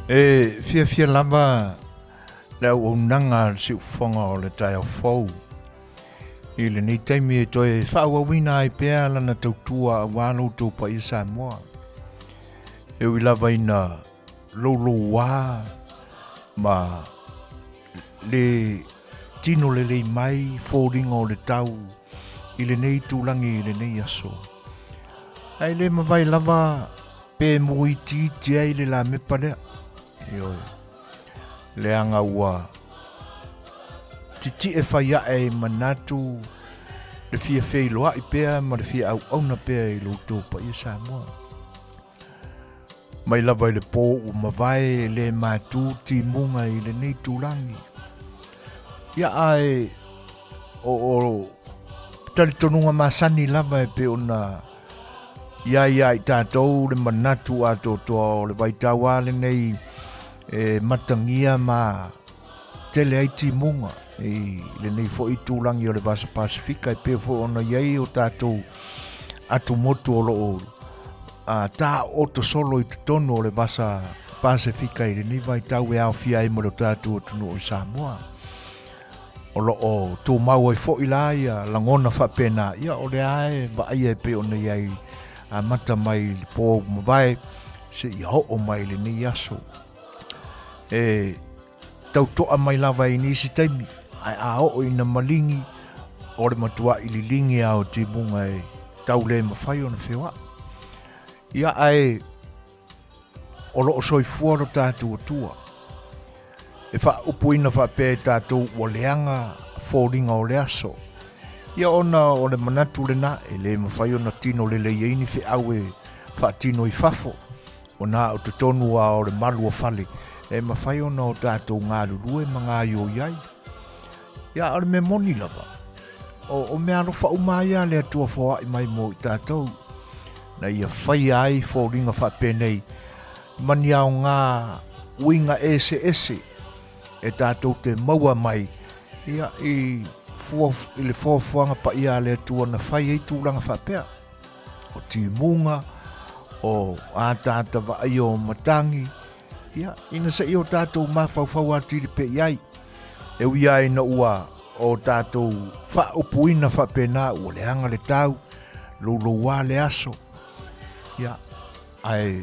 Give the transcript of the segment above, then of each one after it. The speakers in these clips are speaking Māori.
Fia lava le unanga si ufonga o le tai o fou. I le nei taimi e toi whaawawina ai pēr lana tautua a wālo tō pa i Samoa. E ui lava ina lolo wā ma le tino le lei mai fōringa o le tau i le nei tūlangi i le nei aso. Ai le mawai lava pē mui titi ai le la mepa lea. Ioi. Le anga ua titi e whaia e manatu le fia whailoa i pēr ma le fia au auna pēr i lo tō pa i Samoa. Mai lava i le pō u mawai le mātū ti munga i le nei tūlangi. Ia ai o tali tonunga masani lava e pe ona ia i tātou le manatu a tōtoa o le waitawa le nei matangia ma tele ai ti munga i le nei fo i tūlangi o le Vasa Pasifika i pe fo ona iei o tātou atu motu o loo tā o to solo i tutono o le Vasa Pasifika i le nei waitau e au fia i mo le tātou o tunu o Samoa. O loo tō mau ai fo i la ia langona whapena ia o le ae wa ai e pe ona iei a mata mai le pō mawai se i ho mai le nei aso. E tau toa mai lava i nisi taimi ai a o ina malingi o le matua i li lingi au ti munga e tau le mawhai o na whiwa. Ia ai o loo soi fuaro tātua tua. E wha upuina wha pē tātou o leanga fōringa o le aso. Ia ona o le manatu le na e le mawhai o na tino le le ieini whi au e wha tino i fafo. O nā o te tonu a o le malu o whale e mawhai o na o tātou ngā lulu e mga i o iai. Ia ale me moni lava. O mea rofa umaya le atua whoa i mai mo i tātou. Na ia whai ai fōringa wha pēnei. Mani au ngā uinga ese e tātou te maua mai. Ia i le fōwhanga pa ia le atua na whai ei tūranga whapea. O ti munga, o ātāta wa ai o matangi. Ia, ina sa i o tātou mawhauwhau atiri pe iai. E ui ai na ua o tātou wha upuina whapena ua le hanga le tau, lolo wā le aso. Ia, ai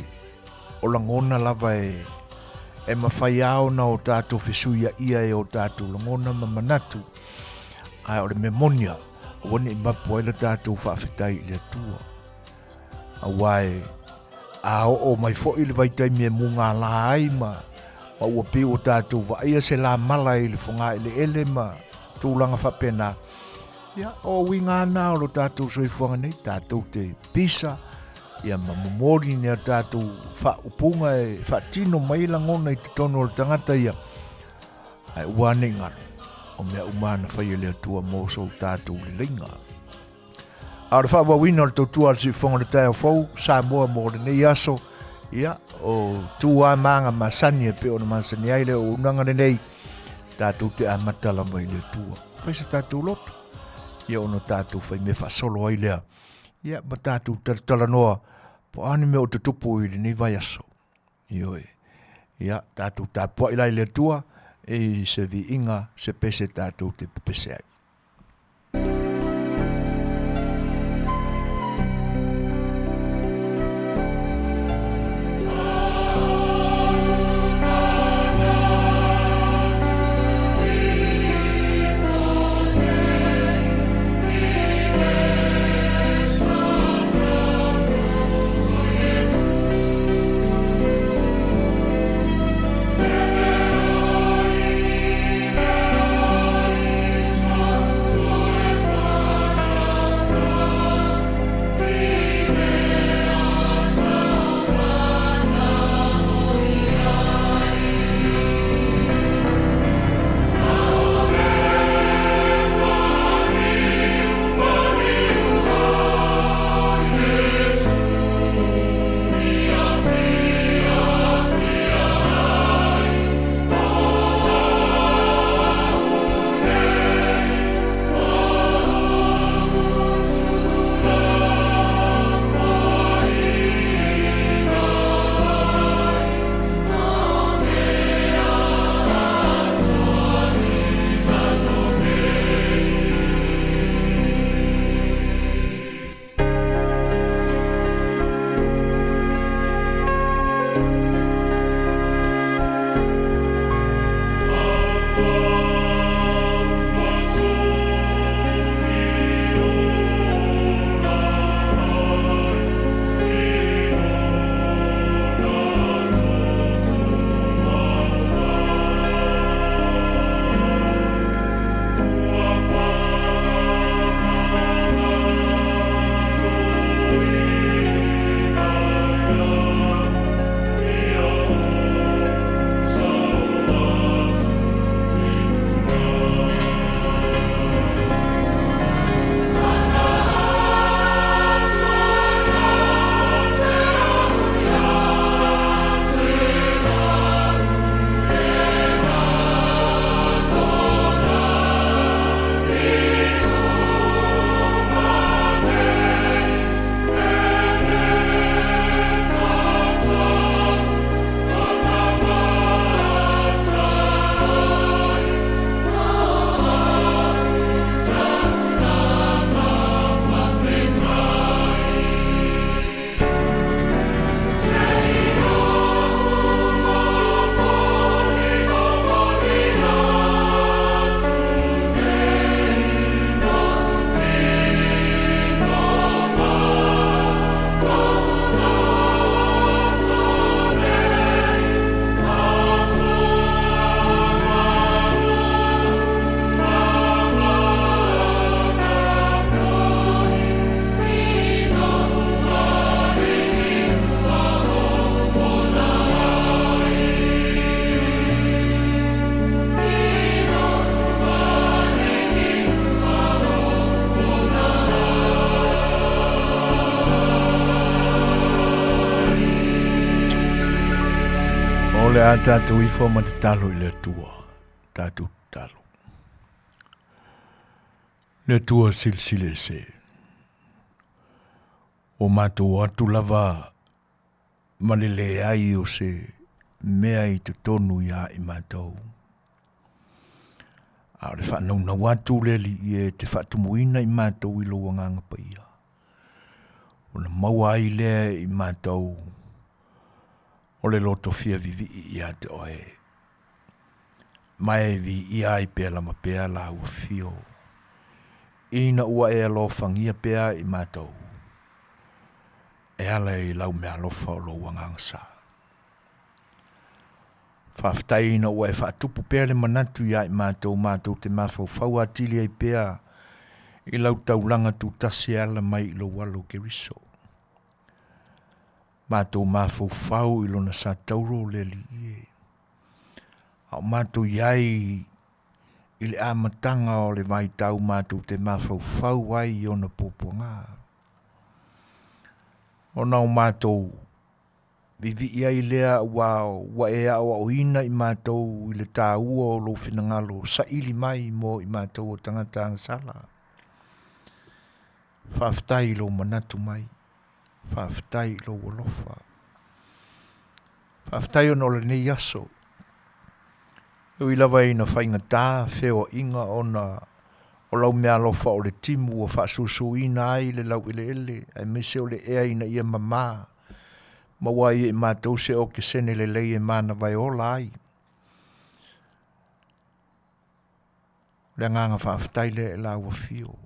o langona lava e mawhai au na o tātou whesuia ia e o tātou langona mamanatu. Ai o le memonia, o wane i mapu ai la tātou whaafetai le atua. A wae, a o mai fo i le vaitai mea munga la ai ma ua pe o tātou wa ia se la mala i le whunga i le ele ma tūlanga whapena. Ia, o winga ana o lo tātou soi whanga nei, tātou te pisa, ia ma momori nea tātou wha upunga e wha tino mai langona i te tono o le tangata ia. Ai wane ngaro. O mea umana whai le atua mōso tātou le linga. A re whawawina o le tautua al si whonga le tai o fau, Samoa mō le nei aso, ia, o tūā maanga masani e pe o na masani aile o unanga le nei, tātou te amatala mai le atua. Pai se tātou loto, ia ono tātou whai me whasolo ai lea, ia, ma tātou talanoa, po ane me o te tupu i le nei vai aso. Ioi, ia, tātou tāpua ilai le atua, e se vi inga se pese tātou te pese ai. Oh le a tātou i fōma te talo i le tua. Tātou talo. Le tua silsile se. O mātou atu lava malele ai o se mea i te tonu ia i mātou. A le whanau na watu le li e te whatumuina i mātou i lo wanganga pa ia. O na maua ai lea i mātou. O le loto fia vivi i a te oe. Mai vi i ai pēr lama pēr la ua fio. Ina ua e alo whangia pēr i mātou. E ala i lau mea alofa o lo wanganga sa. Whaftai ina ua e whaatupu pēr le manatu i ai mātou te mawhau whau atili ai pēr i lau taulanga tu tasi ala mai i lo walo ke riso. Mātou mawhau whau i lona sa tauro le li e. Au mātou iai i le amatanga o le vai tau mātou te mawhau whau wai i ona pōponga. O nau mātou vivi iai lea wa e awa o ina i mātou i le tā ua o lo whinangalo sa ili mai mo i mātou o tangata angasala. Whaftai lo manatu mai. Whaftai lo walofa. Whaftai ono le nei aso. Ui lawa ina whainga tā, wheo inga ona o lau mea lofa o le timu o whaasusu ina ai le lau ele ele. Ai mese o le ea ina ia mama. Mawai e mātou se o ke sene le lei e mana vai ola ai. Le nganga whaftai le e lau a fio.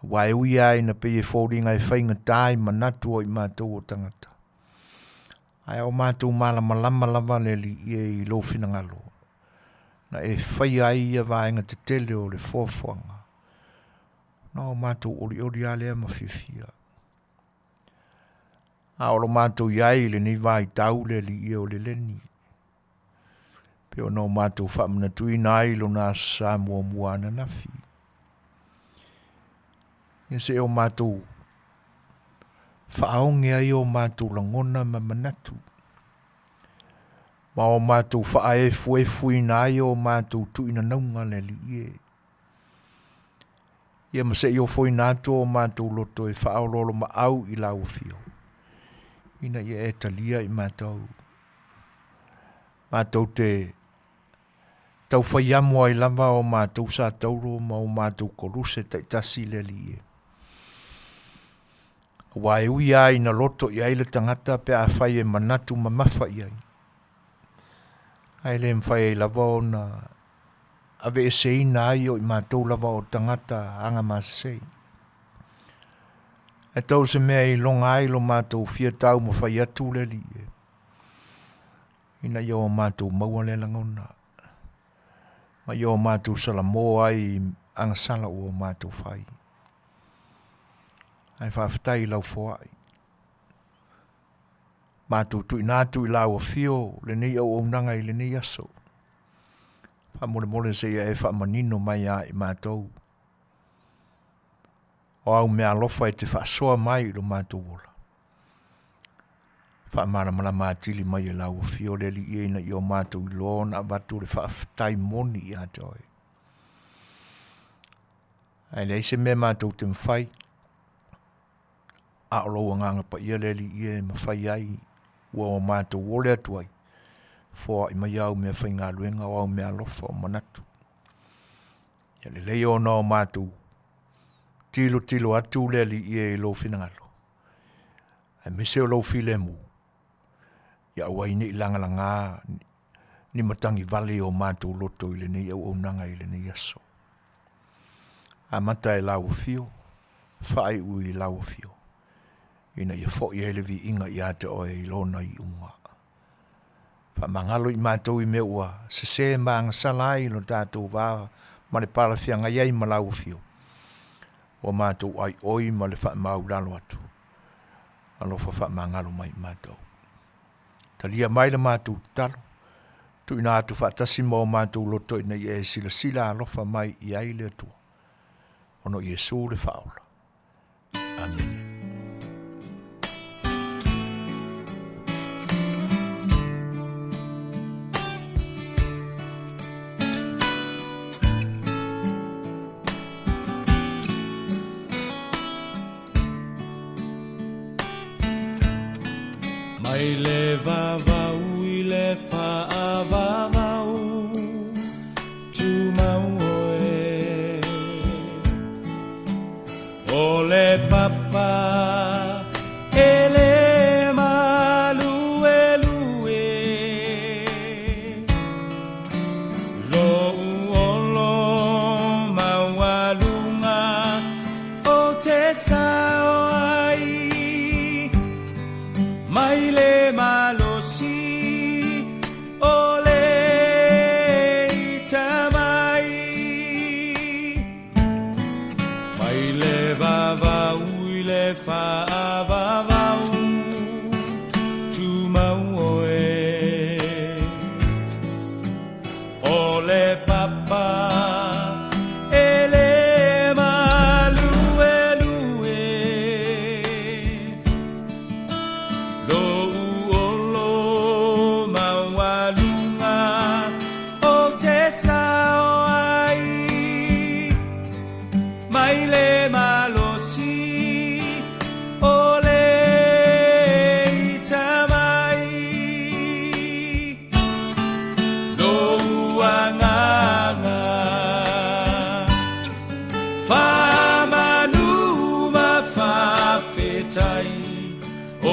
Wai ui ai na pe e fōringa e whainga tai manatu o i mātou o tangata. Ai o mātou malama lama le li i lo finangalo. Na e whai ai ia vaenga te tele o le fōwhanga. Na o mātou ori ale ama whiwhia. A o lo mātou iai le ni vai tau le li i o le leni. Pe o no mātou whamana tui nai lo nā sa mua na nafi. E se o mātou whaonge ai o mātou langona ma manatu. Ma o mātou whae fui nai o mātou tuina naunga le li e. Ia ma se i o fui nātou o mātou loto e whaololo ma au i lau fio. Ina ia e talia i mātou. Mātou te tau whaiamu ai lava o mātou sa tauro ma o mātou koruse taitasi le li e. Wai ui ai na loto i ai le tangata pe a whai e manatu ma mawha i ai. Ai le mwhai e lava o na ave e se ina ai o i mātou lava o tangata anga māsasei. E tau se mea i longa ai lo mātou fia tau ma whai atu le li e. Ina i o mātou maua le langona. Ma i o mātou salamo ai anga sala o mātou whai. Ai whaftai lau whoai. Mātou tui nātu i lau a fio, le nei au nanga i le nei aso. Whamole se ia e whamanino mai a i mātou. O au mea lofa e te whaasoa mai i lo mātou wola. Whamara mala mātili mai e lau a fio le li ina i o mātou i lona watu le whaftai moni i atoi. Ai le se mea mātou te mwhai. A olo nganga pa ia le li e mawhai ai. Ua o mātou wole atuai. Fua i mai au mea whainga luenga o au mea lofa o manatu. Ia le leo na o mātou. Tilo atu le li e lo finangalo. Ai mise o lo file mu. Ia wai ni langa ni matangi vale o mātou loto i le nei au nanga i le nei aso. A mata e lau fio. Whai ui lau fio. Ina ia fo i elevi inga i ate o e ilona i unga. Wha mangalo i mātou i meua, se maanga salai lo tātou wā, ma le palawhianga iei ma lau fio. O mātou ai oi ma le wha mau lalo atu. Alo wha mangalo mai mātou. Talia mai le mātou talo. Tu ina atu wha tasi mo mātou loto ina i e sila alofa mai i ai le atua. Ono Iesu le whaola. Amen. whaavavau tu mauoe o le papa ele maluelue lo uolo mawalunga o te sao ai mai le malosi o le itamai mai le vavau le whaavavau tu mauoe o le papa ele maluelue lo uolo mawalunga o te sao ai mai le malosi o le itamai lo uanganga whamanu mawhawhetai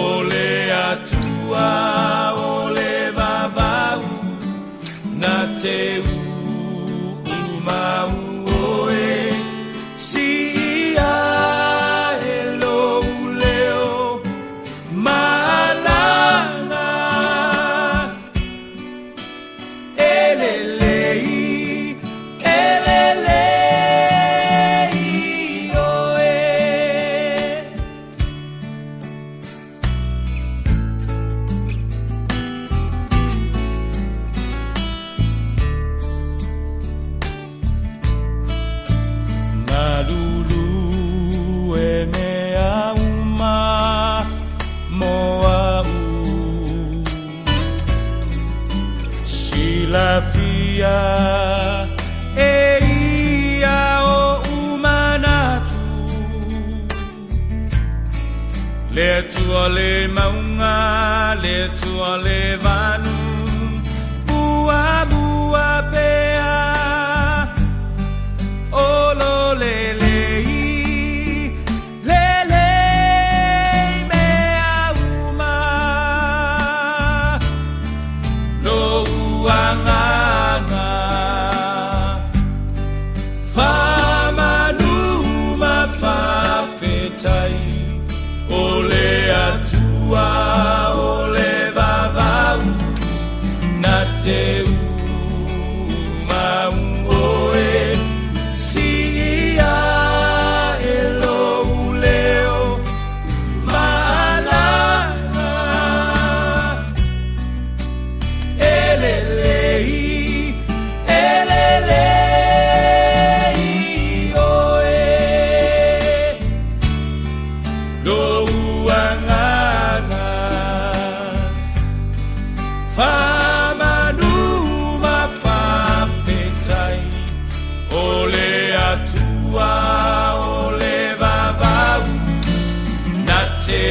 o le atua o le vavau na te umau oe si ia e lou leo malanga elelei oe Nalulu e mea uma moau Silafia e ia o umanatu Le tua le maunga, le tua le vanu Bua bua pea Olo lelei, lelei mea uma No uanganga Whamanu mawhawhetai O le atua, o le vavau Na te umau oe Si ia e lou leo malanga elelei oe lou anganga whamanu mawhawhetai o le atua o le vavau na te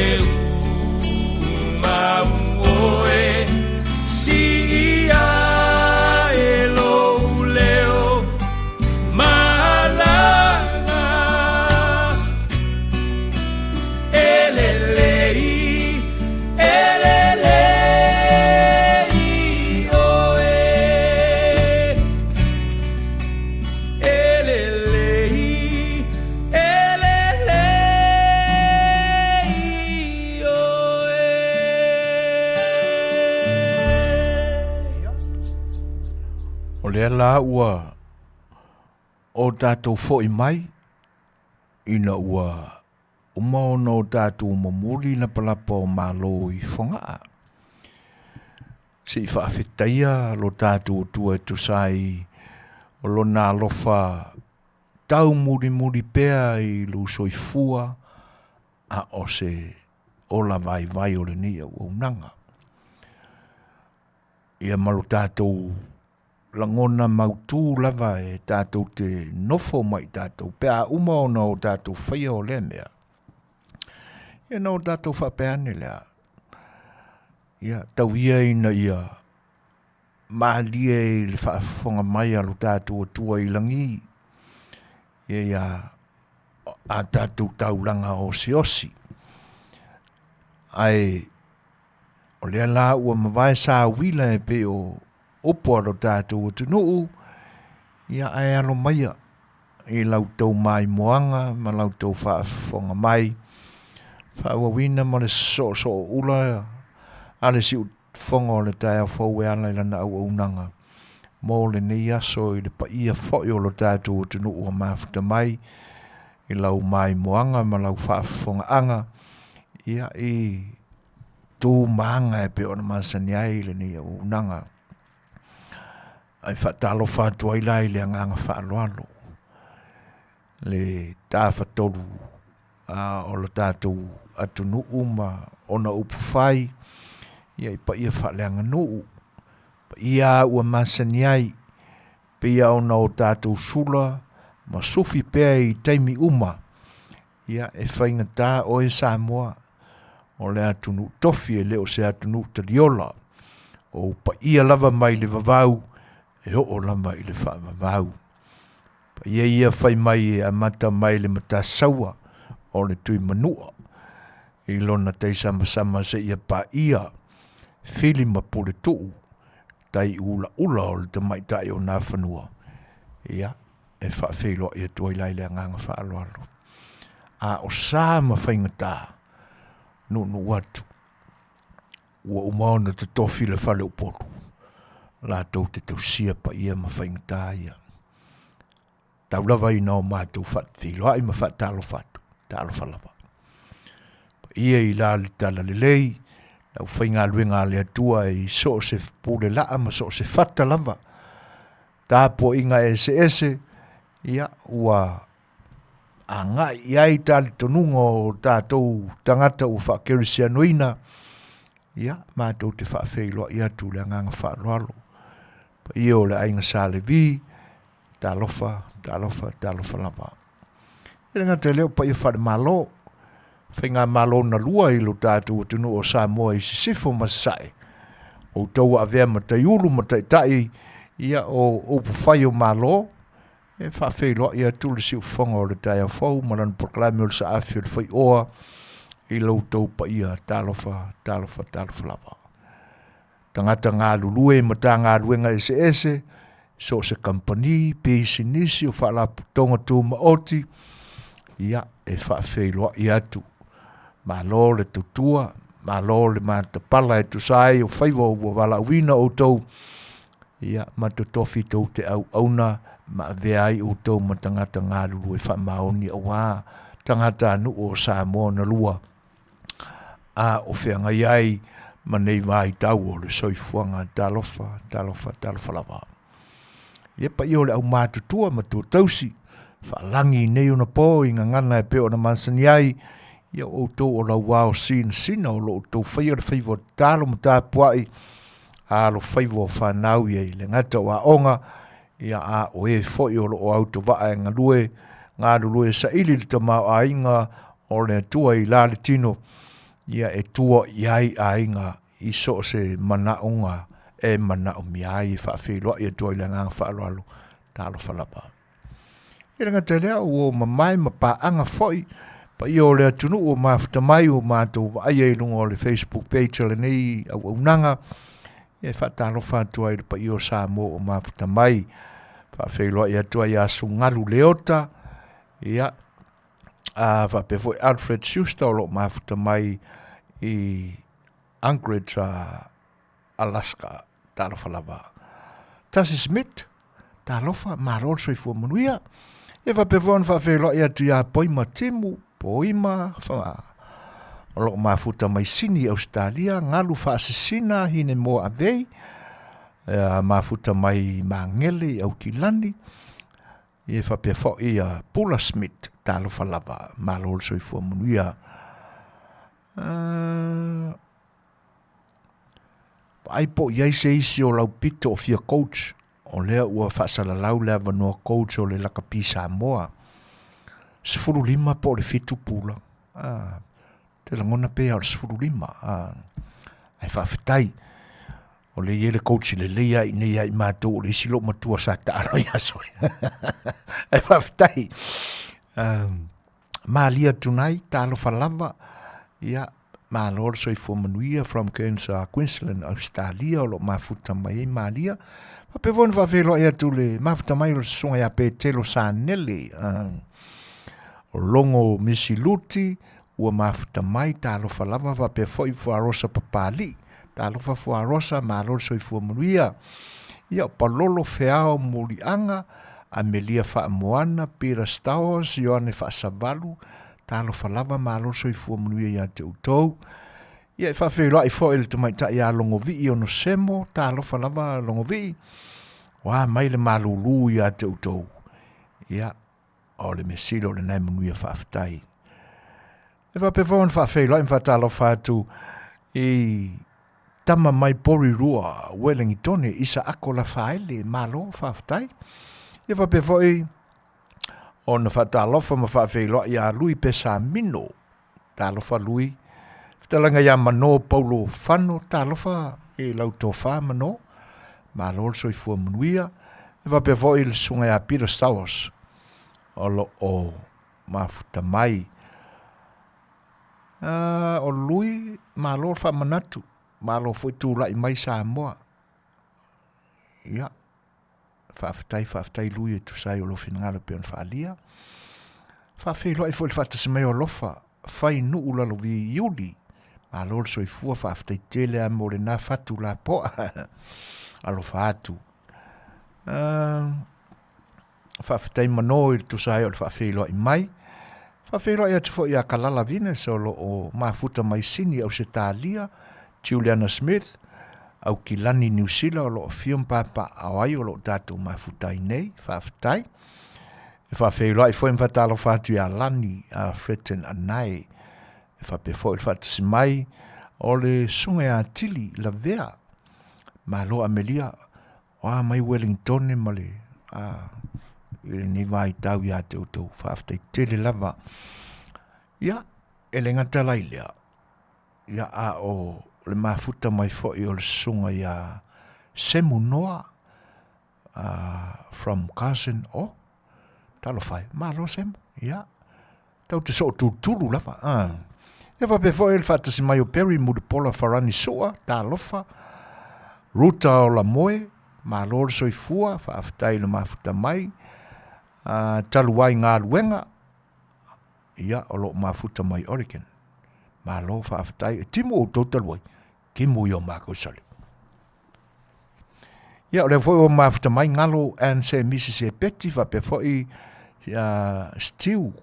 umau oe si ia e lou leo malanga elelei oe O lea la ua o tātou fo i mai, ina ua umaona o tātou mamuri na palapa o malo i whangaa. Si i whaafetaia lo tātou tua e tusai o lo nā lofa tau muri muri pea i lo soifua a o se o la vai vai o le nia o unanga. Ia malo tātou langona mautū lava e tātou te nofo mai tātou. Pea uma ona o tātou whaia o le mea. Ia na o tātou whapeane lea. Ia tau ia ina ia maalie le whaafonga mai alu tātua tua I langi. Ia a tātou taulanga o osi. Ai, o lea la ua mawai sa wila e pe o opo alo tātou o tunuu, ia ai alo maia. I lautou mai moanga, ma lautou whaafonga mai, whaawawina ma le so ula, ale si fonga o le tae au fau e ala I lana au unanga. Mō le nei aso I le pa ia foi o lo tātou o tunuu o mafuta mai, I lau mai moanga, ma lau whaafonga anga, ia I tū maanga e pe ona masani ai le nei au unanga. Ai whaatalo whaatua I lai le anganga whaaloalo. Le tāwhatolu o lo tātou atunuu ma ona upufai, ia I pa ia whaaleanga nuu. Pa ia ua masani ai, pe ia ona o tātou sula, ma sufi pea I taimi uma, ia e whainga tā o e Samoa, o le atunu tofi e leo se atunu taliola, o pa ia lava mai le vavau, e o lava I le whaavavau. Pa ia whai mai e amata mai le matasaua, o le tui manua, I lona tei sama se ia pa ia, whili ma pole tuu, tai ula o le tamai tai o nā whanua. Ia, e whaawhelo ia tuai lai le nganga whaaloalo. A o sā ma whaingatā, no watu, ua umaona te tofi le whale upolu. La tau te tausia pa ia ma whaingatā ia. Tau lava I nao mātou whaatwhelo, ai ma whaatalo whatu, talo whalava. Pa ia I la li tala le lei, lau whainga luenga le atua I so se pule laa ma so se whata lava. Tā po inga ese, ia ua a ngai iai tali tonunga o tātou tangata u whakerisia noina, ia mātou te whaawheiloa ia tu le nganga whaaloalo. Pa ia o le ainga sa le vi, tā lofa lava. Ia ngata leo pa ia whare malo, whainga malo na lua I lo tātou tunu o Samoa I sisifo masai. O tau a vea ma tai ulu ma tai tai, ia o upu whai o malo, e whaawheiloa ia tu le si ufonga o le tai au fau, maran proklame o le sa awhi o le whai oa, I lo tau pa ia talofa lava. Tangata ngā lulue ma tā ngā luenga ese, so se company, pe sinisi o whaalapu tonga tū maoti, ia e whaawheiloa ia tu. Malo le tutua, malo le matapala e tu sai o whaiva o wala wina o tau, ia matotofi tau te au auna, ma veai o tau ma tangata ngā lulu e whamaoni a wā, tangata anu o Samoa na lua. A o whianga iai, ma nei vai tau o le soifuanga talofa lava. Ia pa ia o le au mātutua ma tu tausi, whaalangi nei ona po I ngangana e peo na mansani ai, ia o tau o lau wao sina o lo tau whaia le whaiva talo ma tā puai, a lo whaiva o whanau iei le ngata o aonga, ia a o e foi o lo o auto waa e ngā lue sa ili le tamau a inga o le tua I la le tino, ia e tua iai a inga I so se manaunga e manau miai whaawhiloa ia tua I le nganga whaaloalo talo whalapa. Ia ngata lea o mamai ma paanga foi, pa ia o le atunu o mafuta mai o mātou wa aia I lunga o le Facebook page le nei au unanga, ia whaatalo whātua I le pa ia o Samoa o mafuta mai, whaawhiloa ia tua ia sungalu leota, ia a whapefo Alfred Schuster o lo mafuta mai I Anchorage, Alaska, talo whalava. Tasi Smith, talofa, marolso I fua manuia, ia whapefo an whawhiloa ia tu ia poima timu, poima, o lo mafuta mai sini Australia, ngalu whaasisina hine mo avei, mafuta mai mangele au kilani, ia whapefo ia Paula Smith, talo whalava, marolso I fua manuia. Ai po iai se isi o lau pito o fia coach, o lea ua whaasala lau lea vanua coach o le laka pi Samoa. 15 po le fitu pula. Te langona pea o 15. Ai whawhitai. o le yele coach le leia i nei ai mātou le silo matua sa tāro ia soi. Ai whaftai. Mālia tunai, tālo whalava, ia, mālor soi manuia from Cairns, Queensland, Australia, o lo mafuta mai Mālia. Pape vona whawhelo ia tu le mafuta mai o sunga ia pe telo sa nele. O longo misi luti, ua mafuta mai, tālo whalava, pape foi fuarosa papali. Tālo fuarosa, mālor soi manuia. Ia, palolo feao murianga, Amelia Whaamoana, Pira Stowers, Ioane Whaasavalu, tālo whalava mālo soi fuamunuia ia te utou. Ia whawhewila i fo ele tamai ta ia longovi i ono semo, tālo whalava longovi. Wā mai le mālulu ia te utou. Ia, o le mesilo le nai manuia whaaftai. E whapewon whawhewila i whatalo whātu i tama mai pori rua, Wellingtone, isa ako la whaele mālo whaaftai. Ia whapewhoi, o na whatalofa ma whawhelo i a lui pe sa mino, talofa lui. Whtalanga ia mano paulo whano, talofa e lauto wha mano, ma lolso i fua manuia. Ia whapewhoi le sunga ia Peter Stowers, o lo o mafuta mai. O lui, ma lol wha manatu, ma lo fwoi tūla i mai sa moa. Ia. Whaftai lui e tusai o lo whinangalo pe on whaalia. Whawhelo ai fwoi whatasime o lofa, whai nuu lalo vi iuli. Ma lor soi fua whaftai tele a mo le na whatu la poa. Alo whaatu. Whaftai mano i tusai o whawhelo ai mai. Whawhelo ai atu fwoi a kalala vine so lo o mafuta mai sini au se tālia, Juliana Smith, au ki lani New Zealand o lo fium papa awai o lo tatu mafutai nei, whaftai. E whawhewila i fwoi mwhatalo whatu ia lani a Fretten anai. E whapewhoi whatasi mai o le sunga ia tili la vea. Ma lo Amelia, wa mai Wellington ma le ile ni vai tau ia te utou, whaftai tele lava. Ia, ele ngata lailea. Ia a o le mafuta mai foi o le sunga ia Semu Noa from cousin o talo fai malo Semu ia tau te so tulu lava e va pe foi el fatasi mai o Perry Mudipola Farani soa talofa ruta o la moe malo le soifua fa aftai le mafuta mai taluai ngā luenga ia o lo mafuta mai Oregon malo fa aftai timo o totaluai ki mui o mako sali. Ia, ole foi o mafuta mai ngalo an se misi se peti fa pe foi still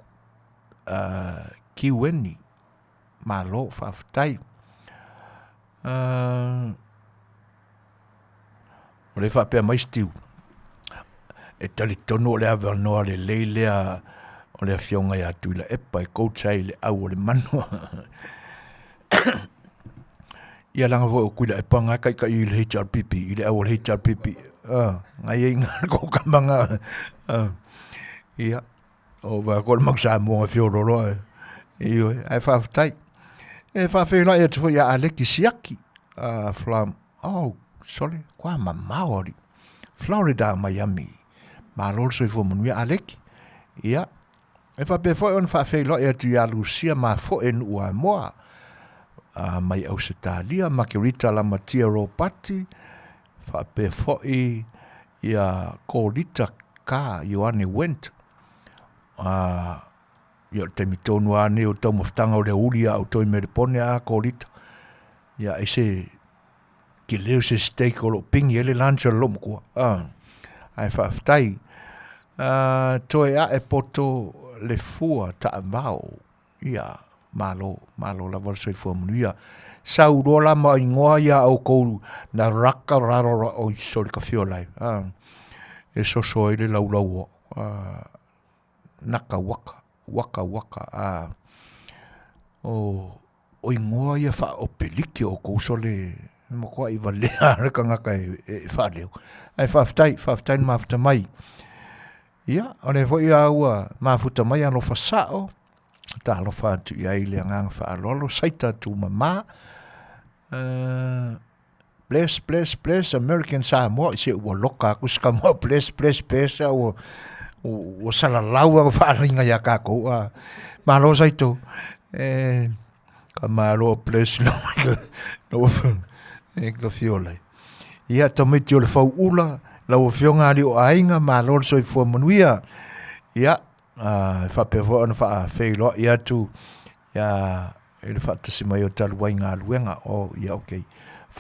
kiweni malo fa aftai. Ole fa pe mai still. E tali tono le avernoa le leilea o le fionga ia tuila epa e koutsai le au o le manua. Ia langa vo kuila e panga kai kai le HRPP ile au le HRPP ngai inga ko kamanga ia o va ko maksa mo fio rolo io ai fa tai e fa fe la e tu ia Alexisiaki from sorry kwa Maori Florida Miami ma also fo mun ia Alec ia e fa pe fo on fa fe la e tu ia Lucia ma fo en ua moa mai Australia, Makirita la Matia Ropati, fa pe foi ia Kolita ka Ioane went. Ia te mitonu ane o tau maftanga o le ulia o toi meripone a Kolita. Ia ese ki leo se steak o lo pingi ele lancha lo mkua. Ai fa aftai. Toe a e poto le fua ta avao. Ia malo la vol soi formulia sa urola ma ingoa ia au kou na raka raro o sori ka fiolai e so soi le lau naka waka o ingoa ia fa o peliki o kou sole mo ko i valea reka ngaka e fa leo ai faftai mafuta mai ia ole vo ia ua mafuta mai ano fasao ta lo fa tu ia ile ngang fa lolo saita tu mama bless American Samoa i se ua loka kuska mo bless o salalau o whaaringa ia kako malo saito ka malo bless no ka fiolai ia tamiti o le fau ula lau fionga ali o ainga malo so i fua manuia ia whapewha ana wha whailo ia tu ia ele whaatasi mai o taluai ngā luenga o ia okay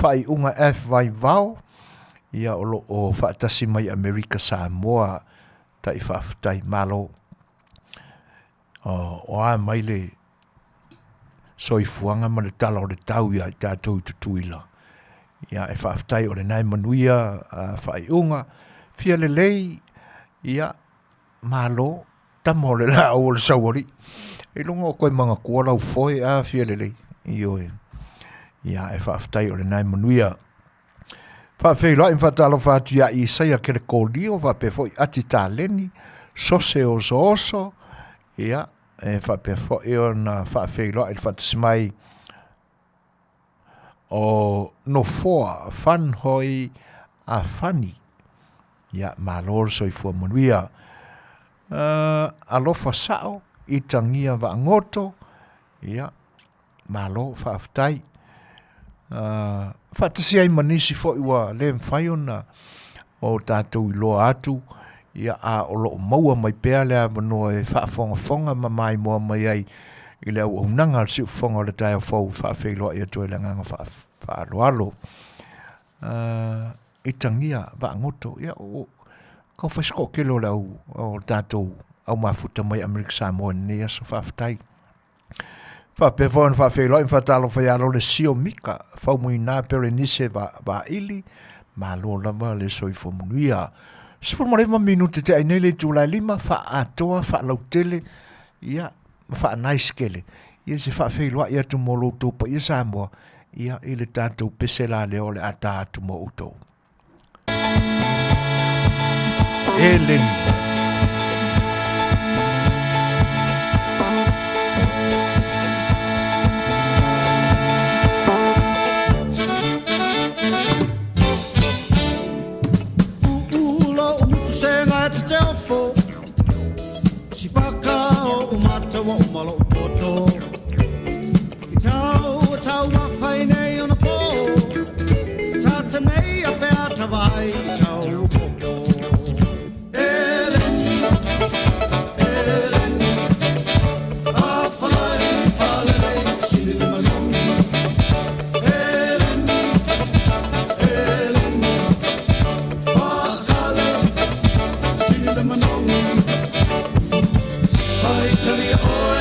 whai unga F vai vau ia o whaatasi mai Amerika Samoa ta i whaafutai malo o a mai le so i fuanga ma le tala o le tau ia i tātou tutuila ia e whaafutai o le nai manuia whai unga fia le lei ia malo tamo le la o le sawari e longa o koe manga kua lau foe a fia le lei i oe ia e whaafutai o le nai manuia whaafeilo i whaatalo whaatua i saia ke le kōlio whaapefo i ati tā leni sose o oso ia e whaapefo i o na whaafeilo i whaatasimai o no foa fan hoi a fani ia malor so i fua manuia alofa sao i tangia wa ngoto ia malo whaafutai whaatasi ai manisi fo iwa le mwhai ona o tātou i loa atu ia a o loo maua mai pēr lea mano e whaafonga mamai moa mai ai i lea o unanga al siu fonga le tai o fau whaafeiloa i atu e le nganga whaaloalo i tangia wa ngoto ia o kau whaisko kelo lau o tātou au mafuta mai Amerika Samoa ne aso whaafutai whaapewha na whaafeiloi in whaatalo whaialo le sio mika whaumui nā pere nise wa ili ma lo lama le soifo munuia sifur marema minute te ainei le tūlai lima whaatoa whaalautele ia whaanaiskele ia se whaafeiloi ia tu molo tupa ia Samoa ia i le tātou pesela leo le ata atu mo utou Eleni Senga te telefo Si paka o umata wa umalo upoto I tau mawhai nei ona po Ta te mei a whea tawai I tau upoto Eleni A whalai sini le manongi Fight till the oil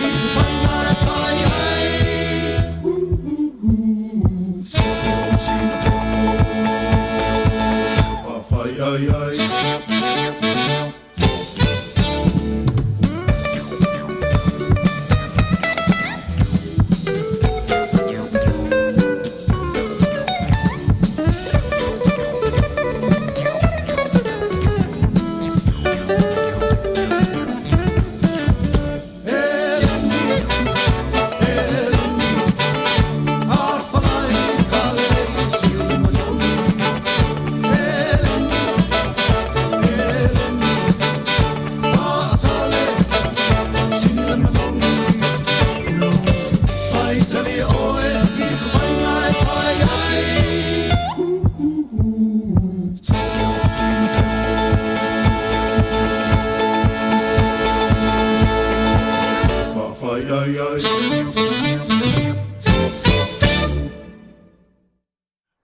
is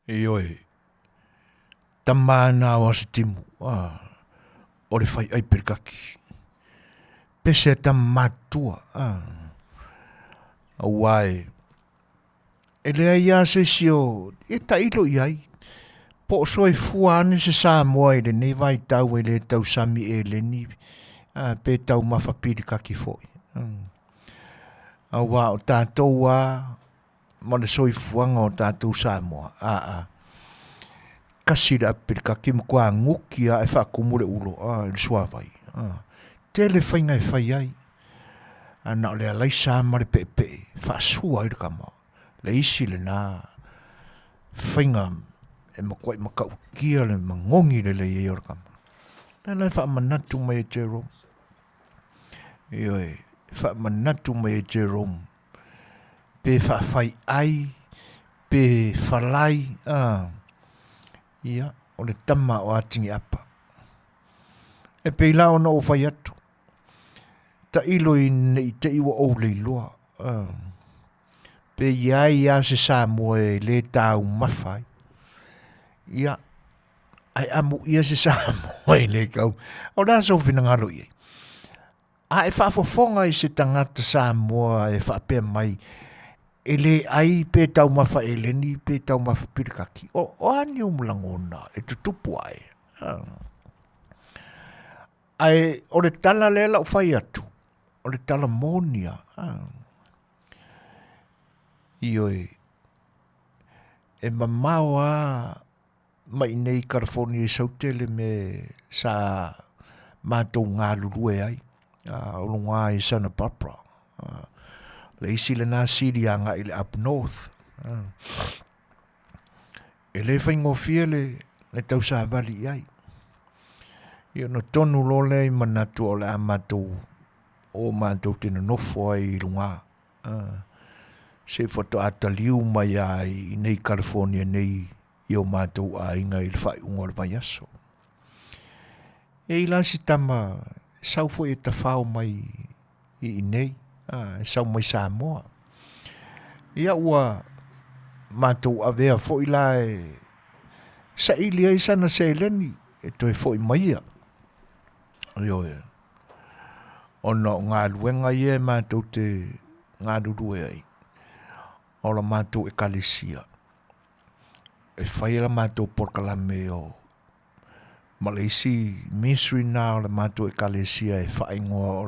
Ioi, tamana o se timu, o le fai ai perkaki. Pese tamatua, awai. E lea ia se sio, e ta ilo iai. Po so e fuane se sa moa e le ne vai tau e le tau sami e le ni. Pe tau mawhapiri kaki foi. Awa o tātou a, ma le soi fuanga o tātou sa moa. Kasira piri kaki mo kua nguki a e whakumure ulo. Le sua vai. Te le whainga e whai ai. Na o le alai sa mare pe pe. Whaasua i kama. Le isi le nā. Whainga e makwai makau kia le mangongi le e ora kama. Lai wha manatu mai e Jerome. Ioi, wha manatu mai e Jerome. Pe wha whai ai, pe whalai, ia, o le tama o atingi apa. E pe lao na o whai atu. Ta ilo i nei te iwa o le iloa. Pe iai ia se sa mua e le tau mawhai. Ia, ai amu ia se sa mua e le kau. O da so fina ngaro iei. A e whaafofonga i se tangata sa mua e whaapea mai. E le ai pe tau mawha e le ni pe tau mawha pirikaki. O ani o mulangona e tutupu ai. Ai o le tala le lau whai atu. O le tala monia. Ioi. E mamau a mai nei California sautele me sa mātou ngā lurue ai. O ngā i Santa Barbara. Le isi le nā siri a ngā ile up north. E le whaingofia le tau sa vali ai. Ia no tonu lo le i manatu o le a mātou o mātou tena nofo ai i runga. Se whato ata liu mai ai nei California nei i o mātou a inga i le whai unga le vai aso. E i lasi tama sau fo e ta whao mai i nei. Sau mai sa moa. Ia ua mātou a vea fo i la e sa ili ai sana se leni e toi fo i mai ia. Io e. Ono ngā luenga i e mātou te ngā rurue ai. O la mātou e kalesia. E whai la mātou porkalame o Malaysi ministry nā o la mātou e kalesia e whai ngoa o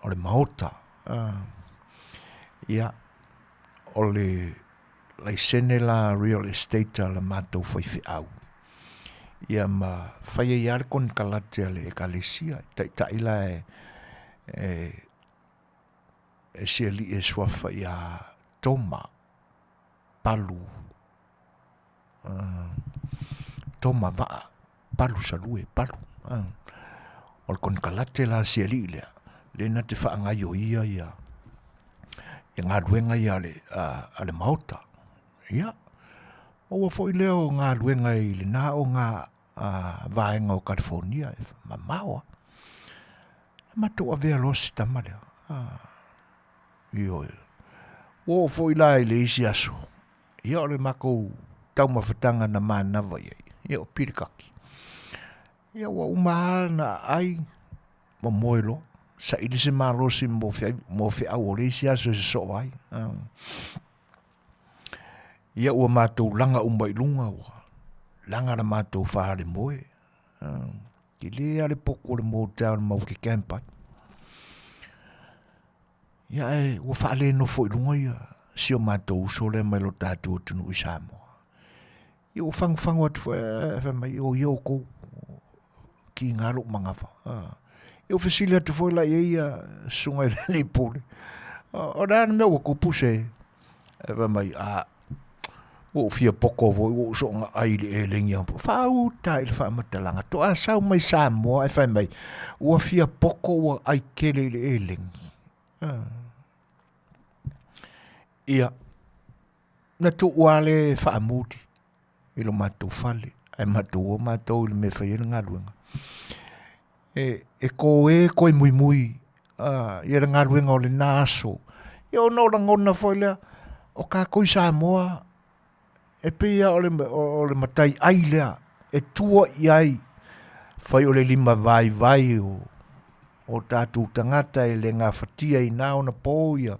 le maota. Ia, o le laisene la real estate la mātou whaiwhi au. Ia ma whai e iare kon kalate ale e kalesia. Ta ila e sia li e swafa i a toma palu. Toma va palu salue palu. O le kon kalate la sia li lea. Le na te wha ngai o ia ia. E ngā ruenga ia ale maota. Ia. O fo i leo ngā ruenga i le nā o ngā vaenga o California. Ma maua. Ma to a vea losi tamalea. Io. O fo i la i le isi aso. Ia o le mako tau mawhatanga na mānawa iei. Ia o pirikaki. Ia wa umaha na ai ma moelo. Sa ili se marosi mo fe au o le isi aso se so ai. Ia ua mātou langa umai lunga ua. Langa na mātou whahare moe. Ki le ale poko le motel mau ki campai. Ia e ua whaale no fo i lunga ia. Si o mātou uso le mai lo tātou tunu i Samoa. Ia ua whangu atu mai o iau kou. Ki ngaro mangawa. Ia ua whesili atu fo la ia sunga i le pole. O rāna mea ua kupuse. Mai o fia poko vo o so nga ai le elengi ampo fau ta il fa matalanga to asau mai Samoa e fa mai o fia poko o ai kele le elengi ia na to wale fa mudi ilo mato fale ai mato le me fa nga luenga e ko mui ia le ngaluenga o le naso. Ia o no ngona foi lea, o ka koi Samoa, e pia o le matai ai lea, e tua i ai, fai o le lima vai o tātou tangata e le ngā whatia i nā ona pō ia,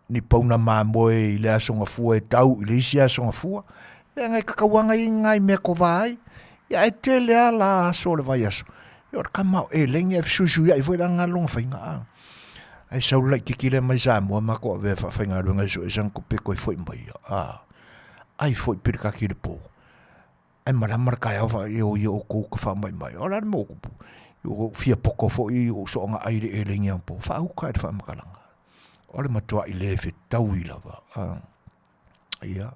ni pauna māmoe i le asonga fua e tau, i le isi asonga fua, e ngai kakawanga i ngai mea ko vai, ia e te lea la aso le vai aso. Ia ora kamau e lengi e fisuisu ia i fwela ngā longa whainga. Ai sau lai kikile mai Samoa mako a vea whainga runga iso e sanko peko i fwoi mai. Ai fwoi pirika ki le pō. Ai maramara kai au i o kou ka wha mai mai. Ora mo kupu. I fia poko fwoi o so nga aire e lengi ang pō. Wha au kai wha makalanga. Ora matua i le fe tau i lava. Ia.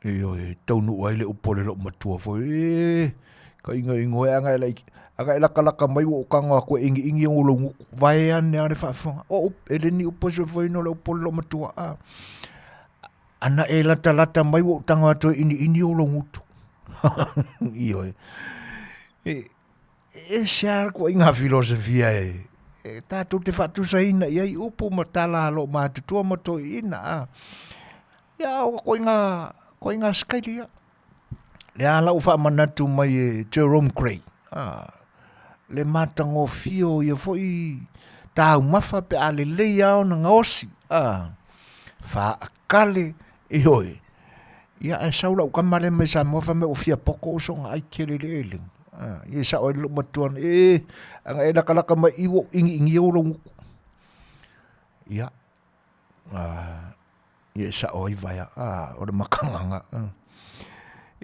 E taunu ai le upole lo matua fwoi. Ka inga ingo e anga e laiki. Aga e laka mai o kanga ko ingi o longu vai ane ane whaafonga. O ele ni uposo foi no le upole lo matua. Ana e lata mai o tanga ato ini o longu tu. Iyo e. E siar ko inga filosofia e. E tātou te whatu sa ina iai upo matala lo mātutua mato ina. Ia o ko inga skailia. Le ala u whaamanatu mai e Jerome Craig. Le matango fio ia foi tau mafa pe ale leia o na ngaosi. Wha akale e hoi. Ia e saula u kamare mai sa mofa me o fia poko o songa ai kere le eling. Ia sa oi lo matuan anga e nakalaka mai iwo ingi o longu. Ia. Ia sa oi vai o le makanganga.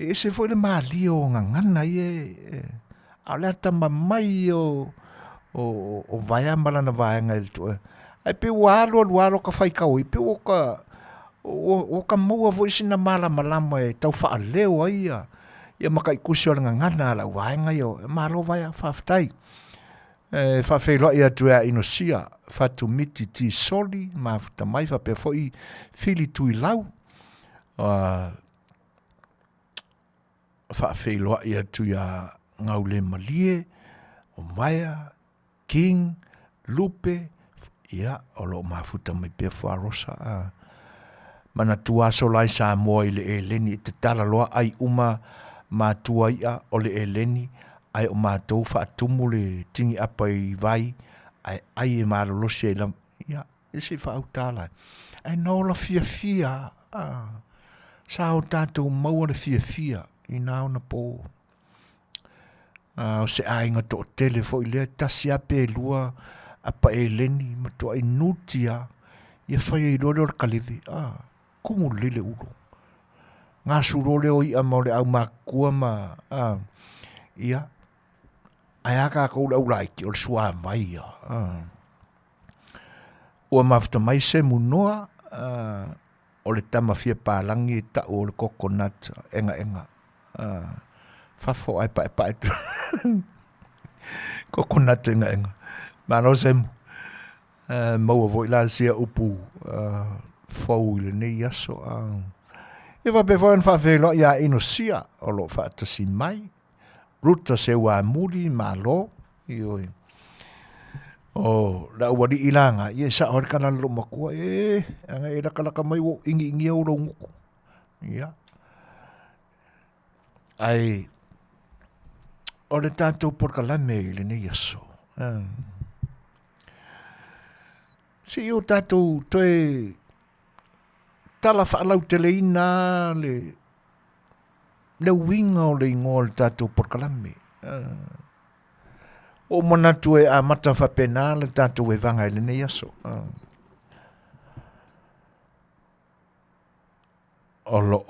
E se foi le malio ngangana ie. Ala tama mai o vai ambala na vai ngai tu. Ai pe walo ka fai kau i pe o ka moa voi sina mala malama e tau fa leo ai ia makai kusi o ngangana la vai ngai o malo vai fa ftai. Fa felo ia tu a inosia fa tu miti ti soli ma futa mai fa pe foi fili tu i lau. Fa felo ia tu ia ngaule malie, o Maia, King, Lupe, ia, o lo mafuta mai pe wharosa. Mana tua solai Samoa i le eleni, te tala loa ai uma mātua ia o le eleni, ai o mātou whaatumu le tingi apa i vai, ai e marolosi e lam, ia, e se whautala. Ai nola fia, sa o tātou maua le fia, i nao na pō. O se ainga to tele fo ile tasi ape lua apa eleni mato ai nutia ia fai i roro kalivi kumu lele ulo ngā surole o ia maule au makua ma ia ai aka ka ula ulaiki o le sua mai ua mafta mai se munoa o le tama fia pālangi ta o le coconut enga fafo ai pa coconut enga mano sem mo vo la sia upu fo le nei aso e va bevon fa velo ya inosia o lo fa tasin mai ruta se wa muri malo io la wadi ilanga ye sa or kana lo makua anga e la kala mai wo ingi o lo nguku ya ai o le tātou porkalame i le nei aso. Si o tātou toe tala whaalau te leina le winga o le ingo le tātou porkalame. O manatu e a mata whapena le tātou e vanga i le nei aso. Olo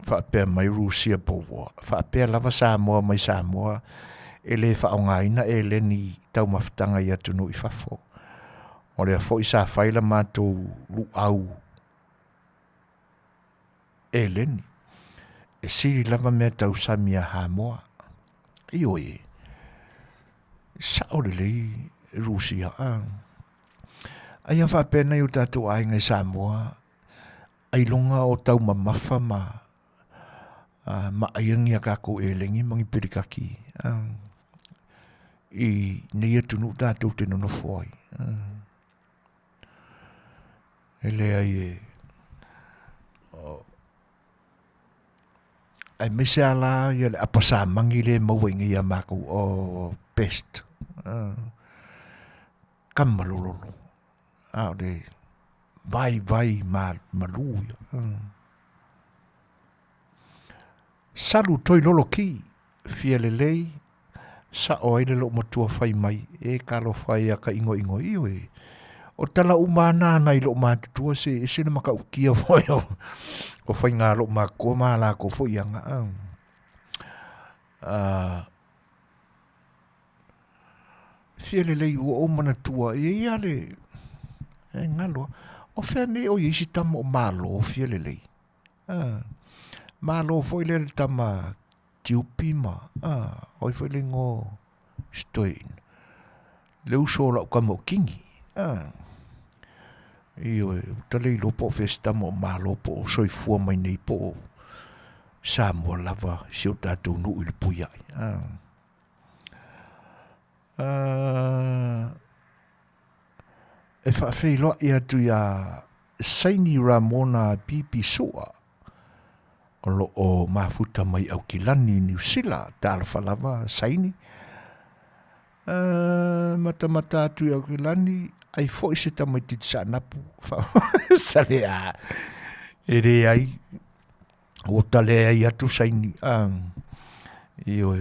whaapea mai Rusia poua. Whaapea lava Samoa mai Samoa e le whaongaina e le ni tau mawhitanga i atunu i whafo. O lea fo i sa whaila mātou lu au e le ni. E siri lava mea tau samia Hamoa. Io e. Sa o le lei Rusia. Ai a whaapea nei o tātou ainga i Samoa. Ai longa o tau mamafa ma ma aiangi a kako e lengi mangi pirikaki. I nei atu nu tātou te nono fwoi. E lea i e. Ai mese ala i le apasa mangi le mawingi ia mako o pest. Kamalololo. Au de vai malu. Salu toi lolo ki fia le lei sa oi le lo matua fai mai e kalo fai a ka ingo iyo e. O tala umana na i lo matua se ne maka ukia foi o fai ngā lo mako ma la ko foi anga. Fia le lei o mana tua e ia le ngalo o fea ne o isi tama o malo o fia le lei. Malo foi le tama tiupima. Oi foi le ngo stoin. Le uso la kamo kingi. Io tale lo po festa mo malo po soi fua mai nei po sa mo lava si o tatu nu il puia. E fa fei lo ia tu ia Saini Ramona Pipi Soa. Olo o mafuta mai au kilani New Zealand ta alfa lava Saini. Mata tu au kilani ai foi se ta mai titsa napu. Sale a ere ai o tale ai atu Saini. Io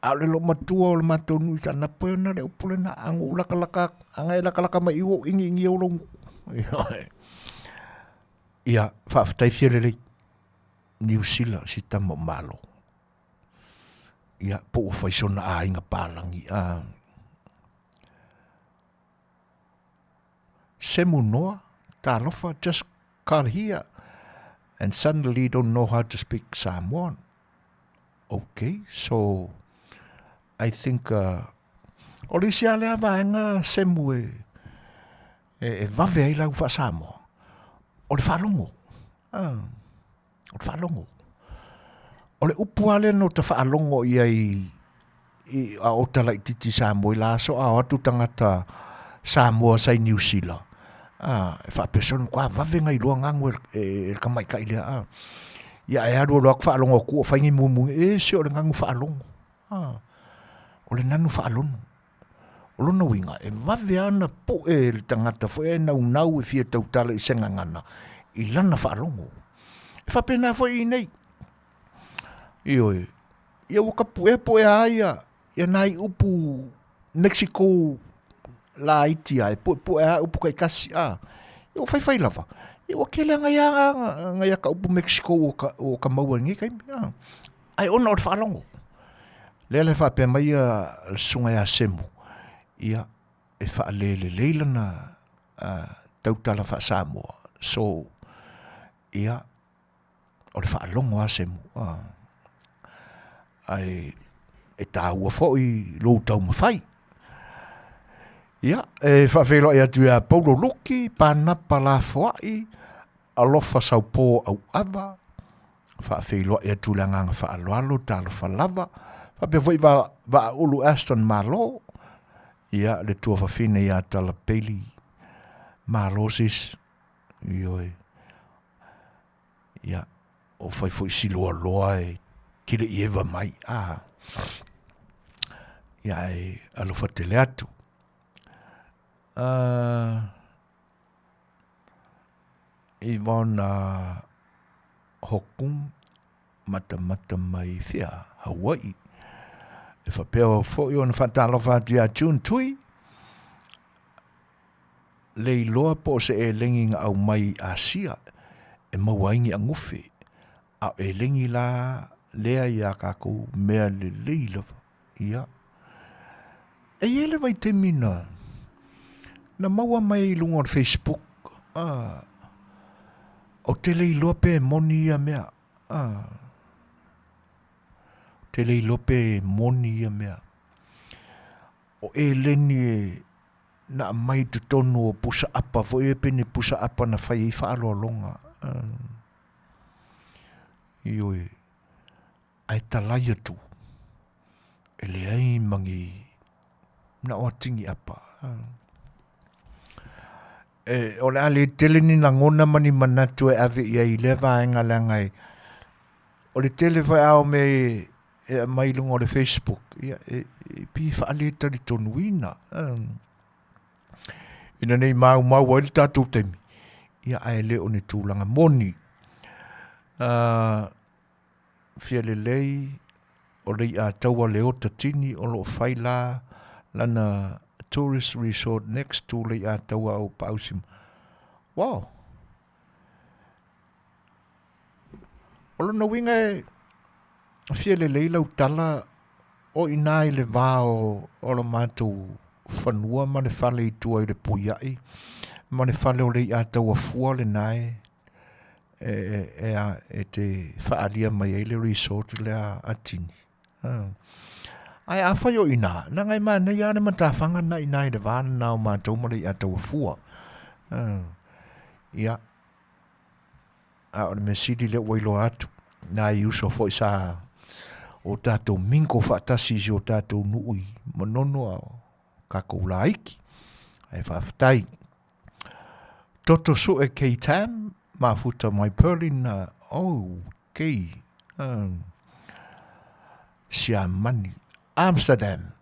ale lo matua o le matonu ta napu na le upule na angu laka angai laka mai iwo ingi o longu. Ia whaafatai whiarelei New Zealand si tamo malo. Ia po o whaisona a inga pālangi. Semu noa, tā lofa, just got here and suddenly don't know how to speak Samoan. Okay, so I think o risi ale a vaenga semu e vave ai lau wha Samoa. O le whaalongo. O le whaalongo. O le upuale no te whaalongo i a o tala i titi Samoa i la so a atu tangata Samoa sai New Zealand. E whaapesonu kua vavenga i lua ngangu e kamai ka ilea. Ia e aru loak whaalongo ku o whaingi mumu e se o le ngangu whaalongo. O le nanu whaalongo. O lona winga, e wawe ana po e le tangata fo e nau e fia tautala i senga ngana. I lana whaalongo. E whapena fo i nei. Io e. Ia waka po e aia. Ia nai upu Mexico la Haiti ai. Po e upu kai kasi. Ia whai lava. Ia wakele ngai ka upu Mexico o ka maua ngi kai. Ai ona o le whaalongo. Lele whapea mai le sunga ia semu. Ia e whaalele leilana tautala wha Samoa. So, ia o le whaalongo a semu. Ai e tāua fo i lou tau mawhai. Ia, e whawhelo e atu a Paulo Luki, pānapa la foai, alofa sau pō au ava, whawhelo e atu la nganga whaaloalo, tālo whalava, whapea voi wa ulu Aston Malo, ia le tua whawhine ia tala peli Malosis, ioi, ia, o whai fo isi loa e kire i ewa mai, ia e alofa tele atu. I wana hokum mata mai fia Hawaii. E whapea fo i ona whatalofa atu ia June tui. Lei loa po se e lengi nga au mai Asia. E mawaingi a nguwhi. A e lengi la lea ia kako mea le leila. Ia. E ele vai te mina. Na maua mai lunga on Facebook. O te lei lope moni ia mea. Te lei lope moni ia mea. O e leni e na mai tu tonu o pusa apa. Fo e pene pusa apa na whai i whaalo longa. Ioi. Ai talai atu. E le ai mangi na o tingi apa. O le ale tele ni na ngona mani manatu e ave ia I le vaenga langai. O le tele vai ao me e mailunga o le Facebook. Ia pi whaale tari tonuina. Ina nei mau wa ili tātou temi. Ia ai le o ne tūlanga moni. Fia le lei o le a taua le o tatini o lo whaila lana tourist resort next to le a taua o Pausim. Wow. O lona winga e fia le lei lau tala o ina I le vā o lo mātou whanua ma le whale I tua I le puiai. Ma le whale o le a taua fua le nai. E te whaalia mai e le resort le a tini. Ai a whai o ina. Nā ngai mā nei ane matawhanga na ina I le vāna nā o mātou ma le a taua fua. Ia. A o le me sidi le wailo atu. Nā I uso fo I sa o tātou minko whaatasi si o tātou nui. Manono a kako ula aiki. Ai whaafatai. Toto su e kei tam. Mafuta mai Perlin. Okay. Siamani. Amsterdam.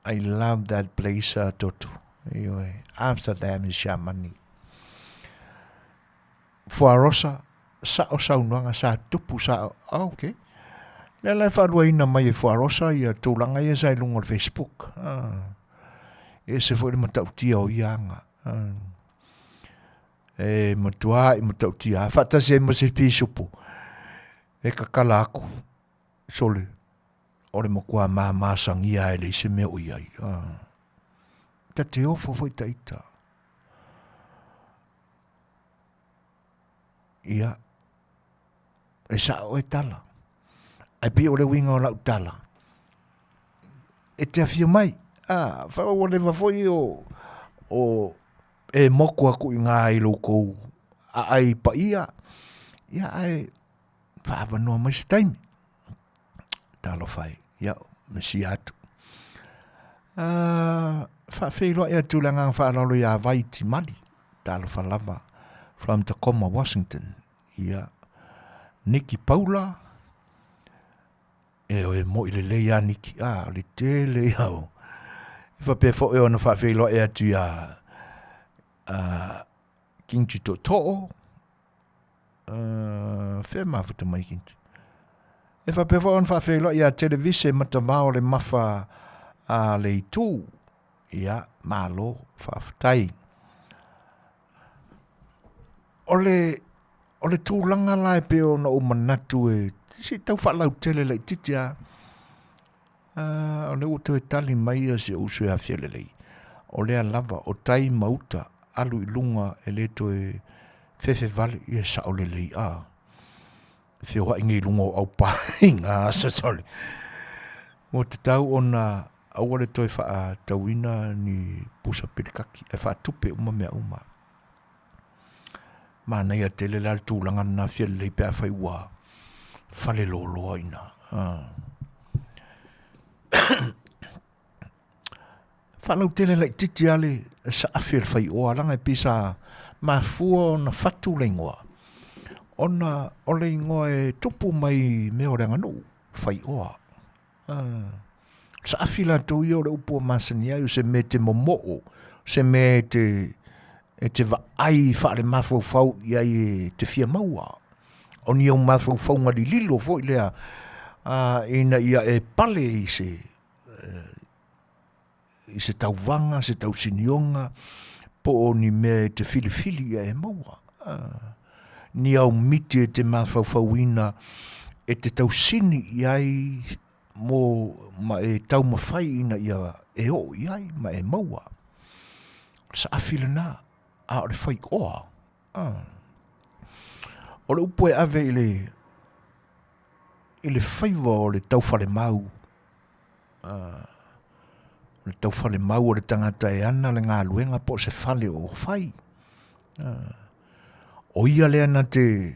I love that place, Toto. Anyway, Amsterdam is Siamani. Fuarosa. Sa o saunuanga sa tupu sa. Okay. Le lai wharuaina mai e Fuarosa I a tūlanga I a sai lunga Facebook. E se fwere matautia o ianga. E matua I matautia. Whatase e mase pisupu. E kakala aku. Sole. Ore makua māsangia e le se mea ui ai. Ta te ofo foi taita. Ia. E sa o e tala. Ai pi o le winga o lau tala. E te afia mai. Wha o lewa foi o e moko aku I ngā I kou. Ai pa ia. Ia ai. Wha awanua mai se taimi. Talo fai. Ia. Mesi atu. Wha whiloa ea tūlanga wha alalo ia vai ti mali. Talo wha lava. From Tacoma, Washington. Ia. Niki Paula. E o e mo I le leia Niki. Le te leia o. Ifa pe fo e ona wha whiloa ea tu ia Kinchi to to'o. Whea mafuta mai kinchi. E wha pe fo ona wha whiloa ia televise matamao le mafa le itu. Ia malo whaafutai. O le tūlanga lai pe o na o manatu e si tau whalau tele lei titia. O le uto e tali mai a se usu e a fiele lei. O lea lava o tai mauta alu I lunga e leto e fefe vale I e sao le lei a. Feo ha inge I lunga o au pahinga asa sole. Mo te tau o na awale toi wha tauina ni pusa pirikaki. E wha tupe uma mea uma. Mana ia tele la tūlanga na fiele lei pēr whai ua. Whale loloa ina. Whalau tele lai titi ale sa awhir whai oa langa e pisa mafua o na whatu leingoa. Ona o leingoa e tupu mai meo renga no whai oa. Sa awhila tau i o le upo masani au se me te momoo. Se me te va ai whaare mafau fau I ai te fia maua. O ni au mafau fau ngari lilo fo I lea ina ia e pale I se tau vanga, se tau sinionga, po o ni me te filifili ia e maua. Ni au miti e te mawhauwhauina e te tau sini I ai mo ma e tau mawhai ina ia e o I ai ma e maua. Sa awhile nā, a o le whai oa. O le upo e ave I le whaiwa o le tau whare mau. Le tau whale mau o le tangata e ana le ngā luenga po se whale o whai. O ia lea na te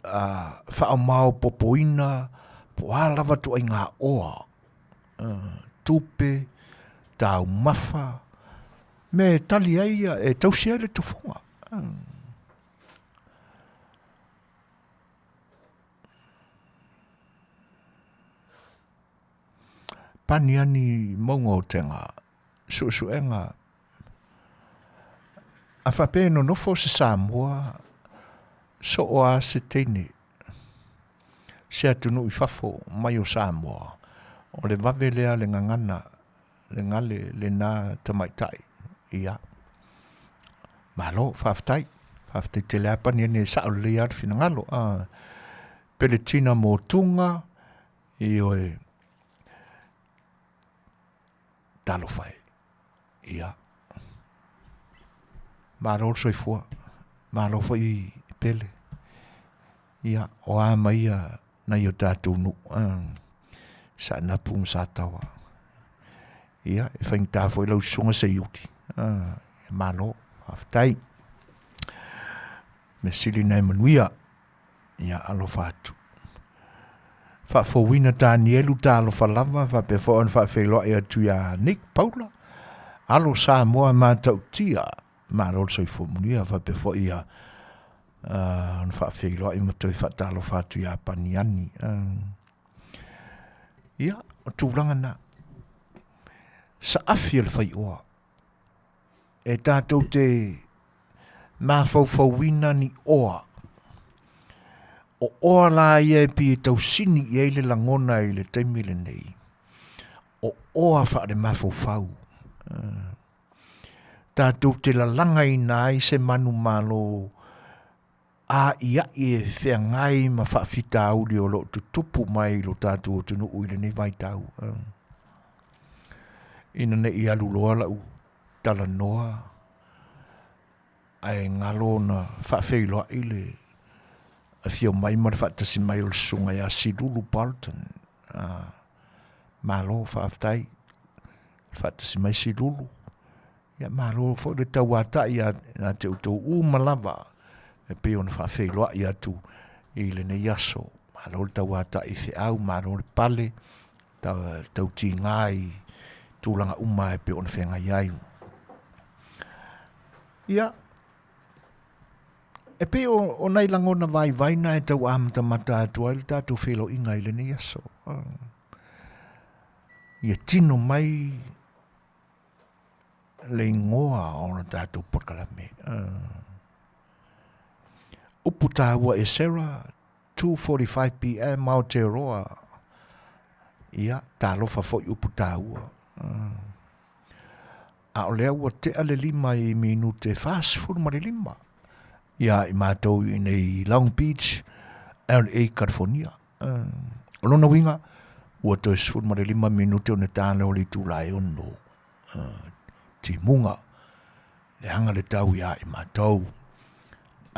whaamao popoina po alawa tu ai ngā oa. tupe, tau mafa, me tali aia e tausia le tufunga. Paniani maunga o tenga, suenga, a whapeno nofo se Samoa, so oa se teine, se atunu I fafo mai o Samoa, o le wavelea le ngangana, le ngale le nā tamaitai, ia. Malo, whaftai te le apaniani e sao le ar fina ngalo, Peletina mo tunga, I oe, talo fai, ia. Malo soifua, malo foi pele, ia, o a maia na i o tātou nu, sa na pung sa tawa. Ia, e whaing tā foi lau sunga se iuti, malo, haftai, me sili nei manuia, ia alo fatu. Fa fo wina Danielu ta alo fa lava, fa pe fo on fa felo e atu ya Nick Paula. Alo sa moa ma tau tia, ma alo so fo munia fa pe fo ia on fa felo e mato fa ta alo fa tu ya paniani. Ia, tu langa na. Sa afiel fa oa. E tātou te ma fo wina ni oa. O oa la ia e pi e tau sini i eile langona i le teimile nei. O oa wha re mafau. Tātou te lalanga i nai se manu malo a ia i e whea ngai ma whaafita auri o lo tu tupu mai lo tātou o tunu uile nei vai tau. Ina ne i alu loa lau tala noa ai ngalo na whaafeiloa i le a fio mai mar fatasi mai o sunga ya Sidulu Bolton. Malo whaaftai fatasi mai Sidulu. Ia malo fo le tauata ia na te utou malava e pe ona whaafeiloa ia tu i le ne yaso. Malo le tauata i fe au, malo le pale tau ti ngai tūlanga uma e pe ona whenga iai. Ia e pe o nei langona vai na e tau amata mata atua le tātou whelo inga i le ne yaso. Ia tino mai le ingoa o na tātou porkalame. Upu tāua e Sarah, 2:45 p.m. Aotearoa. Ia, tālofa foi upu tāua. A o lea ua te ale 5 minute fast food ma le 5. Ia i mātou i nei Long Beach, LA, California. O lona winga, ua toi sfut ma le 5 minute o ne tāne o li tūlai ono. Ti munga, le hanga le tau ia i mātou.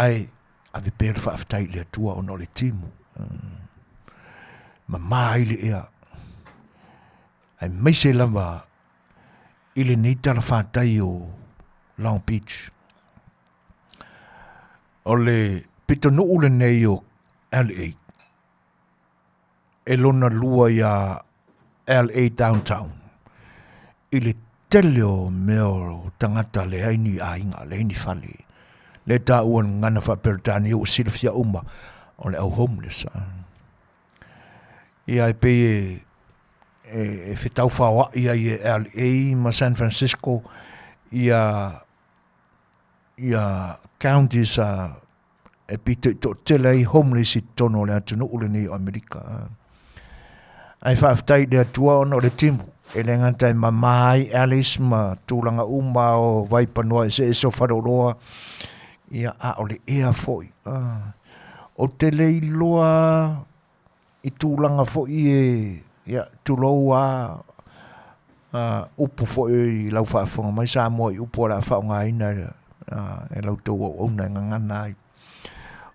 Ai, a vi pēr whaaftai le atua o no le timu. Ma mai le ea. Ai meise lava, ile nei tala whātai o Long Beach. O le pitonu ule nei o LA. E lona lua ia LA downtown. I le tele o meo tangata le haini ainga, le haini whale. Le tā uan ngana whaperitani o silfia uma o le au homeless. Ia e pe e whetau whawa ia i LA ma San Francisco ia counties e pito to tele homeless I tono le atunu ule ni o Amerika. Ai whaaftai le atua ono le timu. E le ngantai ma mai Alice ma tūlanga uma o Waipanua e se so wharoroa. Ia a o le ea foi. O tele iloa I tūlanga foi e ia tūlou upu foi I lau whaafonga mai sa mo I upu la whaonga ina e lau tau o una ngangana ai.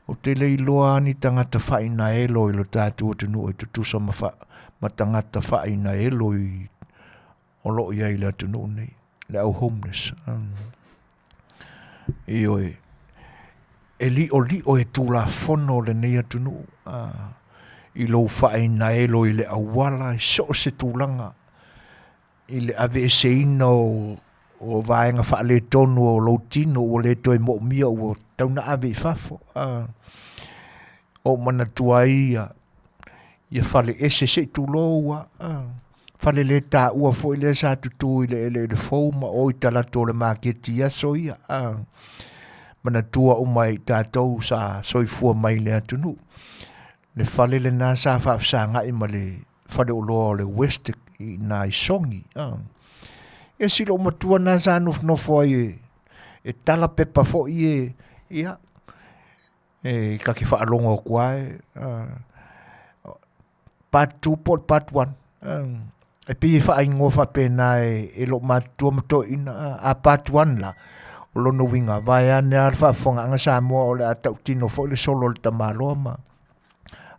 O tele iloa ni tangata whaina elo I lo tātua tunu e tutusa ma tangata whaina elo I o lo ia I le tunu nei. Le au homeless. I oe. E li o e tūla fono le nei tunu. I lo whaina elo I le awala I so se tūlanga. i le ave seina o vaenga whaale tonu o lautino o le toi mo mia o tauna ave i fafo. O mana tua ia whale ese se tu loa. Whale le tā ua fo i le sa tutu i le fōma o i talato le maketi aso ia. Mana tua o mai tātou sa soifua mai le atunu. Le whale le nā sa whaafsa ngai ma le whale o loa le Westek i nā i songi. E silo matua nā sa nofo ai e tala pepa fo i ia. E ka ki whaalonga o kuae. Part 2 pot part 1. E pi whaingo whapena e lo matua mato ina a part 1 la. O lono winga vai ane ar whafonga anga Samoa o le atau tino fo le solo le tamaloa ma.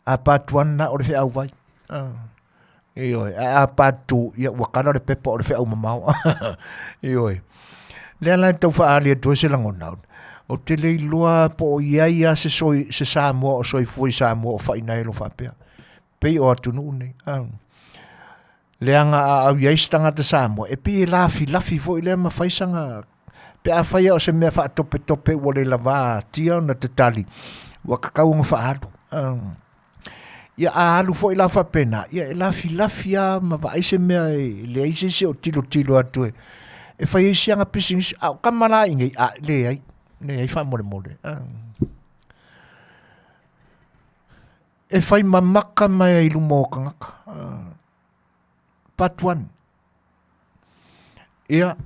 A part 1 na o le whi au vai. Ioi, a part 2 ia wakana le pepa o le whi au mamau. Ioi. Lea lai tau whaali a tuese lango naun. O te lei loa po ia se Samoa o soi fui Samoa o whainai lo whapea. Pei o atunu nei. Lea nga au iaistanga te Samoa. E pi e lafi fo i lea ma whaisanga. Pe a whaia o se mea wha tope o le lava tia na te tali. Wa kakau nga wha alu. Ia a alu fo i la whapena. Ia e lafi a ma wa aise mea le aise se o tilo atu e. E whai eisi anga pising au kamala ingai a le ai. Ne ai wha mole. E whai mamaka mai ai lumo kangaka. Part 1. Ia,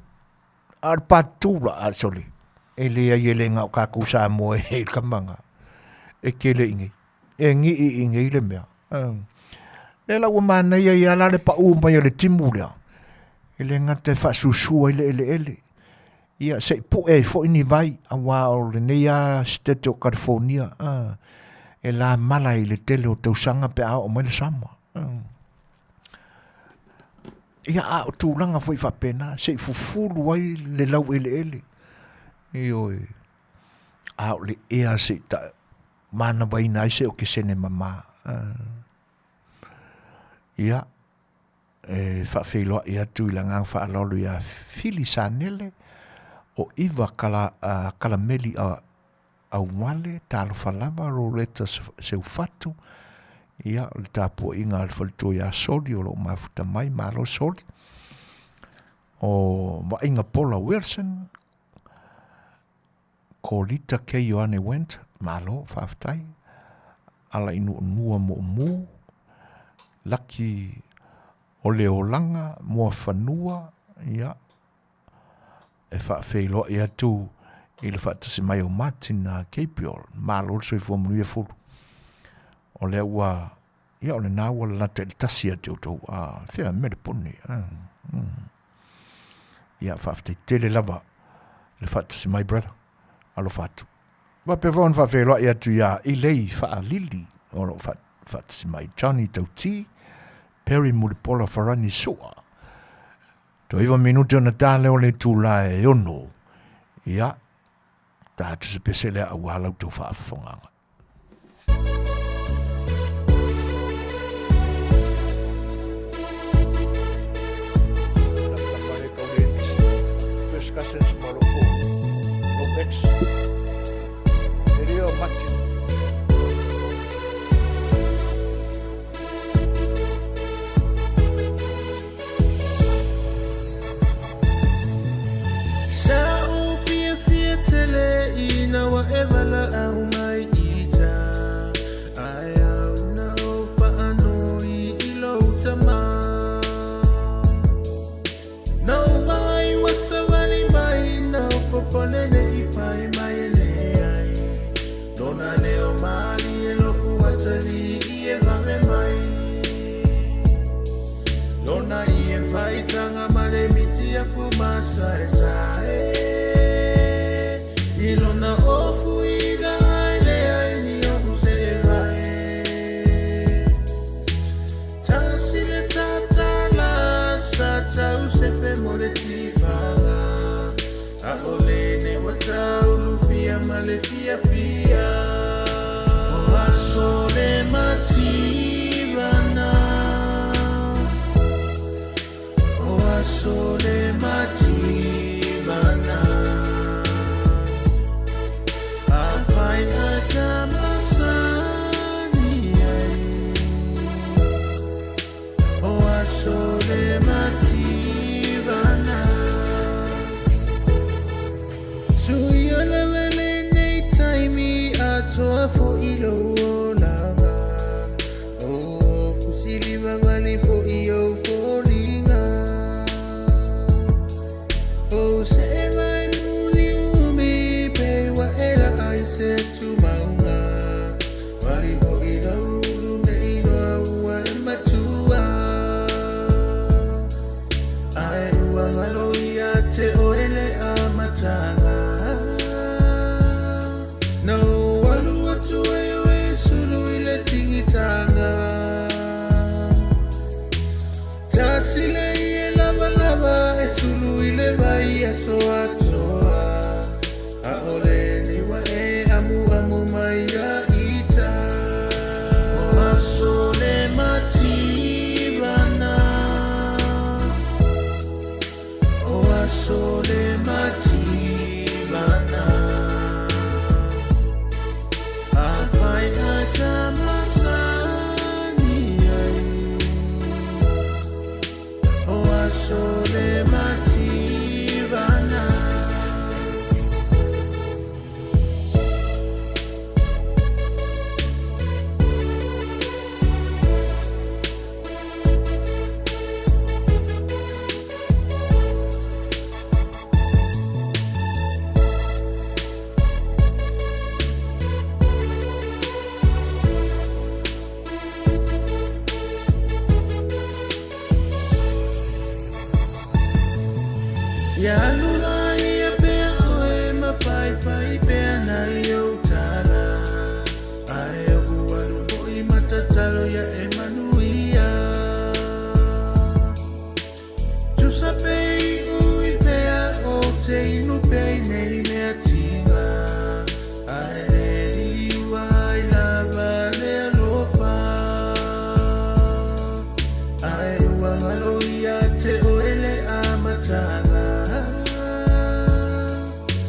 ar part 2 la asoli. E lea i le ngau kaku Samoa e kamanga. E kele ingi. E ngi i ingi le mea. Le la ua mana ia i ala le pa umai o le timu lea. E le ngate wha susua i le ele. Ia se po e fo ini vai a wa o le neia state o California. E la mala i le tele o tausanga pe a o mai le Samoa. Ia a o tūlanga foi whapena, se fufulu ai le lau ele. Ioi, a o le ea se ta mana vai nai se o ke sene mama. Ia, e whawhiloa ia tūlanga whaalolu ia Fili Sanele o iwa kalameli au wale, talo whalama ro reta se ufatu. Ia, le tāpua inga al whalito ia soli o lo mafuta mai, malo soli. O wa inga Paula Wilson, ko Lita K. Ioane Went, malo, whaftai. Ala inu mua mo, laki o leolanga, mua whanua, ia. E whawhiloa ia tū, i le whaatasi mai o Martin Gabriel, malo soi fuamunuia fulu. O le ua, ia o le nā ua lata il tasia te utou, whia mere puni. Ia whaaftei tele lava, le whaatasi mai brother, alo whaatu. Wa pe vaon whawheloa ia tu ia i lei wha lili, o lo whaatasi mai Johnny Tauti, Perry Mulipola Farani Soa. To iwa minute o na tāle o le tūla e ono, ia, tātu se pesele a walau tau whaafonganga. Discussions Morocco, Lopex, Rio Martin. Sao pia tele ina wa evala au mai ita. Aya una opa anoi ilo utama. No mai wasa Ponene ipai mai ai dona leo mali e loku watari e vame mai dona e vai tanga male miti a fumasa e lona ofu ida le ai ni o se vai tasile tatala sata usefe moleti fala a olene watau lufia malefia fia o asole matirana o sole mativana apai atamasani ai o sole mativana suyo levele nei taimi atoa fo ilo langa o kusili mangani fo iyo fo linga o se mai muli umi pe wa era ai se tu maunga wali fo ilo lunde ilo wa matua ai wa ngalo ia te oele amatanga no walu watu wewe sulu ile tingitanga tasile ie lava lava e sulu ile vai e soa soa a ole ni wa e amu amu mai a ita o sole mativana o sole mativana apai atamasani ai o sole mativana ya lula ia pea oe mapai pai pea na yo tala ai o walu i matatalo ya emanuia tu sapei ui pea o te inu pei nei mea tinga ai le liwa i lava le alofa ai wangalo ia te oele amatanga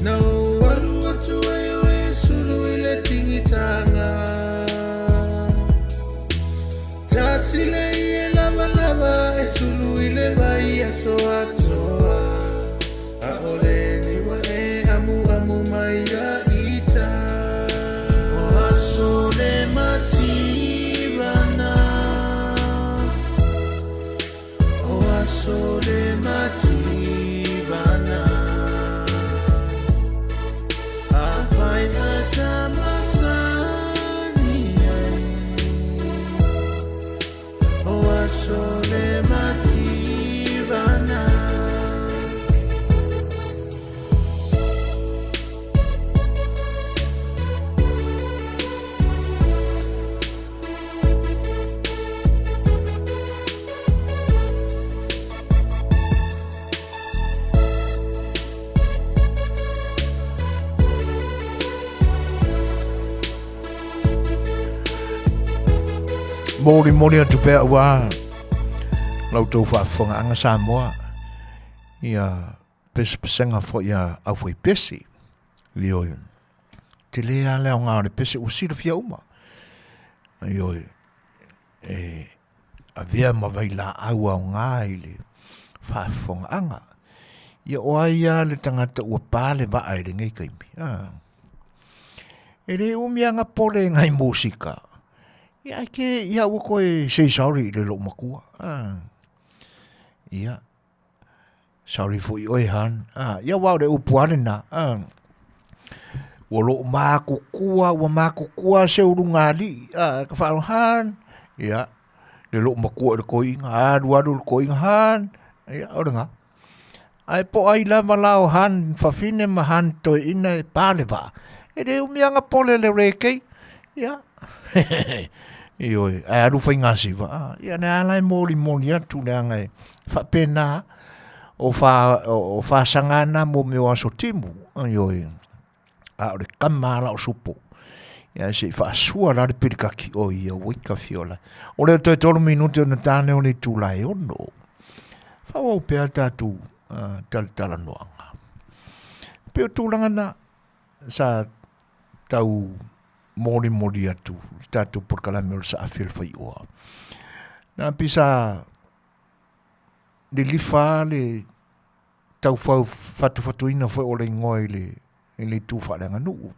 no walu watu wewe sulu ile tingitanga tasile ie lava lava e sulu ile vai a soa soa a ole ni wa e amu amu mai a ita o sole mativana o sole mativana apai atamasani ai o sole mativana Mori mori atu pea ua lau tau whaafonga anga Samoa ia pesenga fo ia au fwoi pesi lioi te lea leo ngāre pesi usira fia uma lioi a vea mawai la au au ngā ili whaafonga anga ia oa ia le tangata ua pāle wa aere ngai kaimi e le umianga pole ngai musika ia ke ia ua koe say sorry i le lo makua ia sorry fo i oi han ia wau le upuane na ua lo makukua se urunga li ka whaaro han ia le lo makua le koinga aduadu le koinga han ia orenga ai po ai lava lao han fafine ma han to ina e pale va e le umianga pole le reke ia ioi ai aru fai ngasi va ia ne alai mori atu le angai fa pena o fa sangana mo me wa so timu ioi a le kamala o supo ia se fa sua la de pirikaki o ia wika fiola o le to 3 minuto na tane o le tulai ono Whao pēr tātou tala noanga. Pēr tūranga na sa tau mori atu, tātou porkalame o sa awhil whai oa. Nā pisa le lifa le tau whatu ina whai o le ngoi le tū whalenga nuu.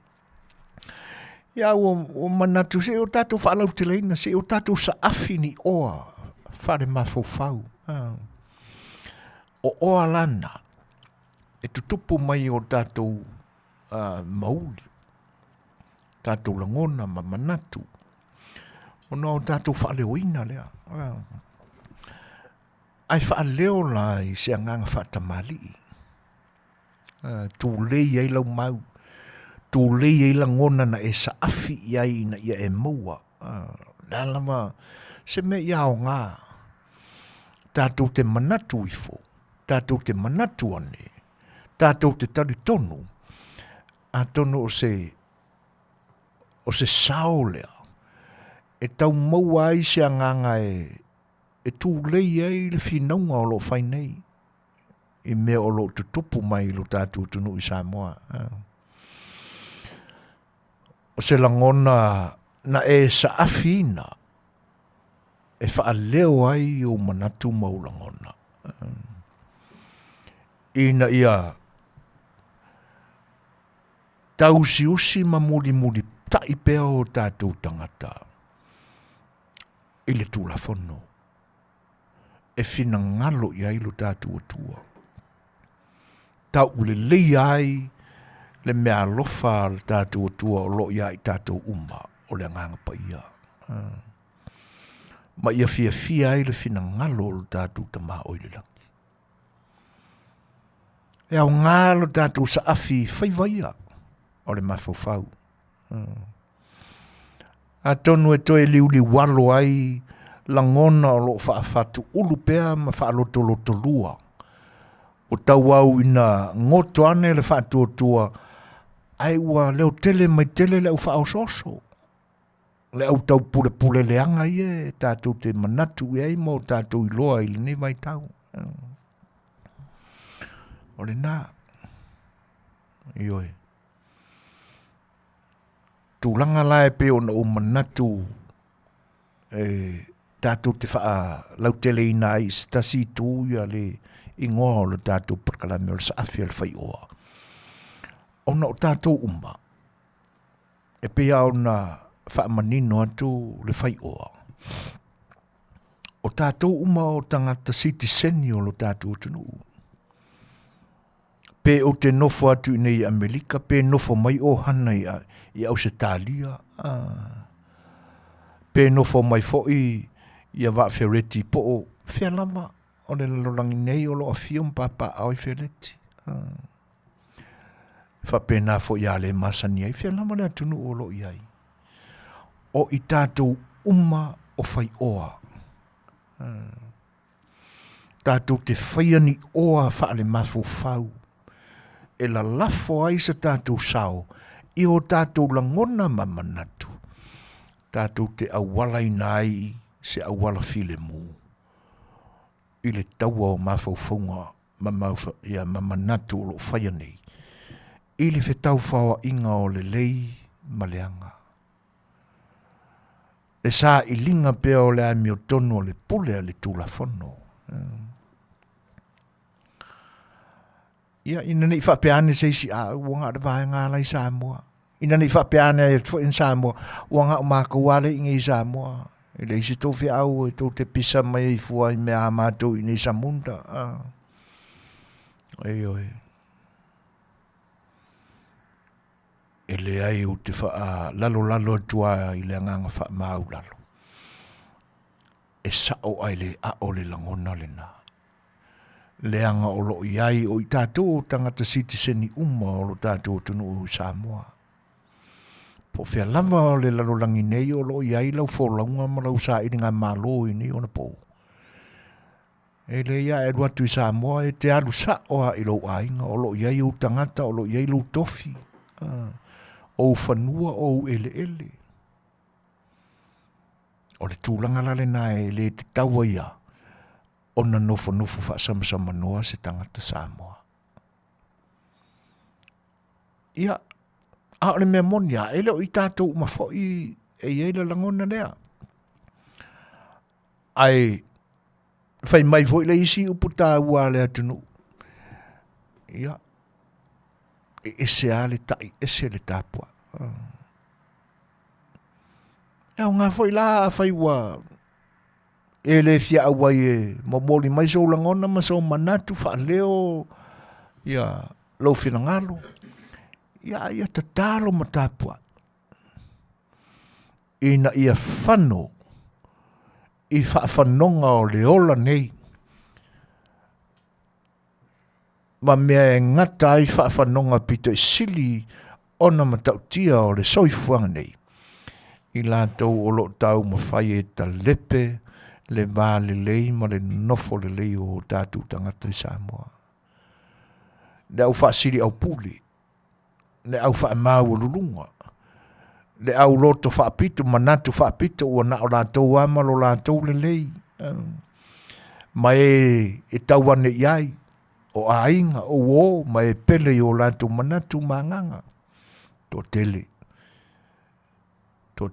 Ia o manatu se o tātou whaalau te leina, se o tātou sa afi ni oa, whare mawhau. O oa lana, e tutupu mai o tātou mauli, tātou langona ma manatu. O no tātou whaaleo ina lea. Ai whaaleo la i se anganga whaatamali. Tū lei ai lau mau. Tū lei ai langona na e sa afi iai na ia e maua. Nalama, se me ia o ngā. Tātou te manatu ifo. Tātou te manatu ane. Tātou te tari tonu. A tonu o se sao lea. E tau maua ai se anganga e tū lei ai le whinaunga o lo whainei. I mea o lo tutupu mai lo tātou tunu i Samoa. O se langona na e sa afina e whaaleo ai o manatu maulangona. Ina ia tausi usi ma muli tai pea o tātou tangata. I le tūla whono. E whina ngalo i ai lo tātou atua. Tau le lei ai le mea alofa le tātou atua o lo ia i tātou uma o le nganga pa ia. Ma ia fia ai le whina ngalo o tātou tama o le langi. E au ngalo tātou sa afi whaivaia o le mawhawhau. A tonu e toi liuli walo ai langona o lo whaafatu ulu pea ma whaaloto lua. O tau au ina ngoto ane le whaatuatua ai ua leo tele mai tele leo whaososo. Leo tau pule leanga ie, tātou te manatu i ai mo tātou i loa i le ne mai tau. O le nā. Ioi. Tūlanga lae pe o na o manatu tātou te wha lau tele ina i stasi tū ia le ingoa o le tātou perkalame o le saafi al whai oa. O na o tātou uma. E pea o na wha manino atu le whai oa. O tātou uma o tangata sitiseni o lo tātou tunu. Pe o te nofo atu nei Amerika, pe nofo mai o hana i Ausitalia. Pe nofo mai foi i a wa fereti po o fea lama o le lorangi nei o lo a fia mpapa au i fereti. Fa pena fo ia le masani ai fea lama le atunu o lo iai. O i tātou uma o fai oa. Tātou te whaiani oa wha le mafu fau. E la lafo ai sa tātou sao, i o tātou langona mamanatu. Tātou te awala inai, se awala file mu. I le taua o mawhauwhaunga, mamanatu o lo whaianei. I le whetau whaua inga o le lei maleanga. Le sa i linga pea o le ami o tono le pule a le tūla whono. Ia, ina nei whapeane seisi a uanga da vai ngā lai Samoa. Ina nei whapeane in Samoa, uanga o maka wale inga i Samoa. E le isi tōwhi au e tō te pisa mai i fua i mea mātou i nei Samunda. Oi. E le ai o te wha lalo atua i le anganga wha mau lalo. E sao ai le a o le langona le nā. Leanga o lo iai o i tātou tangata sitiseni uma o lo tātou tunu o Samoa. Po whea lava o le lalolangi nei o lo iai lau wholaunga ma lau sa iringa malo i ni o na pou. E le ia e ruatu i Samoa e te alu sa oa i lo ainga o lo iai o tangata o lo iai lo tofi. O whanua o ele. O le tūlanga lale nai le te taua ia. ona nofo whaasamasama noa se tangata Samoa. Ia, aole mea moni a ele o i tātou mawhoi e eila langona lea. Ai, whai mai fo le isi upu tā ua lea tunu. Ia, ese a le tai, ese le tāpua. Ea ngā fo i la whai ua e le fia awai e momoli mai so langona ma so manatu wha leo ia lau whina ngalo. Ia tatalo ma tāpua. Ina ia whano i whaafanoga o le ola nei. Ma mea e ngata ai whaafanoga pito i sili ona matautia o le soifuanga nei. I lātou o lo tau ma whai e ta lepe, le vā le lei ma le nofo le lei o tātou tangata i Samoa. Le au whaasiri au puli, le au whaamau o lulunga, le au loto whaapito, manatu whaapito ua na o lātou amalo lātou le lei. Ma e tauane iai, o ainga, o, ma e pele o lātou manatu manganga. Tō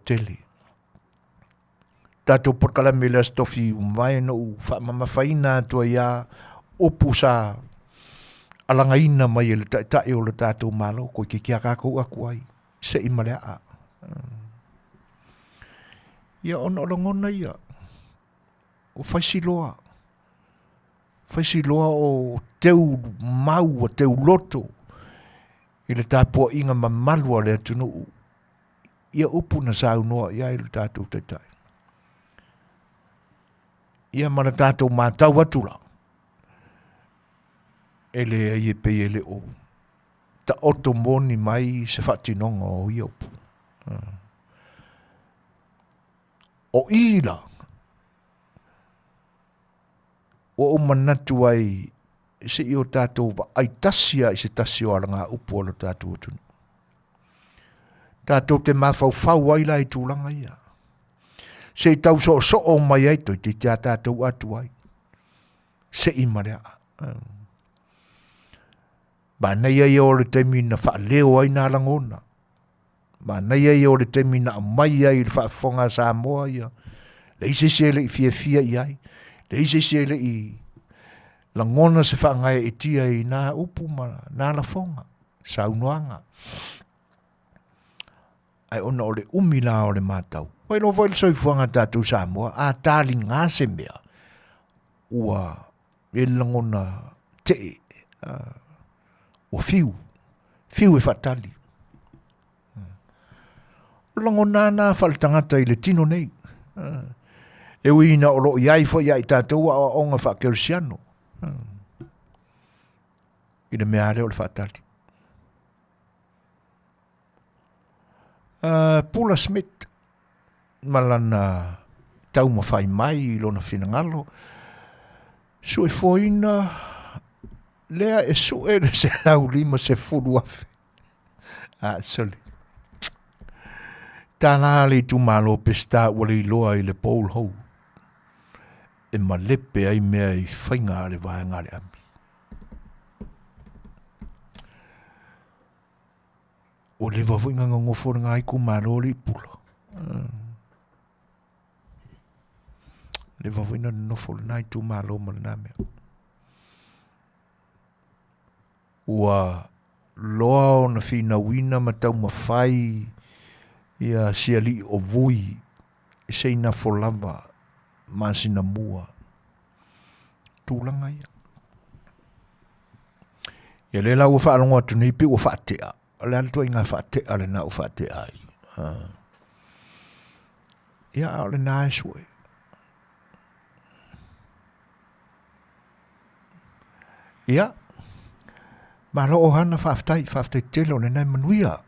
tele. Tātou porkala me le stofi umai no whaamamawhaina atua ia opu sa alangaina mai e le tae o le tātou malo ko ke kia kākou aku ai se imalea a. Ia ona olangona ia o whaisiloa o teu mau, o teu loto i le tāpua inga mamalua le atunu ia upu na sau noa ia i le tātou taitai. Ia mana tātou mātau atula. Ele ai e pei ele o. Ta oto moni mai se whatinonga o ia upu. O ila. O manatu ai se i o tātou ai tasia i se tasio ala ngā upu o le tātou atunu. Tātou te mawhau ai lai tūlanga ia. Se tau so o mai ai toi te tia tātou atu ai. Se i marea. Ba nei ai o le temi na wha leo ai nā langona. Ba nei ai o le temi na mai ai le wha whonga Samoa ia. Le ise se le i fia i ai. Le ise se le i langona se wha ngai e tia i nā upu ma nā la whonga. Saunoanga. Ai ona o le umila o le mātau. Wai lo vai le soifuanga tātou Samoa, a tāli ngā se mea. Ua e langona te ua fiu e whatali. Langona nā whaletangata i le tino nei. E uina o lo iai fo iai tātou a onga whakerisiano. I le mea reo le whatali. Paula Smith malana tau mawhai mai lona whinangalo sue foina lea e sue le se lau lima se furu afe soli tāna le tu malo pesta wale loa i le pole hou e malepe ai mea i whainga le vaenga le ami o le wafuinga ngofora ngai ku malo li pula. Le wafuina nofo nai tu malo mana mea. Ua loa o na fina wina matau mawhai ia siali o vui e seina folava masina mua. Tūlanga ia. Ia le lau whaalonga tunipi ua whaatea. Ale altua inga whaate ale na u whaate ai. Ia ale na e sue. Ia. Ma lo o hana whaaftai telo le nai manuia.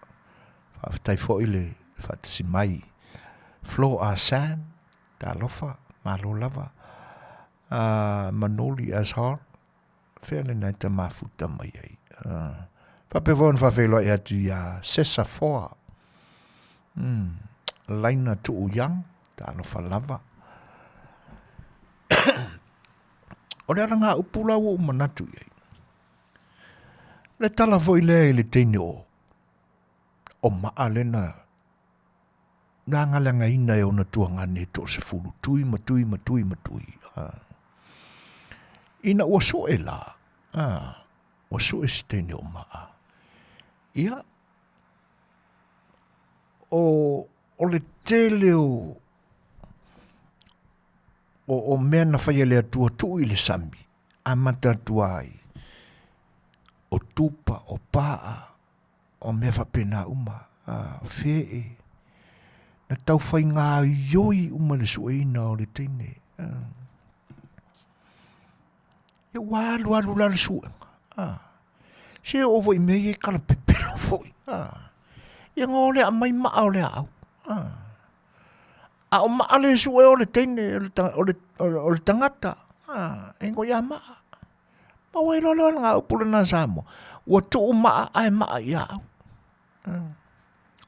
Whaaftai fo ile whaate si mai. Flo a san, ta lofa, ma lo lava. Manoli as har. Whele nai ta mafuta mai ai. Pape von favelo e atu ia sesa foa. Laina tu uyang, ta no falava. O le aranga upula o manatu iai. Le tala foi le le teine o maa lena nga ngalanga ina e ona tuanga ne to se fulu tui matui. Ina ua so e la. Ua so e se teine o maa. Ia. O le tele o mea na whaia le atua tu i le sambi. A mata tuai. O tupa, o paa, o mea whapena uma. Whee. Na tau whai ngā ioi uma le sueina o le teine. Ia walu alu la le suenga. Se o voi mei e kala pepelo voi. Ia ngā ole a mai maa ole au. A o maa le sue o le teine, o le tangata. Engo ia maa. Ma wai lolo ngā upula na samo. Ua tuu maa ai maa ia au.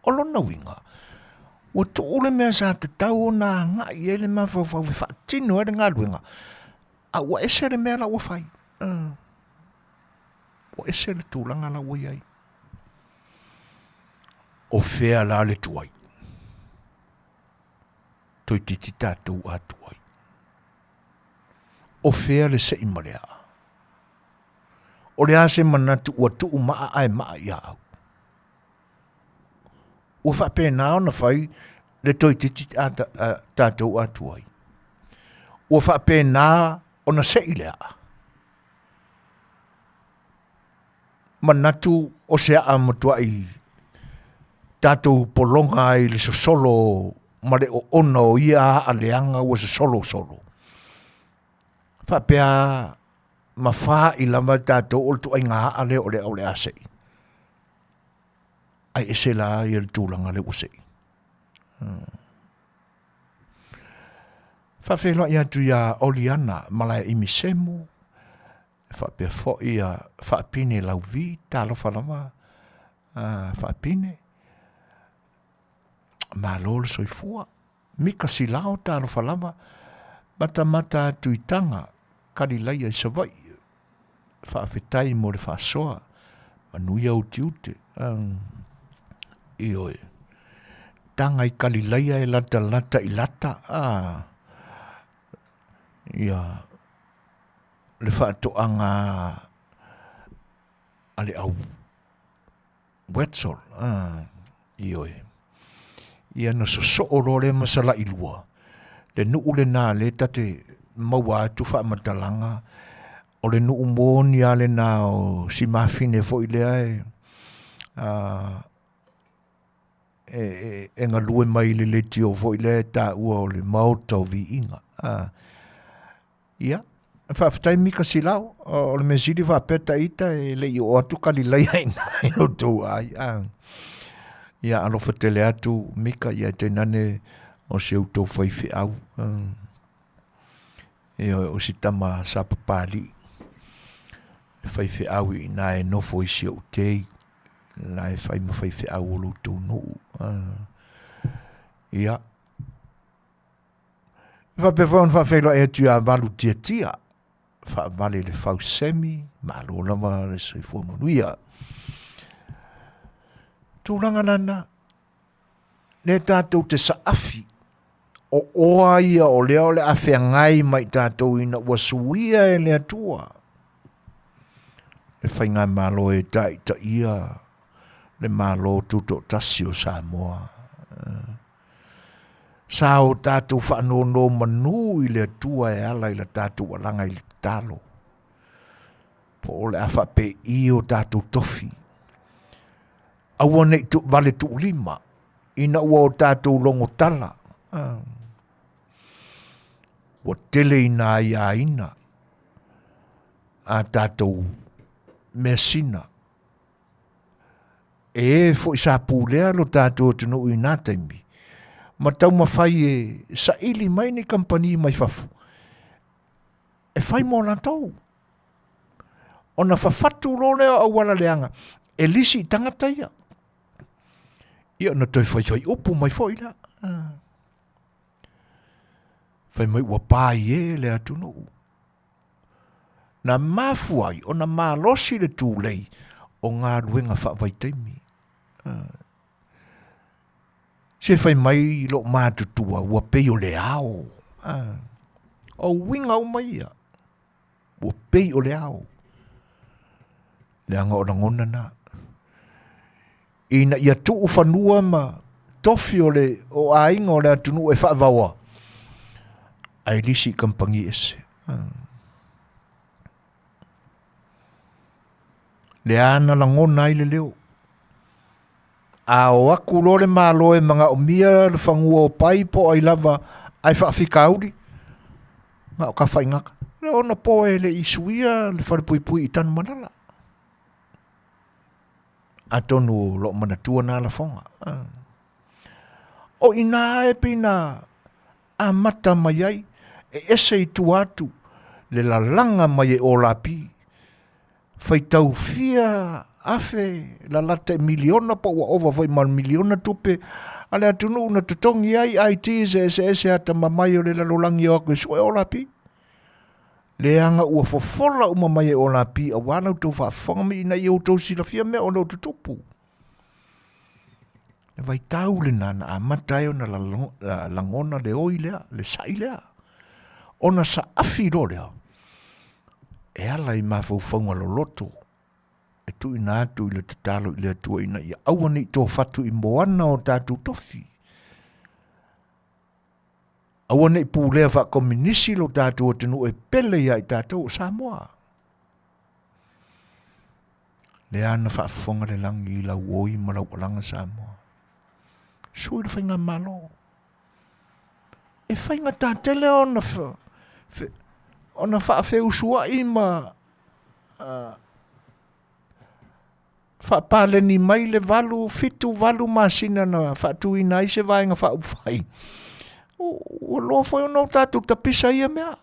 O lona winga. Ua tuu le mea sa te tau o nā ngā i ele maa whawhau whaatino e ngā luenga. A ua ese le mea la ua whai. Ua ese le tūlanga la ua iai. O whea la le tuai. Toi titi tātou a tuai. O whea le se imarea. O le ase manatu ua tuu maa ai maa ia au. Ua whapena o na whai le toi titi tātou a tuai. Ua whapena o na se ilea. Manatu o se a matuai tātou polonga i le solo mare o ona o ia a leanga ua se solo. Whapea ma wha i lama tātou o tu ai ngā ale o le asei. Ai ese la i le tūlanga le usei. Whawhelo i atu ia Oliana malai imi semu. Whapea fo i a whapine lau vi tālo whalama. Whapine. Malolo soifua. Mika silao tālo whalama. Mata tuitanga. Kari laia i savai. Whaafetai mo le whaasoa. Manuia utiute. Ioe. Tanga i kari laia e lata i lata. Ia. Le whaatoanga. Ale au. Wetsol. Ioe. Ia no so orore masala ilua. Le nuu le nā le tate maua atu wha matalanga. O le nuu mōni a le nā o si mawhine fo i lea e ngā lue mai le le tio fo i lea tā ua o le mautau vi inga. Ia. Whaafitai mika silau. O le mesiri whaapeta ita e le i o atu kalilaia ina o tau ai. Ia alofa tele atu mika ia te nane o se utou whaiwhi au. Ia o si tama sa papali. Whaiwhi au i nā e nofo i si o tei. Nā e whaiwhi au o lutou nuu. Ia. Whapewhaun whawhelo e tu a walu tia. Whawale le whau semi. Malo lama le seifua manuia. Tūranga nana, le tātou te saafi, o oa ia o leo le awhea ngai mai tātou ina ua suia e le atua. Le whainga malo e ta ia, le malo tuto tasi o Samoa. Sa o tātou whaanono manu i le atua e ala i le tātou alanga i le talo. Po o le awha pe i o tātou tofi. Aua nei tu vale tu lima. Ina ua o tātou longo tala. Wa tele ina ia ina. A tātou mesina. E fo isa pūlea lo tātou tunu i nā taimi. Ma tau mawhai e sa ili mai ni kampani mai fafu. E whai mō lantau. O na whawhatu rōlea au wala leanga. E lisi i tangata ia. Ia na toi whai upu mai whai la. Whai mai ua pāi e le atunu. na mafu ai, o na malosi le tūlei, o ngā ruenga whaavaitaimi. Se whai mai lo mātutua, ua pei o le ao. O winga o mai ia. Ua pei o le ao. Le anga o na ngona na. Ina ia tuu whanua ma tofi o le, o ainga o le atunu e whaavawa. Ai lisi kampangi ese. Le ana la ngona i le leo. A o aku lore māloe mga o mia le whangua o paipo ai lava ai whaafikauri. Nga o ka whaingaka. Le ona poe le isuia le wharepuipui i tanu manala. A tonu lo manatua nā la whonga. O ina e pina a mata mai ai e ese i tu atu le la langa mai e o lapi. Fai tau fia afe la lata miliona pa ua ova vai mal miliona tupe ale atunu na tutongi ai ese ata mamai o le lalolangi o ako sue o lapi. Le anga ua fofola uma mai e o lapi a wana u tau whaafonga mi ina i au tau sila fia mea o nau tutupu. Le vai tau le nana a matai o na langona le oi lea, le sai lea. Ona sa afi ro lea. E ala i mawhauwhaunga lo loto. E tu ina atu i le tatalo i le atua ina i awane i tō whatu i moana o tātou tofi. Awane i pūlea wha kominisi lo tātou o tenu e pele ia i tātou o Samoa. Le ana whaafonga le langi i lau oi malau alanga Samoa. Sui le whainga malo. E whainga tātele ona whaafeu sua i ma whaapale ni mai le fitu valu masina na whaatu ina i se vaenga whaupwhai. O lo foi no tātou tapisa ia mea.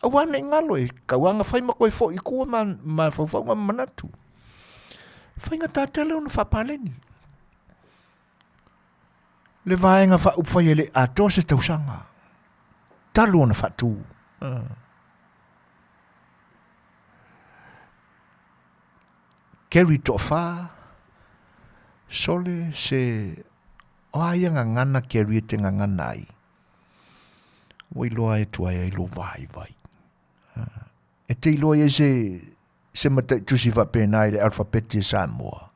Awane ngalo e kauanga whai ma koe fo i kua ma whauwhaunga manatu. Whainga tātele ona whaapale ni. Le vaenga whaupwhai ele ato se tausanga. Talu ona whaatu. Kerry tofa sole se o aia ngana Kerry te ngana ai. Wai loa e tua e lo vai. E te loa e se mata tusi va pena le alfabeti Samoa.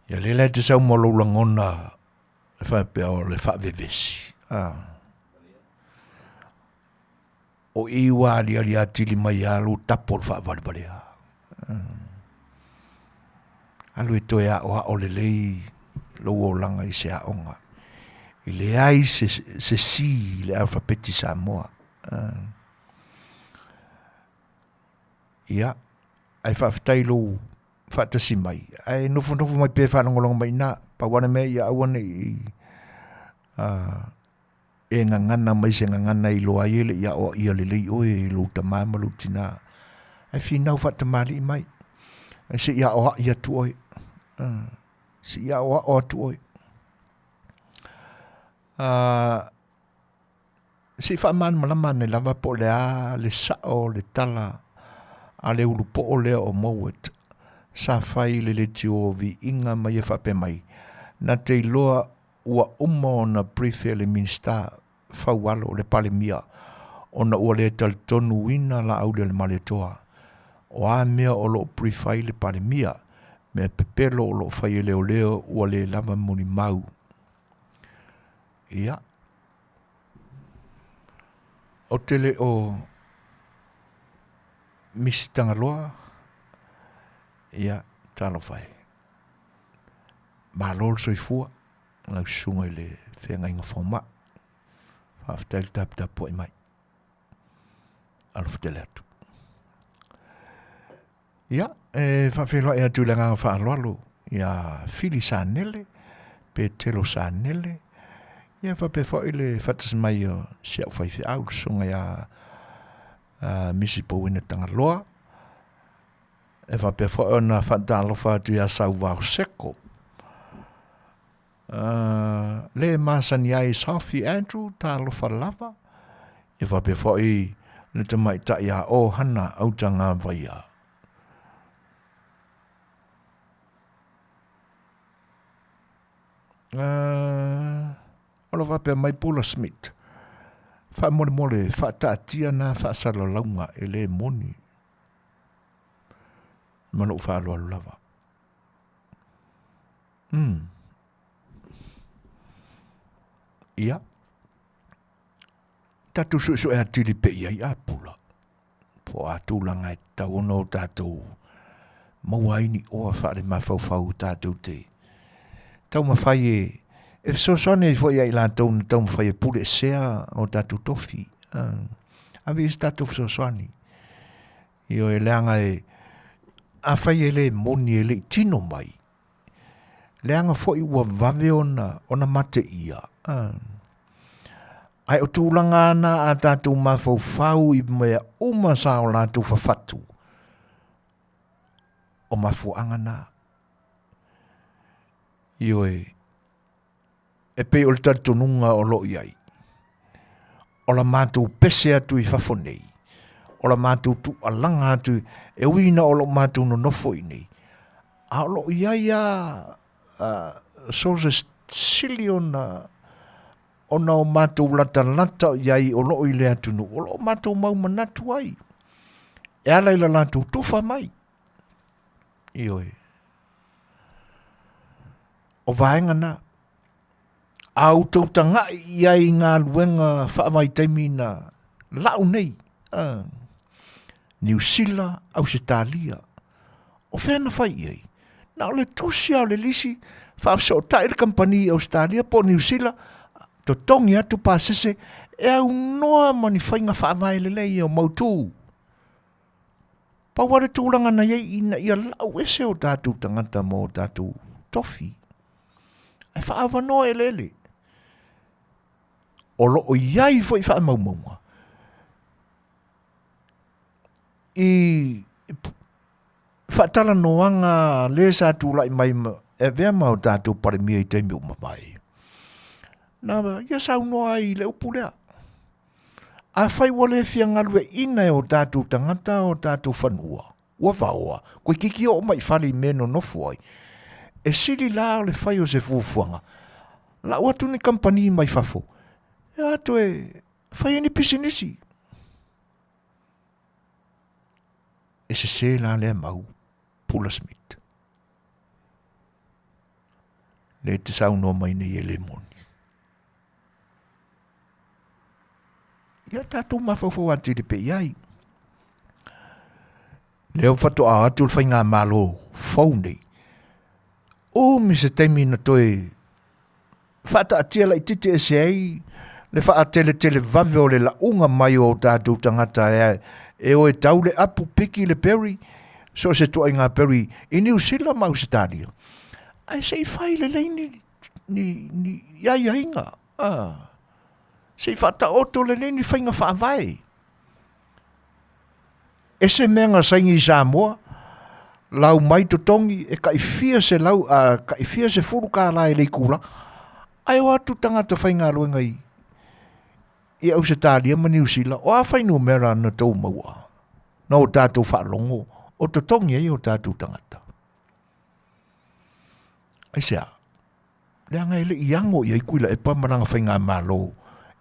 Ya le te sau molo langona fa pe o le fa vevesi. O iwa ali atili mai alu tapol fa valbalea. Alu e toea o le lei lo o langa i se aonga. I le ai se si le alfabeti Samoa. Ia, ai whaafitai lo whaatasi mai. Ai nofu mai pe whanongolonga mai na, pa wana mea ia awane i e ngangana mai se ngangana i loa ele ia o ia lelei oe i lo tamama lo tina. Ai whinau whaatamali i mai. Ai se ia oa ia tu oe. Se ia oa tu oe. Se whaaman malamane lava po le a, le sao, le tala, a le ulu po o lea o mowet. Sa whai le tio vi inga mai e whape mai. Na te loa ua o na prefe le minsta whaualo le pale mia. O na ua le tal tonu wina la au le male toa. O a mea o lo prefai le pale mia. Me pepelo o lo whai leo ua le lava moni mau. Ia. O tele o misi tangaloa. Ia, talo whai. Malol soifua. Lau sunga i le whenga inga whauma. Whaafitai tap po i mai. Alo whatele atu. Ia, whawheloa e atu le nganga whaaloalo. Ia, Fili Sanele, pe Telo Sanele. Ia, whapewha i le whatas mai o siau whaiwhi au. Sunga ia misi powina tangaloa. E whapewha o na whatalofa atu ia sau wau seko. Le masani ai Sophie Andrew ta lofa lava. E whape fo i Le te mai ta ia o hana au tanga vai a. Ola vape mai Paula Smith. Fa mole fa ta tia na fa sala launga ele moni. Mano fa lo lava. Ia. Tatu su e atili pe ia ia pula. Po atu langa e tau no tatu. Mauaini o fa le mafau tatu te. Tau mawhai e sosone fo ia ila tau mawhai e pule sea o tatu tofi. A vis tatu sosone. Io e leanga e a whai e le moni e le tino mai. Leanga fo i ua vave ona mate ia. Ai o tūlanga ana a tatu mafau i mea uma sa o latu fafatu. O mafu angana. Io e pe o le tatununga o lo iai. O la mātou pese atu i fafonei. O la mātou tu alanga atu e uina o lo mātou no nofo i nei. A o lo iai so se sili ona o mātou lata iai o lo i le atunu. O lo mātou mau manatu ai. E ala ila lātou tufa mai. Io o vaenga na. Au tautanga iai ngā luenga whaamai taimi na lau nei. New Zealand, Australia. O whena whai iai. Na o le tusi au le lisi whaafso tae le kampani Australia po New Zealand. To tongi atu pāsese e au noa mani whainga whaamai le lei o mautu. Paware tūranga na iei ina ia lau ese o tātou tangata mo tātou tofi. Ai whaava noa e lele. O lo o iai fo i wha maunga. I whaatala noanga le sa tūlai mai e vea mau tātou pare mia i teimi o mamai. Nā ia sau noa i le upulea. A whai wale fia ngalue ina e o tātou tangata o tātou whanua. Ua waoa. Koe kiki o mai whali meno nofu ai. E siri la le whai o se fufuanga. La watu ni kampani mai fafo. E ato e whai ni pisinisi. E se la le mau. Paula Smith. Le te sau no mai nei e le moni. Ia tātou mawhawhau ati le pe iai. Leo whatu a atu le whai ngā malo whau nei. O mi se teimi na toi whata atia lai tite e se ei. Le wha tele vave o le launga mai o tātou tangata e o e tau le apu piki le peri. So se toa ngā peri i New Zealand mau se tāria. Ai sei whai le lei ni iai ainga. Sei whata oto le lei ni whainga whaavai. E se menga saingi i Samoa. Lau mai to tongi e kai fia se lau kai fia se furu ka lai le kula. Ai o atu tangata whainga luenga i. I au se tālia ma New Zealand. O a whainu mera na tau maua. Na o tātou whaalongo. O to tongi e o tātou tangata. Ai sea. Lea ngai le iango i kuila e pamaranga whainga malo.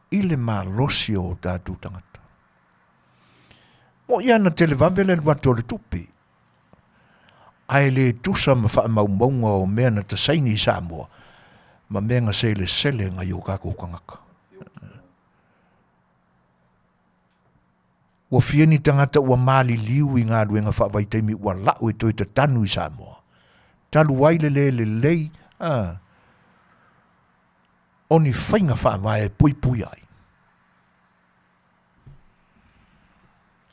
I le malosi o tātou tangata. Mo iana televavele le wato le tupi. Ai le tusa ma wha maunga o mea na tasaini i Samoa. Ma mea nga se le sele nga i o kako kangaka. Ua fieni tangata ua mali liu i ngā ruenga wha vaitaimi ua lau e toi ta tanu i Samoa. Talu waile le lei. Oni whainga wha vai e pui pui ai.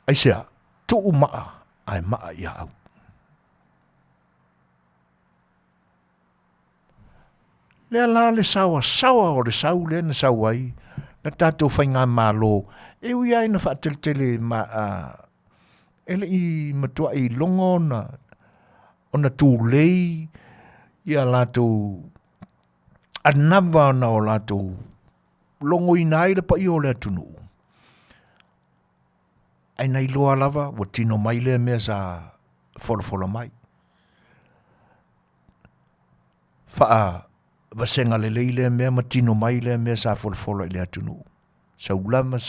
Ai sea, tuu maa ai maa i au. Lea la le sawa o le sau le na sau ai. Na tātou whainga malo. E ui ai na whaateletele ma ele i matua i longo na ona tūlei ia lātou anawa na o lātou longo i nai le pa i o le atunu. ai nei loa lava, wa tino mai le mea sa wholofola mai. Faa, vasenga le leile mea, ma tino mai le mea sa wholofola i le atunu. Saulama,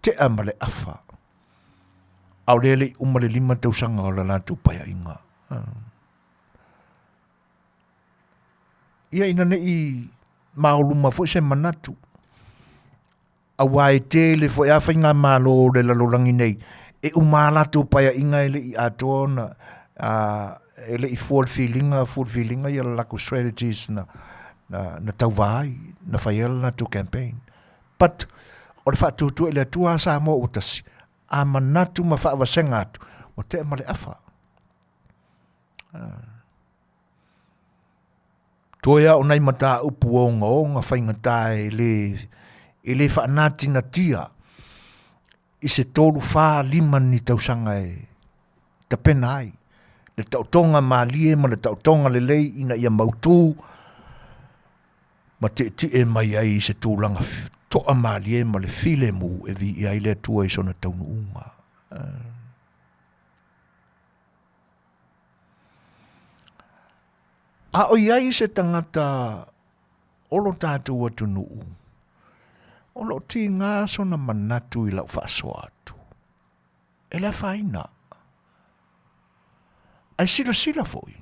te amale afa. Au lele umale 5 tausanga o la latu paya inga. Ia ina nei mauluma fo se manatu. Awa e te le fo e awhainga malo le lalorangi nei. E umalatu paya inga ele i atona. Ele i fulfillinga i ala lako strategies na tauvai, na whaiela na tu campaign. But, o le whaatutu ele atua sa mo utasi. A manatu ma whaavasenga atu. O te amale afa. Toia o nei mata upu o ngā whaingata e le whaanati na tia. I se tolu wha 5 ni tausanga e tapena ai. Le tautonga malie ma le tautonga le lei ina ia mautu. Ma te e mai ai se tūlanga toa malie ma le file mu e vi i aile tua i sona taunu unga. A o iai se tangata olo tātou atu nuu. Olo ti ngā sona manatu i lau whaaso atu. E la whaina. Ai sila foi.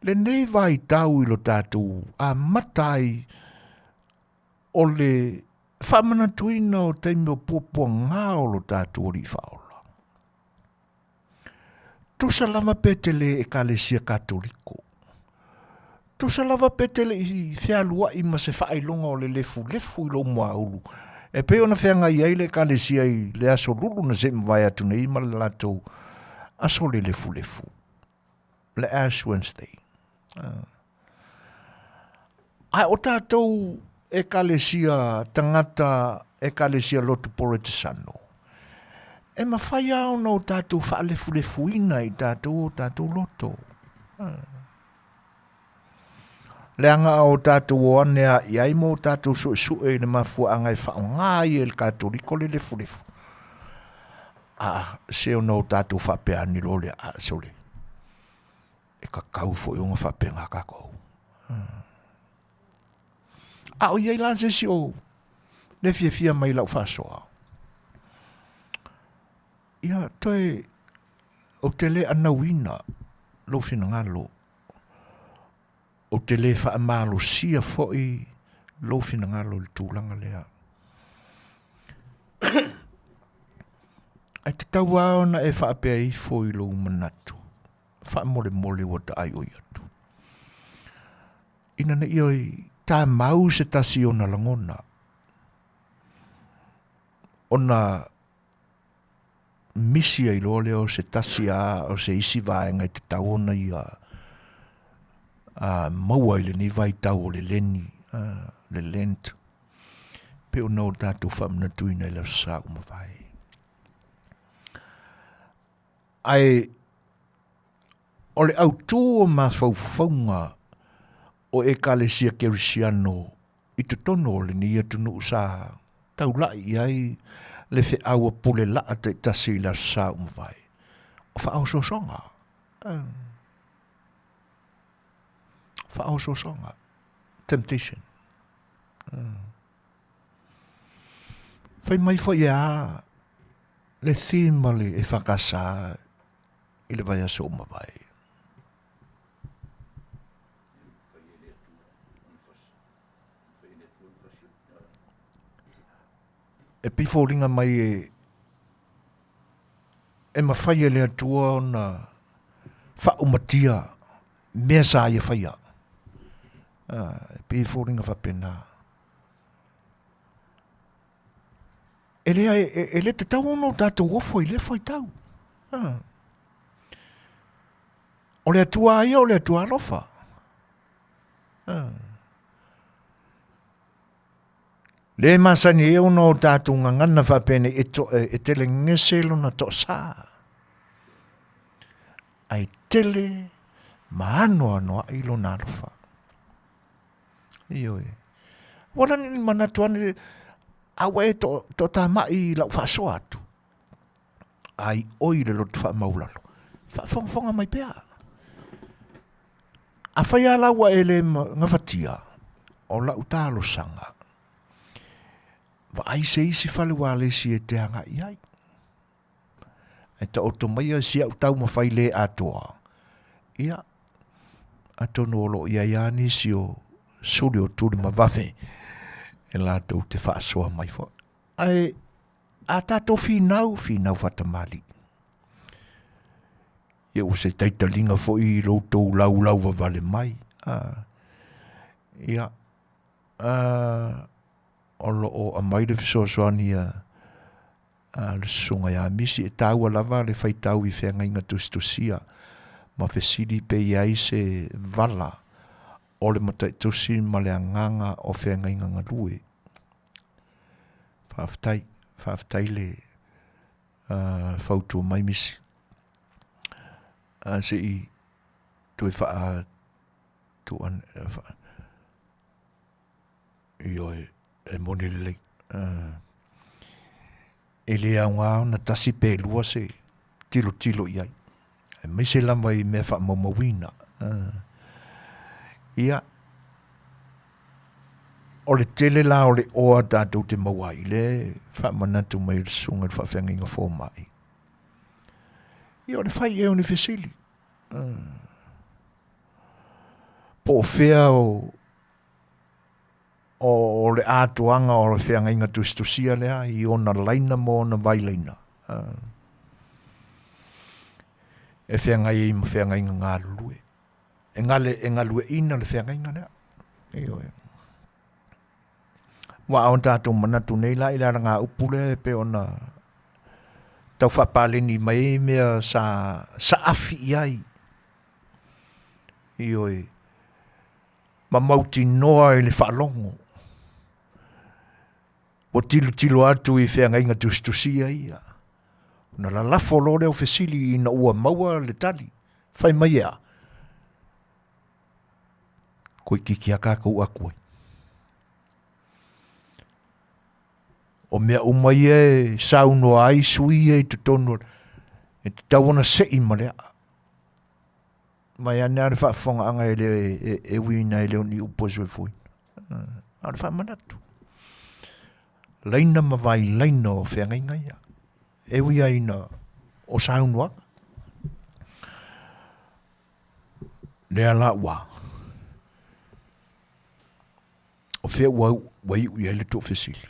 Le nei vai tau i lo tātou a matai o le whamanatuina o teime o pōpua ngā o lo tātou ori whaola. Tusa lava petele e kalesia katoliko. Tusa lava petele i whialua i ma se whailonga o le lefu i lo mua ulu. E pe ona whianga i eile kalesia i le aso lulu na zem vai atu nei ma le latou aso le lefu. Le Ash Wednesday. Ai o tātou e kalesia tangata e kalesia lotu Porotisano. E ma whai au no tātou whaalefu ina i tātou loto. Leanga o tātou o anea i aimo tātou sue ne mafua angai whaongai e le katoliko le lefu. Seo no tātou whapea ni lo le sole. E ka kau fo i unga whapenga kakou. O iei lanse si o le fia mai lau whasoa. Ia toi o te le anawina lo fina ngalo. O te le wha amalo sia fo i lo fina ngalo le tūlanga lea. Ai te tau aona e wha apea i fo i lo manatu. Wha mole wata ai oi atu. Ina na ioi tā mau se tasi o na langona. O na misi ai lo leo se tasi o se isi vaenga i te tauona i maua i le ni vai tau o le leni, le lent. Pe o nau tātou whamna tuina i la sa umawai. Ai o le autu o mawhauwhaunga o e kalesia kerisiano i te tono o le ni atunu sa tau lai ai le fe aua pule laa te tasi la sa umwai. O wha au sosonga. Wha au sosonga. Temptation. Whai mai whai le thimale e whakasa i le vai aso umawai. E pifōringa mai e mawhai le atua na whaumatia mea sa ia whaia. E pifōringa whapena. E le te tau ono tātou wofo i le whai tau. O le atua ia o le atua alofa. Le masani e ono tātou ngangana whapene e tele ngeselo na to sa. Ai tele maano anoa ilo na alofa. Iyo e. Wala ni manatuane Awa e to ta mai lau whaasoa atu. Ai oi le lotu wha maulalo. Whafonga mai pēa. A whai ala wa e le ngawhatia o lau tālo sanga. Wa ai se isi whale wa le si e te hanga iai. E ta oto mai a si au tau ma whai le atoa. Ia. Atono olo ia iani si o suri o tūri ma wawe. E la tau te whaasoa mai fo. Ai, a tātou whinau whatamali. Ia o se taitalinga fo i loutou lau wa vale mai. Ia. Olo o a maire fisoasoani le sunga ia misi e tau lava le whai tau i whenga inga tusia. Ma fesiri pe iai se vala. O le matai tusi ma le anganga o whenga inga ngalue. Whaftai le whautua mai misi. Se i tue wha tuan i oi e moni lelei. E le aunga na tasi pe lua se tilo iai. E mai se lama i mea wha maumawina. Ia. O le tele la o le oa tātou te mawai le wha manatu mai le sunga le wha whenga inga fō mai. Ia o le whai e o ni fesili. Po o whea o le ātuanga o le whenga inga tustusia lea i ona laina mo na vailaina. E whenga i ma whenga inga ngā lue. E ngā lue ina le whenga inga lea. Eo e. Wa on tātou manatu nei la ila ngā upule pe ona tau whapaleni mai mea sa afi iai. Eo e. Ma mauti noa i le whaalongo. O tilo atu i whenga inga tustusia ia. Na la lafo lore o fesili ina ua maua le tali. Whai mai ea. Koe kiki a kākou a koe. O mea umai e sauno ai sui e te tono. E te tawana sei ma lea. Mai ane are whaafonga anga e wina e leo ni upozo e fui. Are whaamanatu. Laina mawai laina o whenga inga ia. E wia ina o saunua. Lea la wa. O whea wai ui ele tō whesili.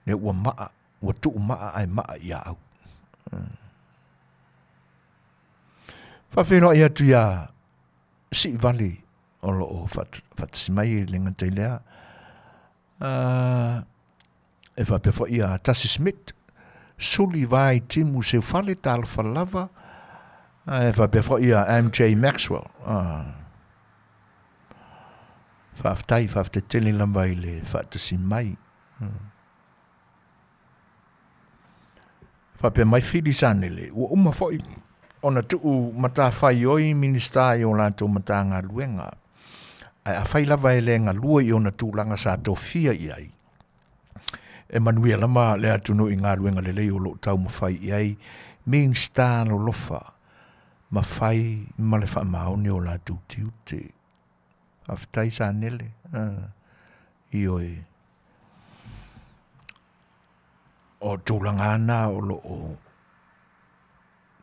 Ne ua maa, ua tuu maa ai maa ia au. Whawheno ia tu ia si vali o lo o whatsimai le ngatai lea. E whapewha ia Tassi Smith, suli vai timu se whale tāla whalava. E whapewha ia MJ Maxwell. Whaftai tele lamai le whatasimai. Whape mai whiri sanele, ua uma foi, ona tuu mata whai oi minista i o lantou mata ngā luenga. Ai a whai lava e le ngā lua i ona tūlanga sa tō fia i ai. E manuia lama le atunu i ngā luenga le lei o lo tau ma whai i ai, minista no lofa, ma whai ma le wha maoni o lantou tiute. Awhitai sanele, i oi. O tūlanga ana o lo o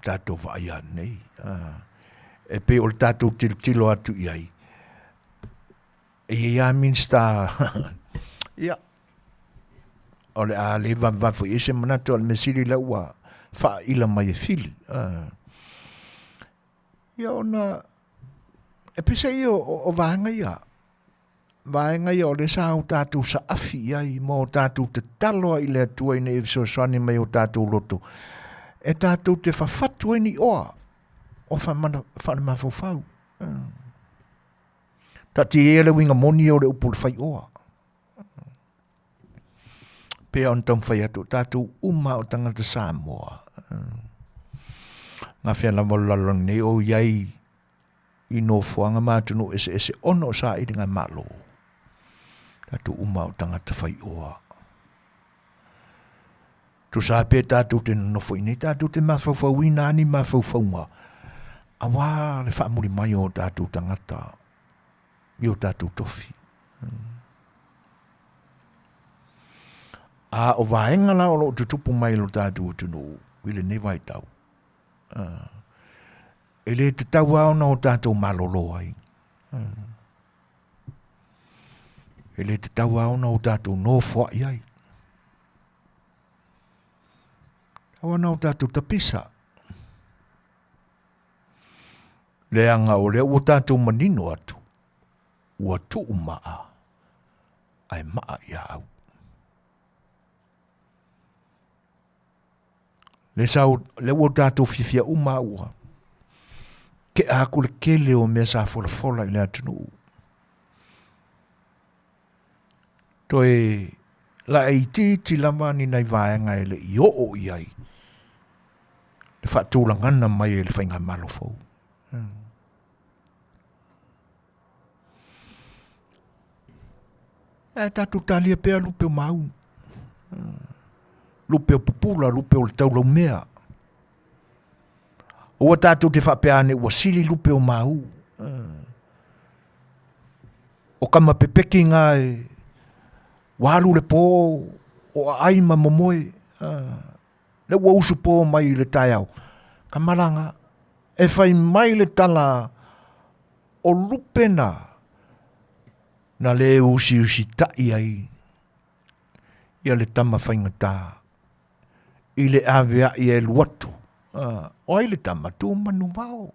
tātou whaia nei. E pe o tātou tilo atu i ai. E ia minsta. Ia. O le a le wafu i se manato al mesiri la ua wha ila mai e fili. Ia ona. E pisa i o vanga ia. Vaenga i o le sa o tātou sa afi ai mo tātou te taloa i le atua i ne e visoasani mai o tātou loto. E tātou te whawhatu ni oa o whana mawhawhau. Ta te ele winga moni o le upul whai oa. Pea on tam whai atu tātou uma o tangata Samoa. Ngā whiana molalong ne o iai i no fuanga mātunu ese ono sa i ringa malo. Tātou uma o tangata whai oa. Tu sa pe tātou te nofo i nei, tātou te mawhauwhau i nāni mawhauwhaunga. A wā le whaamuri mai o tātou tangata, i o tātou tofi. A o vaenga la o lo tutupu mai lo tātou tunu, wile ne vai tau. Ele te tau au na o tātou malolo ai. Ele te tau au na o tātou no fwa iai. Awa na o tātou tapisa. Le anga o lea o tātou manino atu. Ua tu maa. Ai maa ia au. Le sau, le o tātou fifia uma ua. Ke aku le kele o mea sa fola fola i le atunu. Toi, la e ti lama ni nai vaenga e le i o iai. Le whaatūlangana mai e le whainga malofou. E tātou talia pēr lupe o mau. Lupe o pupula, lupe o le taulau mea. O tātou te whapeane ua sili lupe o mau. O kama pepeki ngā e walu le pō o aima momoe. Le ua usu pō mai le tai au. Ka maranga, e whai mai le tala o lupena na le usi tai ai. Ia le tama whaingata. I le awea i e luatu. O ai le tama tu manu vau.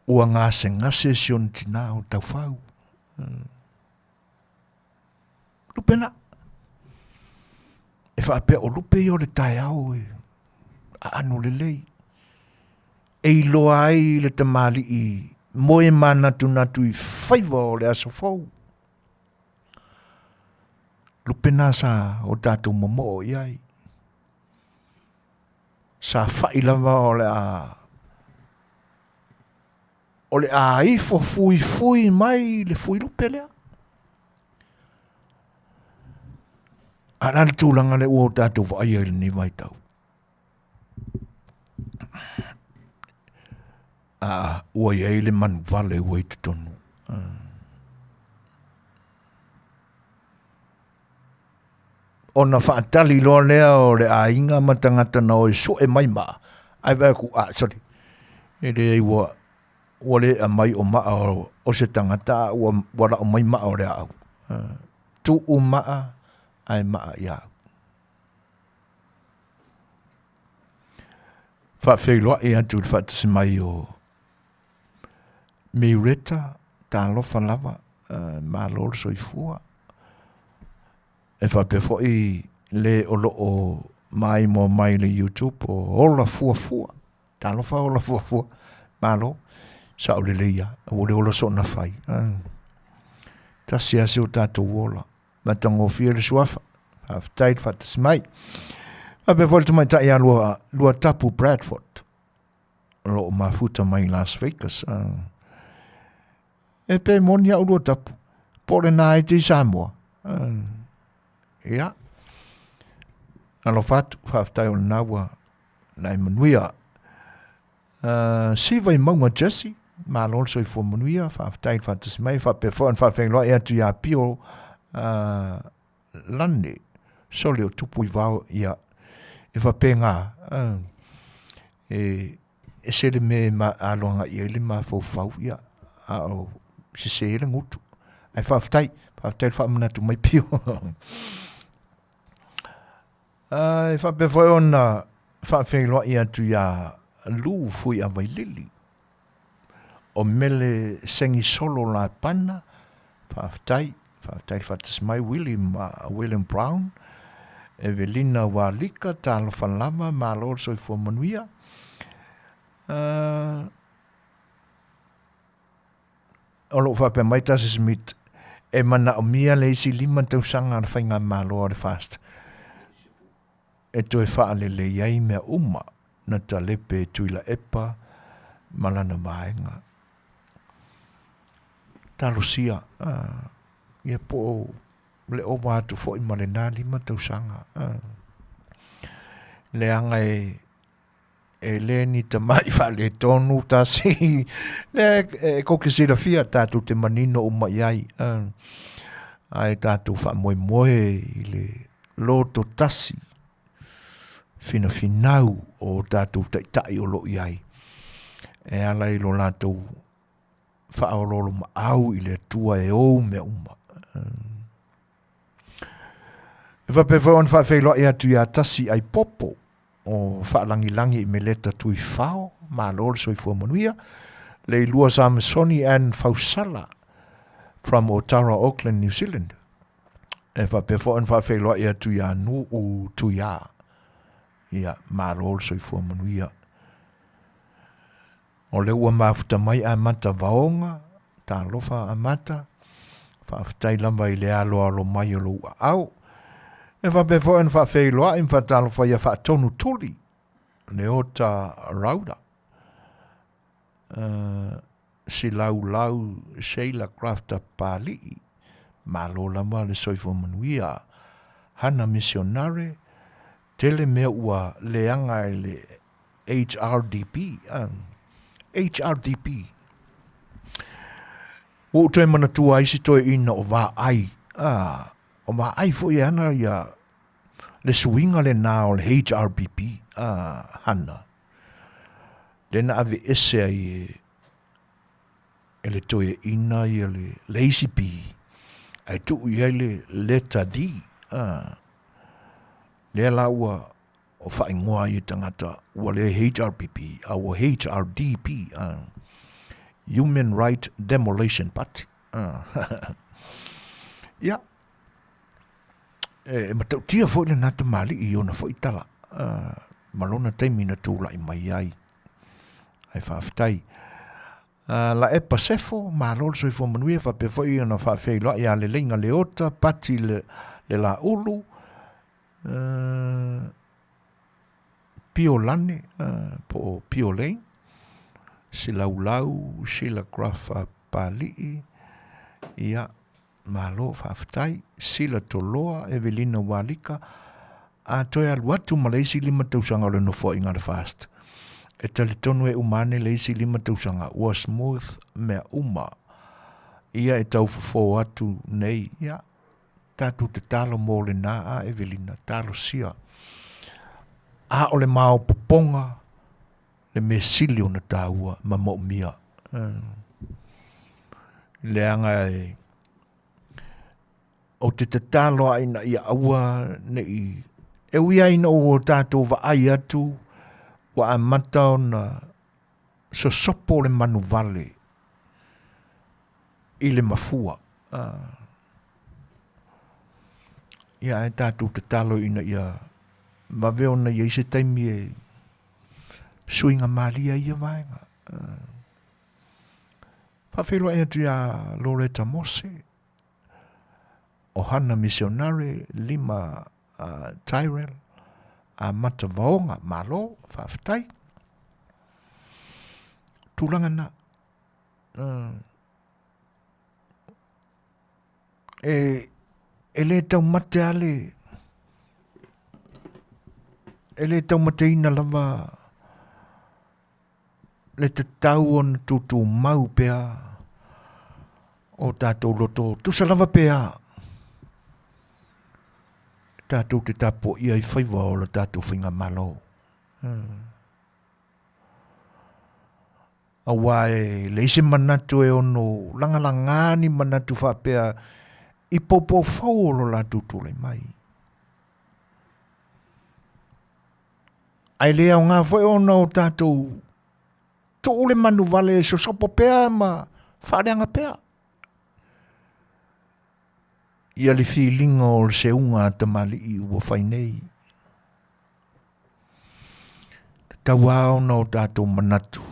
Ua ngase ngase sion tina o tau whau. Lupena. E whaapea o lupe i o le tai au e. A anu le lei. E i loa ai le tamali i moe mana tu natu i whaiva o le aso fau. Lupena sa o tātou momo i ai. Sa whailava o le a ifo fui mai le fui lupe lea. Anal tūlanga le ua o tātou vai ai le ni vai tau. Ua iai le manu vale ua i tutonu. Ona whaatali loa lea o le a inga matangata na o e so e mai maa. Ai vai ku, sorry. E le ei ua le a mai o maa o se tangata ua la o mai maa o le au. Tu u maa, ai maa ia. Whawheiloa e atu le whaatasi mai o Meireta, tā lofa lava, maa lor soifua. E whapefo i le olo o mai mo mai le YouTube o ola fua. Tā lofa ola fua. Malo, sa o le leia, o le ola so na whai. Ta sia se o tātou ola. Matango fia le suafa. Haftaid whatas mai. Whapefo le tamai tai a lua tapu Bradford. Lo o mafuta mai Las Vegas. E pe moni au lua tapu. Pore nā e te Samoa. Ia. Alo fatu, whaftai o nawa nai manuia. Siva i maunga Jesse, ma lolso i fo manuia, whaftai whatas mai, whapefo an whawheng loa ea tu ia pio lande. Soli o tupu i vau ia. E whapenga. E sele me ma aloanga i ele ma fau ia. O si se ele ngutu. Ai whaftai whamanatu mai pio. E whapefo e ona whawheng loa ia tu ia lu fui a vai lili. O mele sengi solo la pana. Whaftai whatas mai William Brown. Evelina Walika, talo whalama, malo so i fo manuia. Olo whape mai tasi Smith. E mana o mia le isi lima tausanga na whainga malo o le fast. E toi whaale le iai mea uma na ta lepe tuila epa malana maenga. talosia. Ia po le o watu fo i malena 5 tausanga. Le anga e le ni te mai fa le tonu ta si le ko ke sira fia tatu te manino o mai ai ai tatu fa moi i le loto tasi fina finau o tatu tai o lo iai e ala i lo lato fa o lo ma au i le tua e o me uma e va pe on fa fe lo ia tu ia tasi ai popo o whaalangi-langi i me leta tui whao, ma lor so i fuamanuia, le lua Samsoni and Fausala from Otara, Auckland, New Zealand. E whapefo an whawheloa ia tui anu o tui a. Ia, ma lor so i fuamanuia. O le ua mafuta mai a mata vaonga, ta lofa a mata, whaafutai lamba i le alo mai o lo au, e whapefo en whawheloa in whatalo whaia whaatonu tuli. Le o ta rauda. Si lau Sheila Crafter Pali. Ma lo lama le soifo manuia. Hana missionare. Tele mea ua leanga e le HRDP. HRDP. O toi mana tua isi toi ina o wā ai. O wā ai fo i ana ia le suinga le nā o le HRBP hana. Lena ave ese ai e le toe ina i le lazy bee. Ai tu i le letter D. Le la ua o whaingoa i tangata ua le HRBP a ua HRDP. Human Right Demolition Party. Ia. E matau tia fo le nata mali i ona fo itala. Malona taimi na tūla i mai ai. Ai whaafitai. La e pasefo, ma lol so i fo manuia whape fo i ona whaafeilo i a le leinga le ota, pati le la ulu, pio lane, po pio lein, sila ulau, sila grafa palii, ia, malo whaafitai, sila toloa, Evelina Walika, a toi aluatu ma leisi 5 tausanga o le no fo inga le fast. E tali tonu e umane leisi 5 tausanga, ua smooth mea uma. Ia e tau fo atu nei, ia, tatu te talo mo le na a Evelina, talo sia. A o le mao poponga, le me sili o na taua, ma mo mia. Le anga e, o te talo a ina ia aua nei, e uia ina o tātou wa ai atu, wa a matao na sosopo le manu vale i le mafua. Ia e tātou te talo ina ia, ma veo na ia ise taimi e suinga malia ia vaenga. Whawhelo e atu ia Loretta Mose, o hana missionare 5 Tyrell, a mata vaonga, malo, whawhitai. Tūlanga na. E le tau mate ale, e le tau mate ina lava, le te tau on tutu mau pea, o tātou loto, tusa lava pea, tātou te tapo ia i whaiwa o la tātou whinga malo. Awa e leise manatu e ono langalangani manatu whapea i popo whau o la tutule mai. Ai lea o ngā whai ona o tātou to ule manu vale so sopo pea ma whareanga pea. Ia le whilinga o le seunga tamali i ua whainei. Tau ao na o tātou manatu.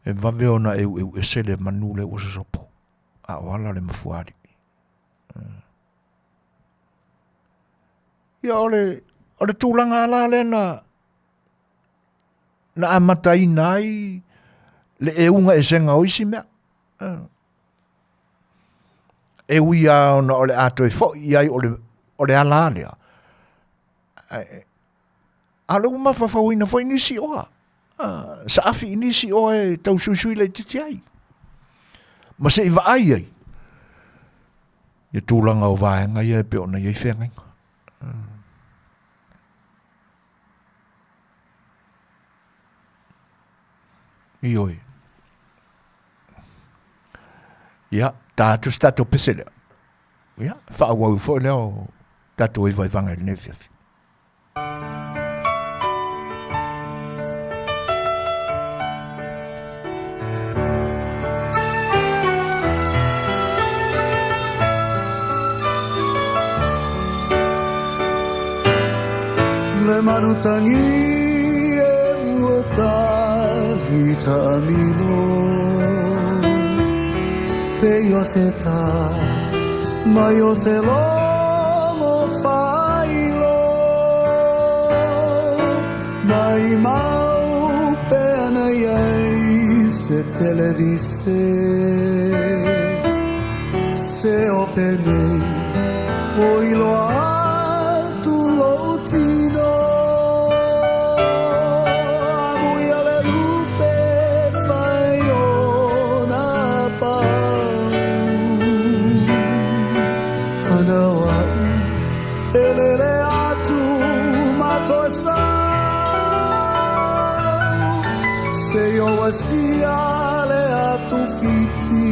E vave ona e sele manule o se sopo. A oala le mafuari. Ia ole tūlanga ala lena. Na amatai nai le e unga e senga oisi mea. e uia ona ole ato e fo iai ole ala lea. Alo mawhawhawina fo inisi oa. Sa afi inisi oa e tau susui le titi ai. Ma se iwa ai ai. Ia tūlanga o vaenga ia e pe ona iai whenga. Ioi. Ia, tātu stato pese lea. Ia, whaawau fo leo tātu i vai vanga i nefefi. Le marutangi e uotangi tamilo pe yo se ta ma yo se lo failo mai mau pe anai se televise se opene oilo tu lotino se yo wasia le atu fiti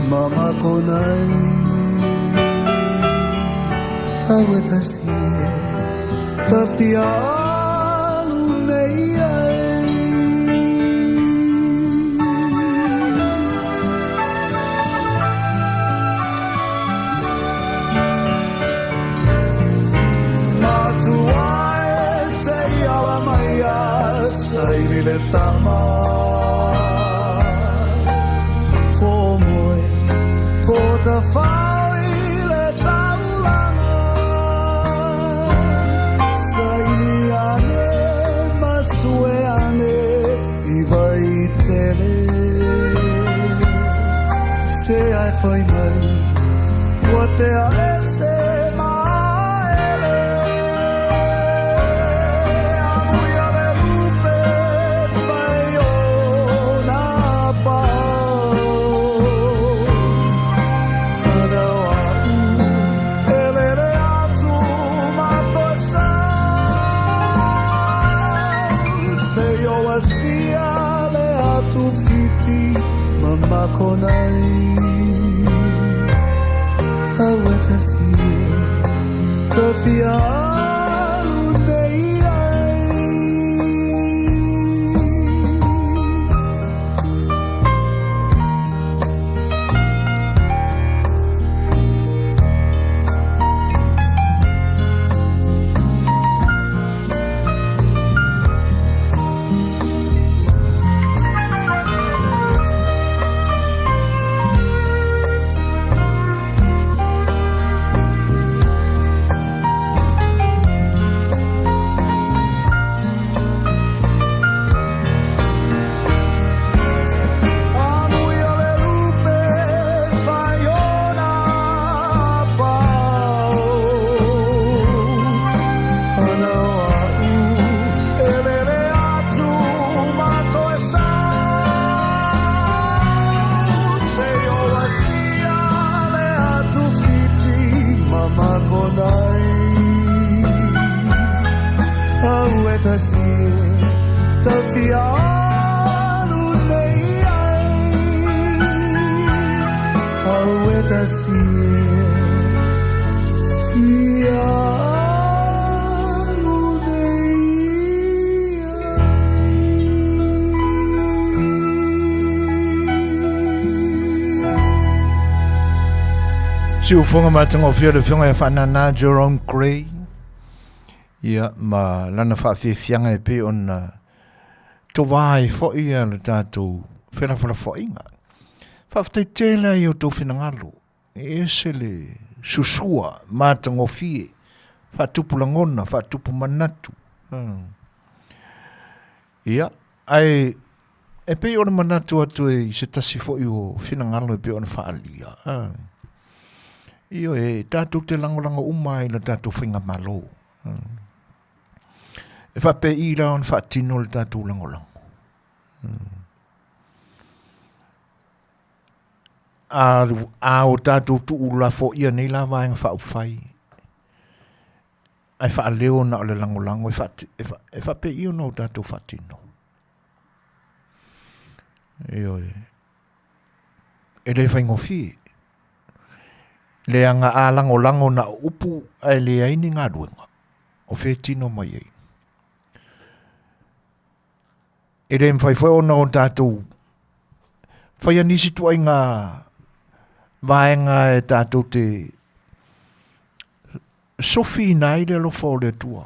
mama konai aweta si ta fialu nei ai matuai se ala maya sai le tama the file taulanga saini ane masue ane ivai tele se ai foi mai what a ese mama konai aweta si ta fialu nei ai Si ufonga matanga o fia le fionga e whanana Jerome Gray. Ia, ma lana whawhiwhianga e pe on to vai fo ia le tātou whena fo inga. Whawhtei tēla i o tō whenangalo. E se le susua matanga o fie. Whatupu langona, whatupu manatu. Ia, ai e pe o le manatu atu e se tasi fo i o whenangalo e pe on whaalia. Io e tātou te langolango umai na tātou whinga malo. E whape i rao na whaatino le tātou langolango. A o tātou tu ula fo ia nei la vaenga whaupwhai. Ai wha leo na o le langolango e whape i o na o tātou whaatino. Io e le whaingo fie. Le anga a langolango na upu ai le aini ngā ruenga. O whetino mai ei. E le mwhai ona o tātou. Whai anisi tu ai ngā vaenga e tātou te sofi nai le lofo le tua.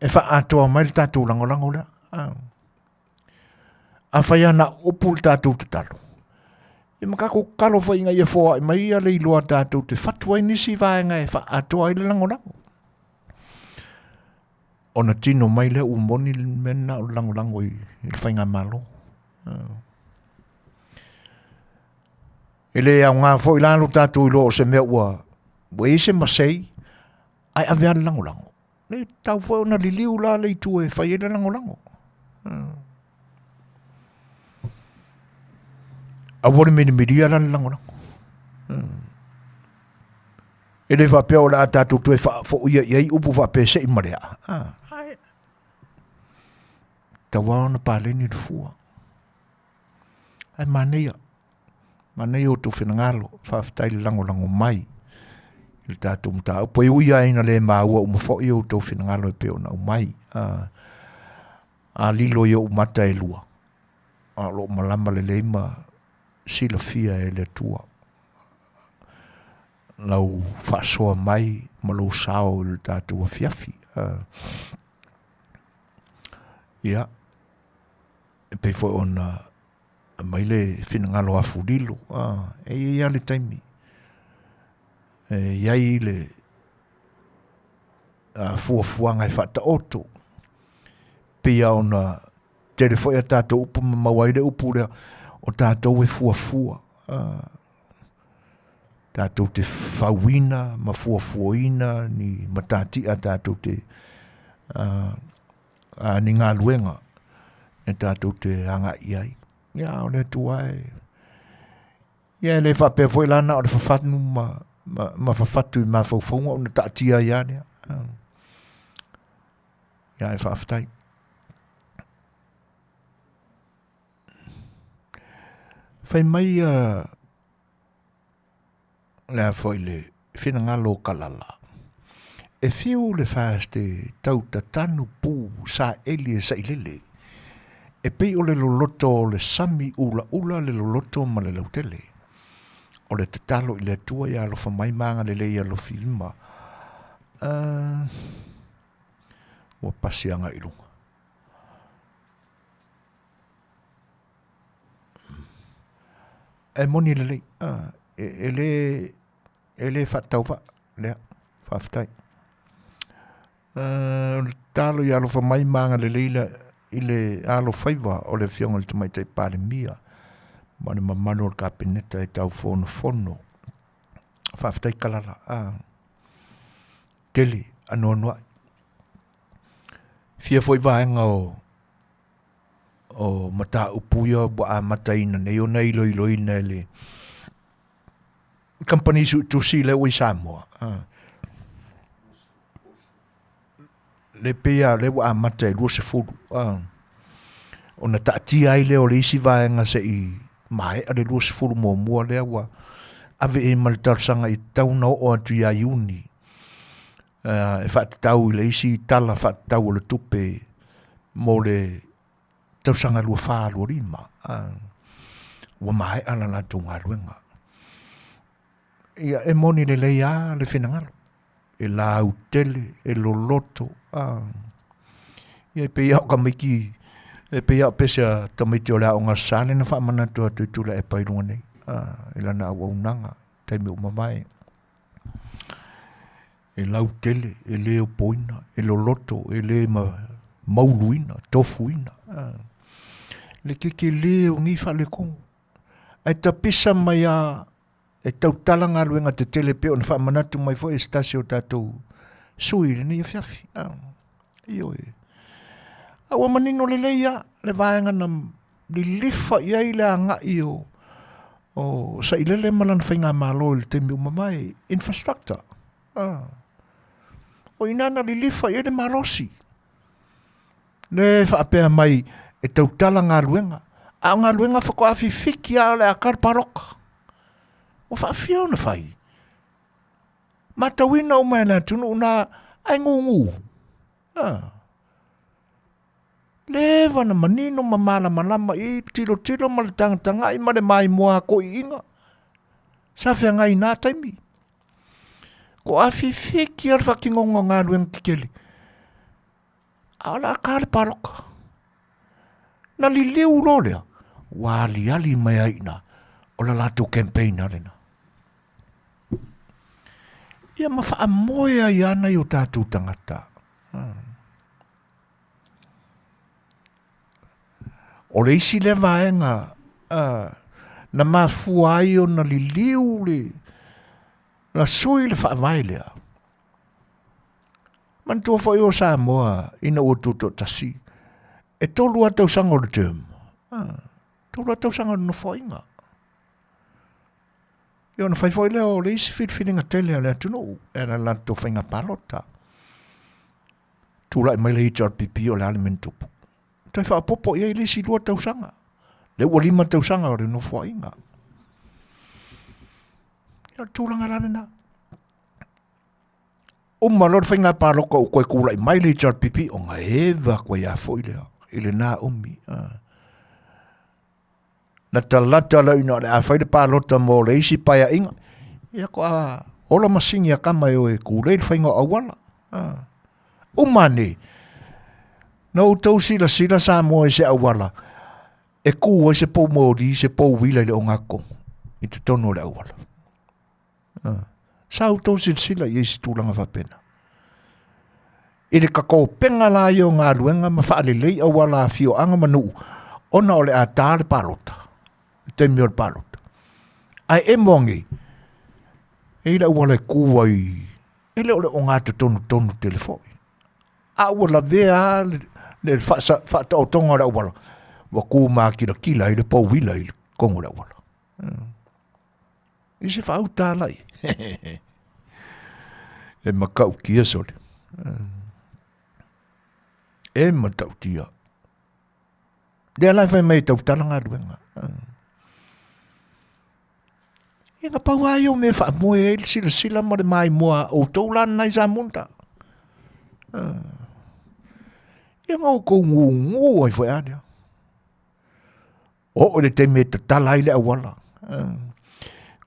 E wha atoa mai le tātou langolango le. A whai ana upu le tātou te talo. E makako kalo whai inga ia fōa e mai a le iloa tātou te whatua inisi vaenga e wha atoa i le langolango. Ona tino mai le umoni mena o langolango i le whainga malo. E le au ngā fo i lalo tātou i loo se mea ua e se masei ai avea le langolango. Le tau fo na li liu la le itu e whai e le langolango. A wore mene miria la le langolango. E le whapea o la tātou tu e fo ia iei upu whapea se i marea. Tawa ona pāleni le fua. Ai maneia. Maneia o tu whenangalo. Whaftai le langolango mai. Il tātou mta. Upo i uia ina le maua umafo i o tu whenangalo e peo na umai. A lilo i o umata e lua. A lo malama le leima sila fia e le tua. Lau whaasoa mai malo sao il tātou a fiafi. Ia. E pei fo ona mai le whinangalo a furilo. E ia le taimi. E iai le fuafuanga e whata oto. Pia ona telefoi a tātou upu mawaire upu rea o tātou e fuafua. Tātou te whawina, ma fuafuaina, ni matati a tātou te ni ngā luenga. E tātou te anga iai. Ia, o le tuai. Ia, le whapea foi lana o le whawhatnu ma whawhatu i ma whauwhaunga o na tātia ia nea. Ia, e whawhatai. Whai mai lea foi le whinangalo kalala. E whiu le whaaste tau tatanu pū sa eli e sa ilele. E pei o le loloto o le sami ula le loloto ma le lautele. O le tatalo i le tua ia alofa mai manga le lei alofi lima. Ua pasianga ilunga. E moni le lei. E le whatau wha. Lea. Whaftai. Talo i alofa mai manga le leila i le alo whaiva o le whionga le tumaitai pāre mia. Mane mamano o kapeneta e tau fono. Whaftai kalala. Tele, anō noai. Fia foi vaenga o mata upuia wa a mataina nei o nei loiloina le company tu si le ui Samoa. Le pea le wa a matai lua se furu. O na taatia ai le o le isi vaenga se i mai a le lua se furu mua le wa ave e maltarsanga i tauna o atu ia iuni. E whaatau i le isi tala whaatau o le tupe mo le tausanga lua whaa lua rima. Wa mai ala la tunga ruenga. Ia e moni le leia le whinangalo. E la utele, e loloto. Ia e pei au kamiki, e pei au pesa tamiti o la o ngā sāne na whaamana tua tuitula e pairunga nei. E lana au aunanga, taimi o mamai. E la utele, e leo poina, e loloto, e le mauluina, tofuina. Le keke leo ngi wha le kong. Ai ta pisa mai a e tau talanga luenga te telepe on wha manatu mai fo e stasio tātou sui le ni fiafi. Iyo e. Awa manino le leia, le vaenga na li lifa ia i le anga i o sa ilele malan whainga malo le te miu mamai, infrastructure. O inana li lifa ia le marosi. Le whaapea mai e tau tala ngā luenga. A ngā luenga whako awhi whiki a le akar paroka. O whaafia ona whai. Matawina o mai nā tunu una ai ngungu. Lewa na manino mamala malama i tiro ma le tanga i ma le mai moa ko i inga. Sa whea ngai nā taimi. Ko awhi whiki ar whakingonga ngā luenga kikeli. A la akar paroka. Na li liu lo lea. Wali ali mai aina. O la lato campaign alena. Ia ma wha amoea i ana i o tātou tangata. O le isi le vaenga. Na mafua ai o na li liu le. Na sui le wha vai lea. Mantua wha i o Samoa ina o tuto tasi. E tolu a tau sanga o le term. Tolu a tau sanga o no whainga. Ia ona whai whai leo le isi whiringa tele a lea tunu. E na lanto whainga palota. Tula i mai le HRPP o le alimentupu. Tai wha popo ia i le isi lua tau sanga. Le ua lima tau sanga o le no whainga. Ia tūlanga rane na. Lor whainga paloka o koe kula i mai le HRPP o ngā ewa koe a fwoi lea. Ile nā umi. Na talata lau ina le a whaide palota mo le isi paia inga. Ia ko a ola masingi a kama o e kule i whainga awala. Umane. Na o tau sila sa mo e se awala. E kua se pou mori, se pou wila le o ngako. I te tono le awala. Sa o tau sila i esi tūlanga whapena. I le kako penga la i o ngā luenga ma whaale lei au wala a fio anga manu. Ona o le a tāle palota. Te mio le palota. Ai e mongi. E ila wala e kua i. E le ole o ngāta tonu telefoi. A wala vea le whata o tonga le wala. Wa kua maa kila i le pou wila i le kongo le wala. I se whau tālai. E makau kia sole. E matau tia. Dea lai whai mai tau talanga ruenga. E nga pau ai o me wha moe e sila ma le mai moa o tau lan nai sa munta. E nga o kou ngu ai whai adea. O le te me ta talai le awala.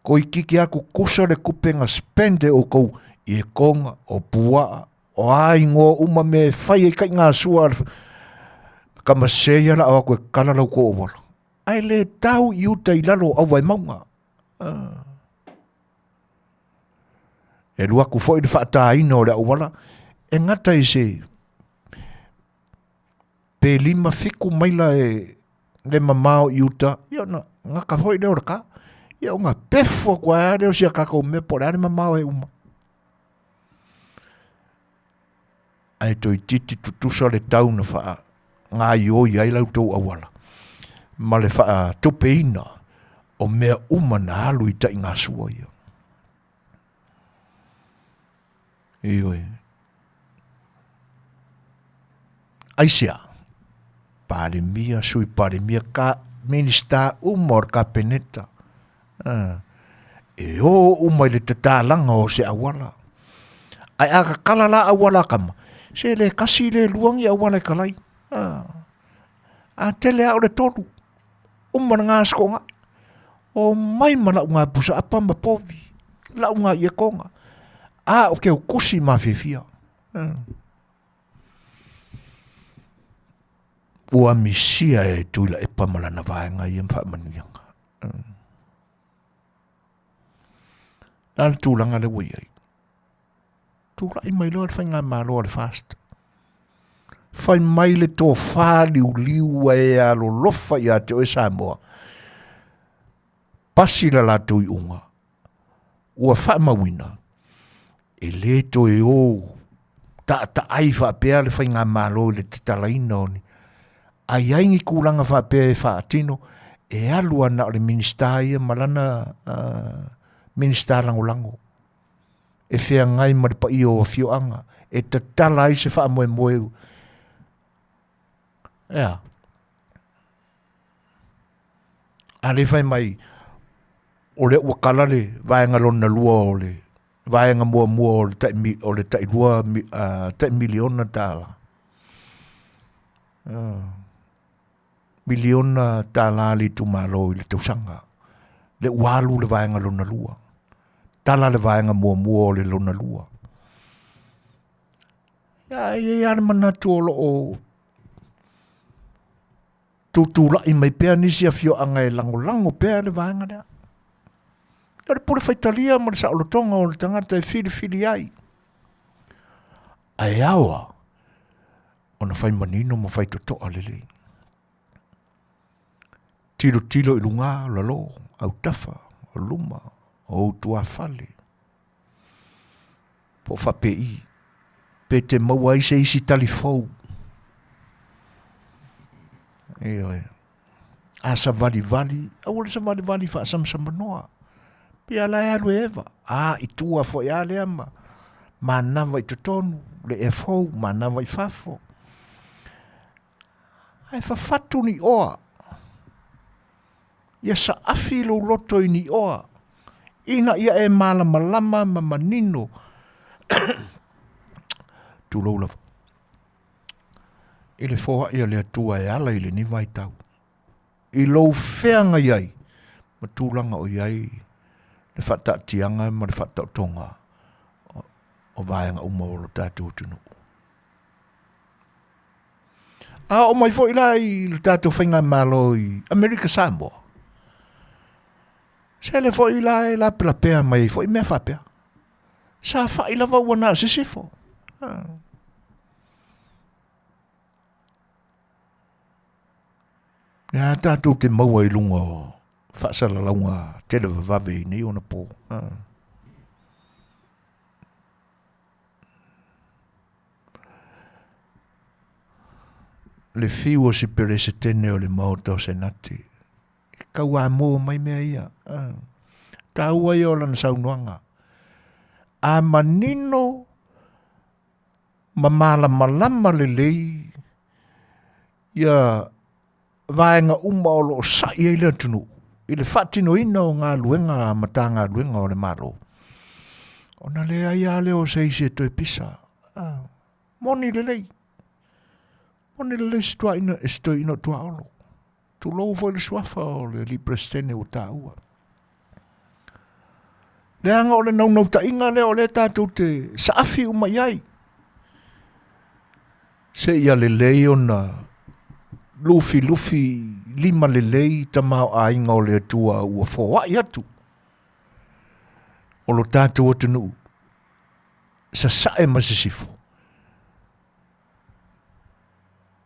Ko i kiki aku kusa le kupenga spende o kou i e konga o pua o ai ngō uma me whai e kai ngā sua ka maseia la au koe kalalau ko o wala. Ai le tau i uta i lalo au vai maunga. E lua ku fo i le whaata ina o le au wala. E ngata i se pe lima fiku maila e le mamao i uta. Ia na ngaka fo i leo raka. Ia unga pefo kwa ea leo sia kako me po rea mamao e uma. Ai toi titi tutusa le tau na wha ngā ioi ai lau tau awala. Ma le wha tupeina o mea uma na alu i tai ngā sua ia. Ioi. Aisia. Pare mia sui pare mia ka minista umor ka peneta. E o umai le te tālanga o se awala. Ai aka kalala awala kama. Se le kasi le luangi awala kalai. A tele au le tolu. Umana ngā skonga. O mai mana ngā pusa apa ma povi. Lau ngā ia konga. A o keo kusi ma fefia. Ua misia e tuila e pamalana vaenga i mpa manianga. Nāle tūlanga le wai ai. Tūla i mai loa le whainga mā loa le fast. Whai mai le tō whāliu liu e a lo lofa i a te o e Samoa. Pasi la la tui unga. ua whaamawina. E le to e o, ta ai whaapea le whainga malo le te talaina o ni. Ai aingi kūlanga whaapea e whaatino, e alua na o le minister ia malana minister lango. E whea ngai maripa i o fioanga, e te tala ai se whaamoe moe. Ea. Ale whai mai, o le wakala le, vaenga lona lua o le, vaenga mua o le tai lua, tai miliona tala. Miliona tala li tumalo i le tausanga. Le walu le vaenga lona lua. Tala le vaenga mua o le lona lua. Ia manatu o tutula i mai pea nisi a fio anga e lango pea le vaenga lea. Ia le pule whaitalia ma le sa olotonga o le tangata e fili ai. Ai awa, ona whai manino ma whai totoa lelei. Tilo i lunga, lalo, au tafa, o luma, o tua fale. Po whapei, pe te maua i se isi talifou. A sa vali, a wale sa vali wha samsama noa. Pe ala e alu eva. I tua fo e ale ama. Ma nawa i totonu, le e fau, ma nawa i fafo. Ai whawhatu ni oa. Ia sa afi lo loto i ni oa. Ina ia e malama ma manino. Tu lo lava. Ile foa ia le atua e ala ile ni vai tau. I lo whenga iai. Ma tūlanga o iai. Le whata tianga ma le whata tonga. O vaenga umawolo tātou tunu. O mai fo ilai le tātou whainga malo i Amerika Samoa. Se le fo ilai la pea mai fo i mea whapea. Sa wha ilawa wana se sifo. Nea tātou te maua i lunga o whaasala launga tele vavave i nei ona pō. Le fiu si pere se tene o le mautau se nati. Kau a mō mai mea ia. Tā ua i o lana saunuanga. A manino ma malama le lei ia vaenga uma o lo sa i le tunu. I le whatino ina o ngā luenga mata ngā luenga o le maro. Ona le aia le o se isi e toi pisa. Moni le lei. Moni le lei situa ina e stoi ina tua olo. Tu lou foi le suafa o le liprestene o tā ua. Le anga o le nau ta inga le o le tātou te saafi uma iai. Se ia le lei o na lufi lima le lei ta mau a inga o le atua ua fōa i atu. O lo tātou o tenu. Sa sae masisifo.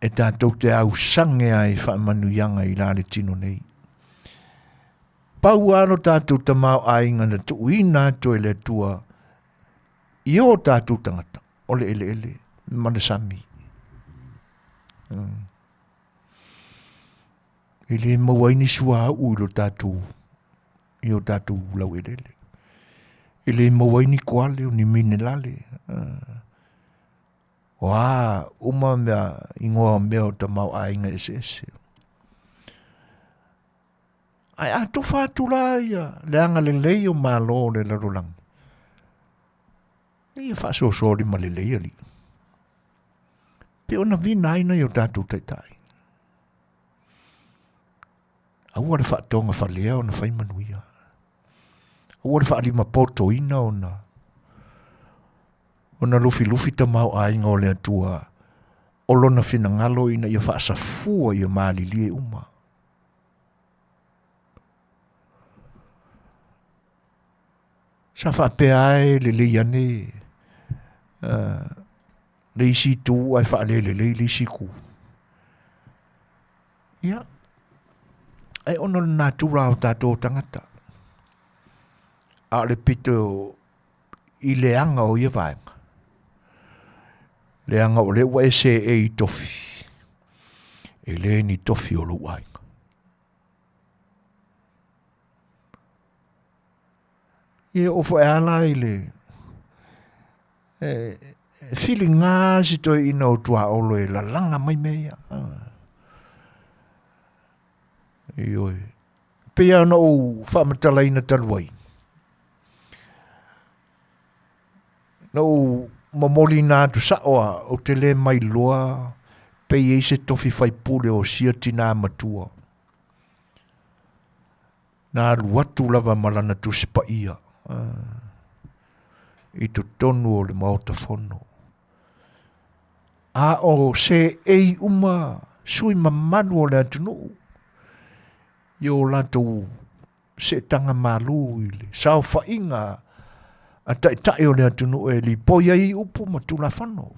E tātou te au sange ai whaamanu ianga i lale tino nei. Pau aro tātou ta mau ainga na tu ina to ele tua. I o tātou tangata. Ole ele. Manasami. Ele mawaini sua au ilo tātou. I o tātou lau ele. Ele mawaini kuale o ni mine lale. Wā, uma mea ingoa mea o ta mau ainga ese. Ai atu whātula ia, leanga le lei o mālo le larolang. Ia whaasosori ma le lei ali. Pe ona vina aina i o tātou taitai. Aua le whaatonga whalea o na whaimanuia. Aua le whaalima poto ina o na lufi ta mau ainga o le atua o lona whina ngalo ina ia whaasafua ia mālilie uma. Sa whaapea ai le ane le isi tū ai whaalele le isi ku. Ia. Ai ono le nātura o tātou tangata. a le pito i leanga o ia vaenga. Leanga o le ua ese e i tofi. E le ni tofi o lo wainga. Ia ofo e ala i le feeling ngā si toi ina o tua olo e la langa mai mea. Ioi. Pea ana o whamatala ina taluai. No mamoli nā tu saoa o te le mai loa pe e se tofi fai pule o sia tina matua. Nā ruatu lava malana tu sipa ia. I tu tonu o le maota fono. A o se ei uma sui mamanu o le atunu. Yo lato se tanga malu i le sao whainga a tai o le atunu e li poia i upu ma tula whano.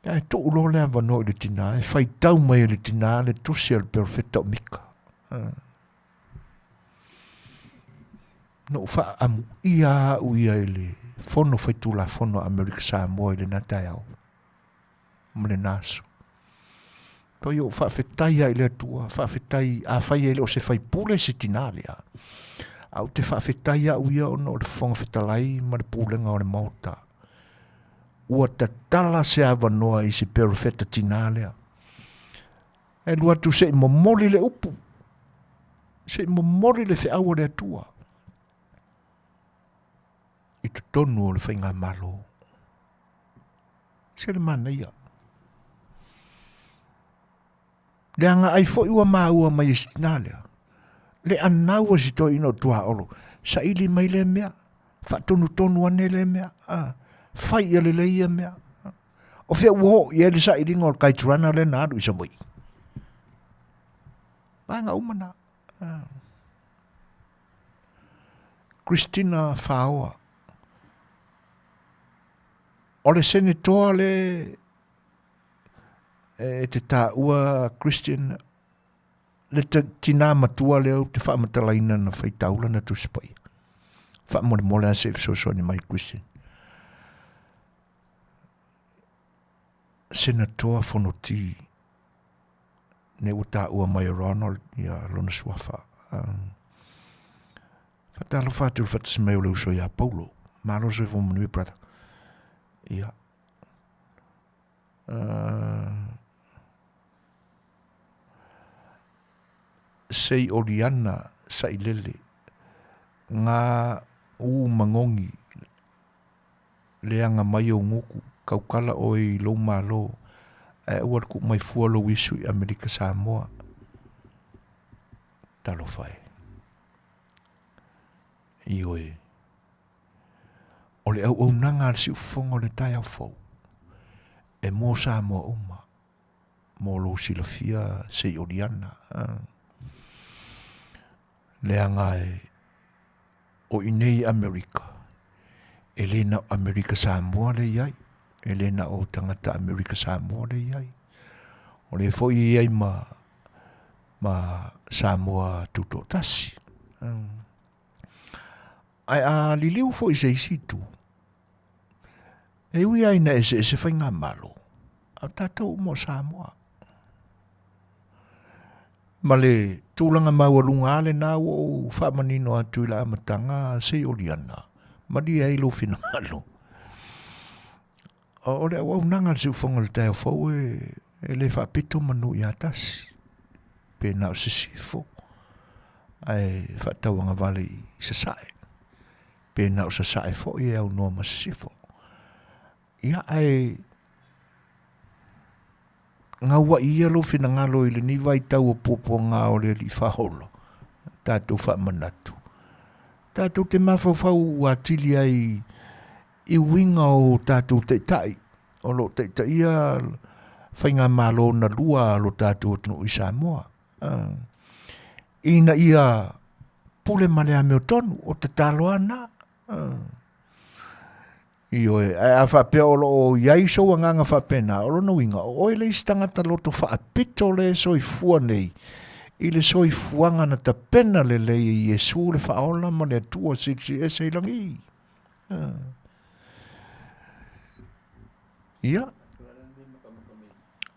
Ia e tō ulo le avano i le tina, e whai tau mai le tina le tusi al perfecta o mika. No wha amu ia u ia i le whono whai tula whono Amerika Samoa i le natai au. Mle naso. Poi yo whawhetai ai le atua, whawhetai a whai e le o se whai pule se tina lea. Au te whawhetai au ia ono le whonga whetalai ma le pulenga o le mauta. Ua ta tala se awanoa i se perfecta tina lea. E lua tu se momoli le upu. Se momoli le wheaua le atua. I tu tonu o le whainga malo. Se le mana ia. Le anga ai fo iwa maua mai estinalea. Le anaua si to ino tua olo. Sa ili mai le mea. Fa tonu ane le mea. Fai ia le leia mea. O fia uho i ele sa ili ngol kai turana le nadu isa moi. Vanga umana. Christina Faoa. O le senetoa le te tā ua Christian le tina matua leo te whaamatalaina na whaitaula na tuspai. Whaamole mole a se fsosoni mai Christian. Senator Fonoti ne ua tā ua mai Ronald ia lona suafa. Whatalo whātul whatasmeo leo so ia Paulo. Maro so fo manui brother. Ia. Sei Oriana sa ilele ngā mangongi leanga mai o nguku kaukala o i lo malo e ua ku mai fualo wisu i Amerika Samoa talo fai ioi o le au nanga si ufongo le tai au fau e mo Samoa uma mo lo silafia sei Oriana leanga o inei Amerika. Elena Amerika Samoa le iai. Elena o tangata Amerika Samoa le iai. O le fo iai ma Samoa tuto tasi. Ai a liliu fo i se isitu. E ui ai na ese whainga malo. A tatou mo Samoa. Ma le tūlanga maualunga le nā o whamanino atu ila amatanga se Oriana. Ma di ai lo finalo. O le au nanga se ufonga le teo fau e le whapito manu i atasi. Pe nao se sifo. Ai whatauanga vale i sasae. Pe nao sasae fo i au noa ma se sifo. Ia ai ngā wa ia lo fina ngalo i le ni vai tau o popo ngā o le li whaholo. Tātou whamanatu. Tātou te mawhawhau wa tili ai i winga o tātou te tai. O lo te tai ia whainga malo na lua lo tātou tunu i Samoa. Ina ia pule male a meo tonu o te talo ana. Io a whapea o lo iai so nganga whapena o lo no inga o le istangata loto whaapito le so i fua nei I le soifuanga na tapena le le i Iesu le whaola ma le atua siksi e se ilangi. Ia.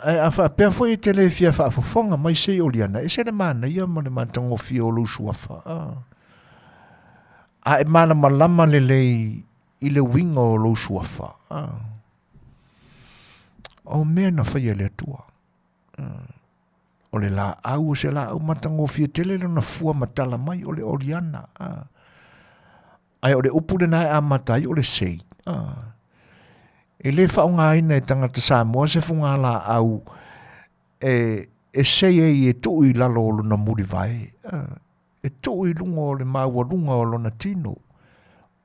Ai a whapea fwoi te le fia whaafofonga mai se oliana. E se le mana ia ma le matango fia o lusu afa. A e mana malama le le i le winga o lusu afa. O mea na whaia le atua. O le la au se la au matango fia tele le na fua matala mai o le oliana. Ai o le upule na a matai o le sei. E le whaunga ina e tangata Samoa se funga la au e sei e tui lalo o luna muri vai. E tui lunga o le maua lunga o lona tino.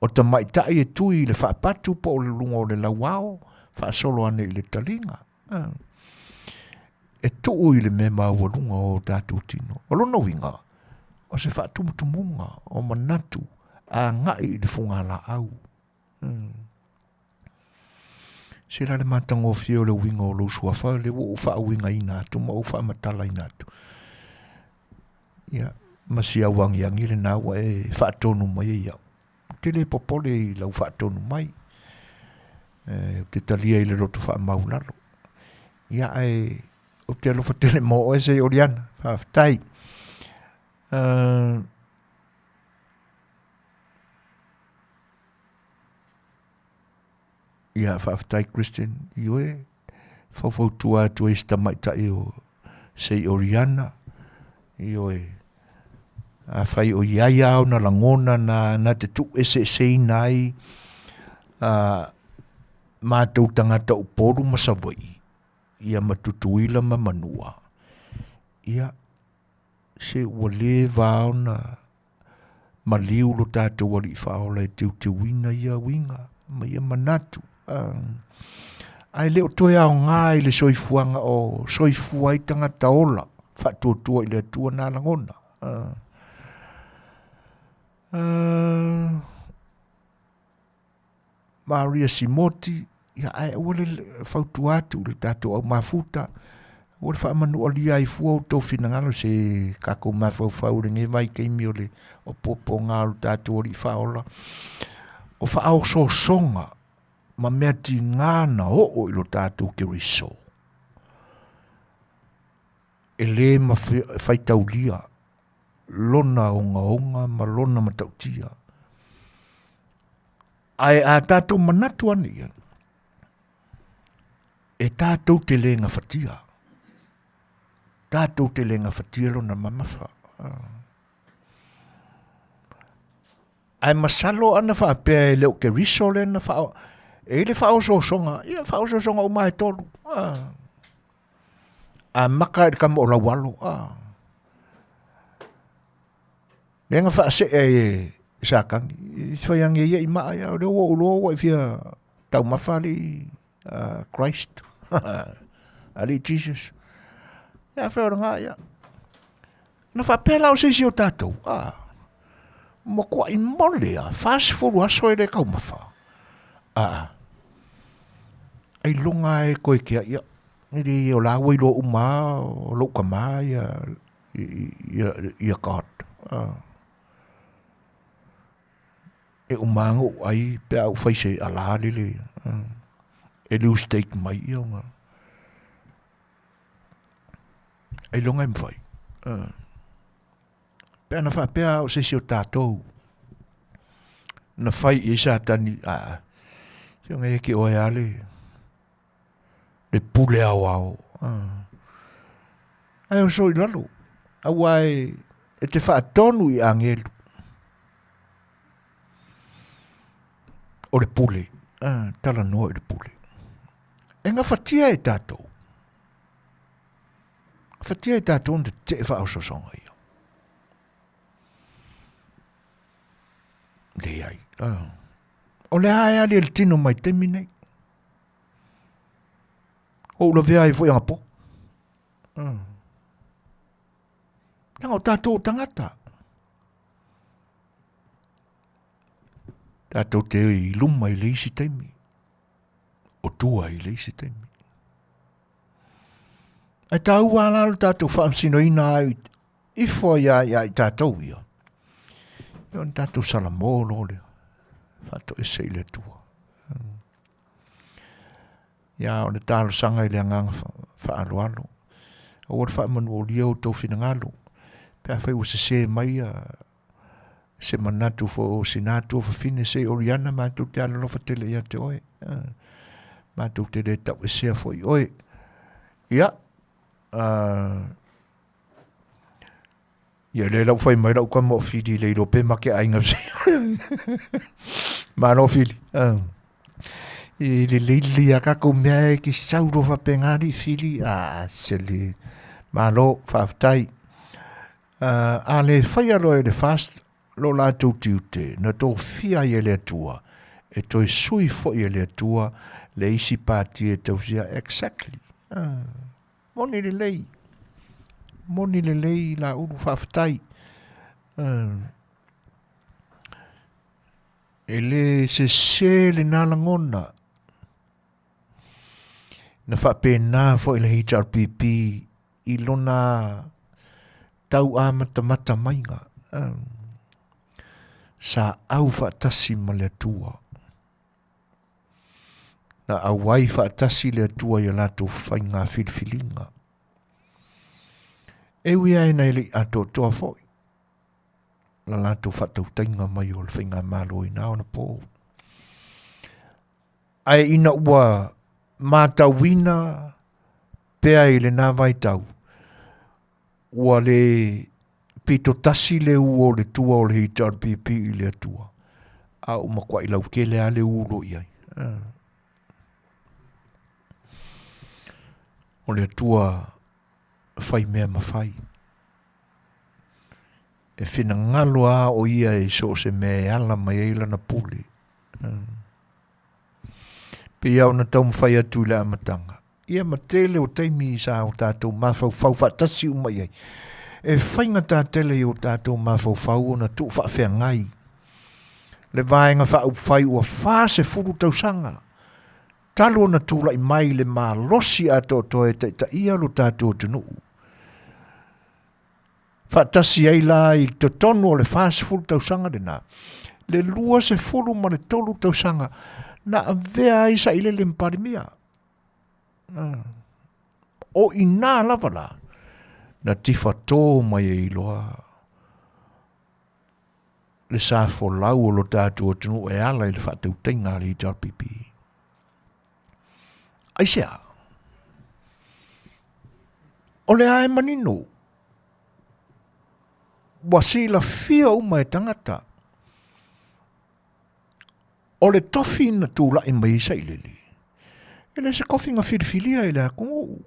O ta maitai e tui le whaapatu po o le lunga o le lawao. Whaasolo ane i le talinga. E tui le me maua lunga o tātou tino. O lona winga. O se whaatumutumunga o manatu a ngai i le funga la au. Se la le matango fio le winga o lo suafa le wo fa winga ina tu mo fa matala ina tu. Ya, masia wang yang ile na wa e fa tonu mai ya. Te le popole la fa tonu mai. Te talia ile roto fa maulalo. Ya e o te lo fa tele mo ese oriana fa tai. Ia whaafatai Christian iwe whawhautua tu e stamaita i o sei oriana iwe a whai o iaia au na langona na te tu ese sei nai mātou tangata uporu masawai ia matutuila ma manua ia se wale vao na maliu lo tātou wali whaola e tiu wina ia winga ma ia manatu ai leo toi au ngai le soifuanga o soifua i tangata ola whatuatua i le atua nā langona Maria Simoti ia ai wale whautuatu le tātou au mafuta wale whaamanu o lia i fua o tō whinangalo se kako mawhau ringe mai keimi o le o popo ngāru tātou o li whaola o whaau so songa ma mea ti ngāna o ilo tātou ke riso. E le ma whaitau lia, lona onga ma lona matautia. Ai a tātou manatu ania, e tātou te lenga whatia. Tātou te lenga whatia lona mamafa. Ai masalo ana whaapea e leo ke riso le na whao, e le whao so songa, ia whao so songa o mai tolu. A maka e kama o la walo. Lenga whaase e sakangi, whaiangi ia i maa ia, reo o uloa i fia tau mawhali Christ, ali Jesus. Ia whaoranga ia. Na whaapea lau se si o tātou. Mo kwa i mole a, fast food aso e le kau mawha. Ai longa e koe kia ia. Niri o la wailo uma, o loka maa ia God. E umango ai pe au whaise ala lele. E liu steak mai ia nga. Ai longa i mwhai. Pea na whapea o se si o tātou. Na whai i sa tani, sio ngai ki oe ale. Le pule au. Ai o so i lalo. Awai, e te whaatonu i angelu. O le pule. Tala noa i le pule. E ngā whatia e tātou. Whatia e tātou nda te whao so songa ia. Le ai. O le ai ali el tino mai te minei. O la vea i foi anga po. Nanga o tātou tangata. Tātou te i luma i leisi teimi. O tua i leisi teimi. Ai tāu wālalo tātou whaamsino ina ai ifo ia i tātou ia. Ia on tātou salamolo lea. Whato e se i le tua. Ia o le tālo sanga i le anganga whaalualo. O ora whaamanu o lia o tau whina Pea whai o se mai se manatu fo o sinatu o whawhine se oriana mātou te alolofa tele ia te oe. Mātou te le tau e sea fo i oe. Ia. Ia le lau whai mai lau kwa mo whiri le iro pe make ainga se. Mano whiri. I le leili a kako mea e ki sauro whapengari whiri. Se le malo whaftai. A le whai alo e le fast lo la tau tiute. Na tō fia i le atua. E toi sui fo i le atua. Le isi pāti e tau sia. Exactly. Moni le lei. Moni le lei la uru whaftai. E le se le nalangona. Na whapena fo i le HRPP i lona tau a mata mainga. Sa au whaatasi ma le atua. Na awai whaatasi le atua i lato whainga whilwhilinga. E wia e nei li ato toa foi. La lato whatautainga mai o le whainga malo i nao na pō. Ai ina ua mātawina pea i le nā vaitau. Ua le pito tasi le ua o le tua o le HRPP i le atua. A uma kwa i lau ke le a le ulo i ai. O le atua whai mea mawhai. E whina ngalo a o ia e so se me ala mai eila na pule. Pe iau na tau mwhai atu le amatanga. Ia matele o teimi i sa o tātou mawhau whatasi umai ai. E whainga tātele o tātou mawhau o na tu whawhea ngai. Le vaenga whau whai ua whase furu tau sanga. Talo na tūla i mai le mā losi a tō e ta ia lo tātou tunu. Whatasi ai la i te tonu o le whase furu tau sanga dena. Le lua se furu ma le tolu tau sanga. Na a vea isa ile le mparimia. O i nā lava la. Na tifa tō mai e iloa. Le sa fo lau o lo tātou tunu e ala i le whatau tenga le HRPP. Aisea. O le ae manino. Wasi la fia uma e tangata. O le tofi na tūla i mai sa ilili. E le se kofi nga whirifilia i le a kungu.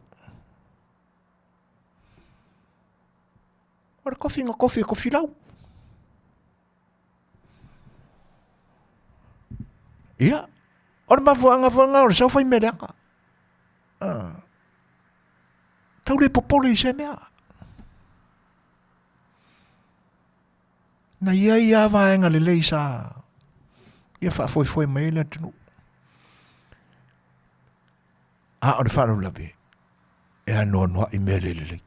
O le kofi nga kofi e kofi lau. Ia. O le mafuanga o le sau fai mereanga. Tau le popole i se mea. Na ia vaenga le leisa. Ia foi mai le tunu. O le whanau lawe. E anoa noa i mea le.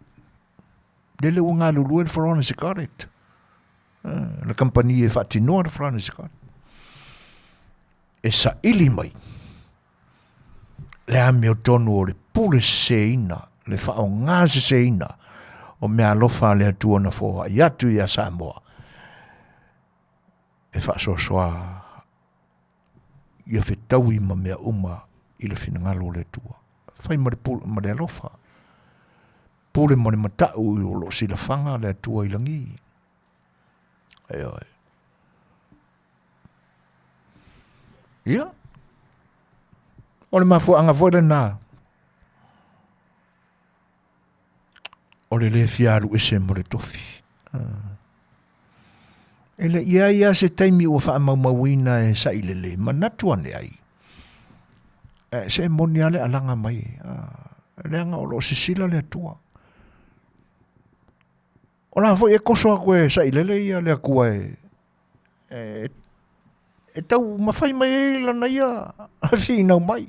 Lele unga lulu e wharona sikaret. Le kampani e whatinoa le wharona sikaret. E sa ili mai. Le ame o tonu o le pule se ina. Le whao ngāse se ina. O mea lofa le atua na fōa. I atu i a Samoa. E whaasoa ia whetaui ma mea uma i le whinangalo le tua. Whai ma le alofa. Pule ma le matau i o lo si la whanga le tua i langi. Ai. Ia. O le mafuanga voile nā. O le fiaru e se mo le tofi. Ele ia se taimi ua whaamauina e sa ilele. Manatua ne ai. Se moni ale alanga mai. Leanga o lo sisila le atua. O la fo e koso a koe sa ilele ia le akua e tau mawhai mai e lana ia. A whiinau mai.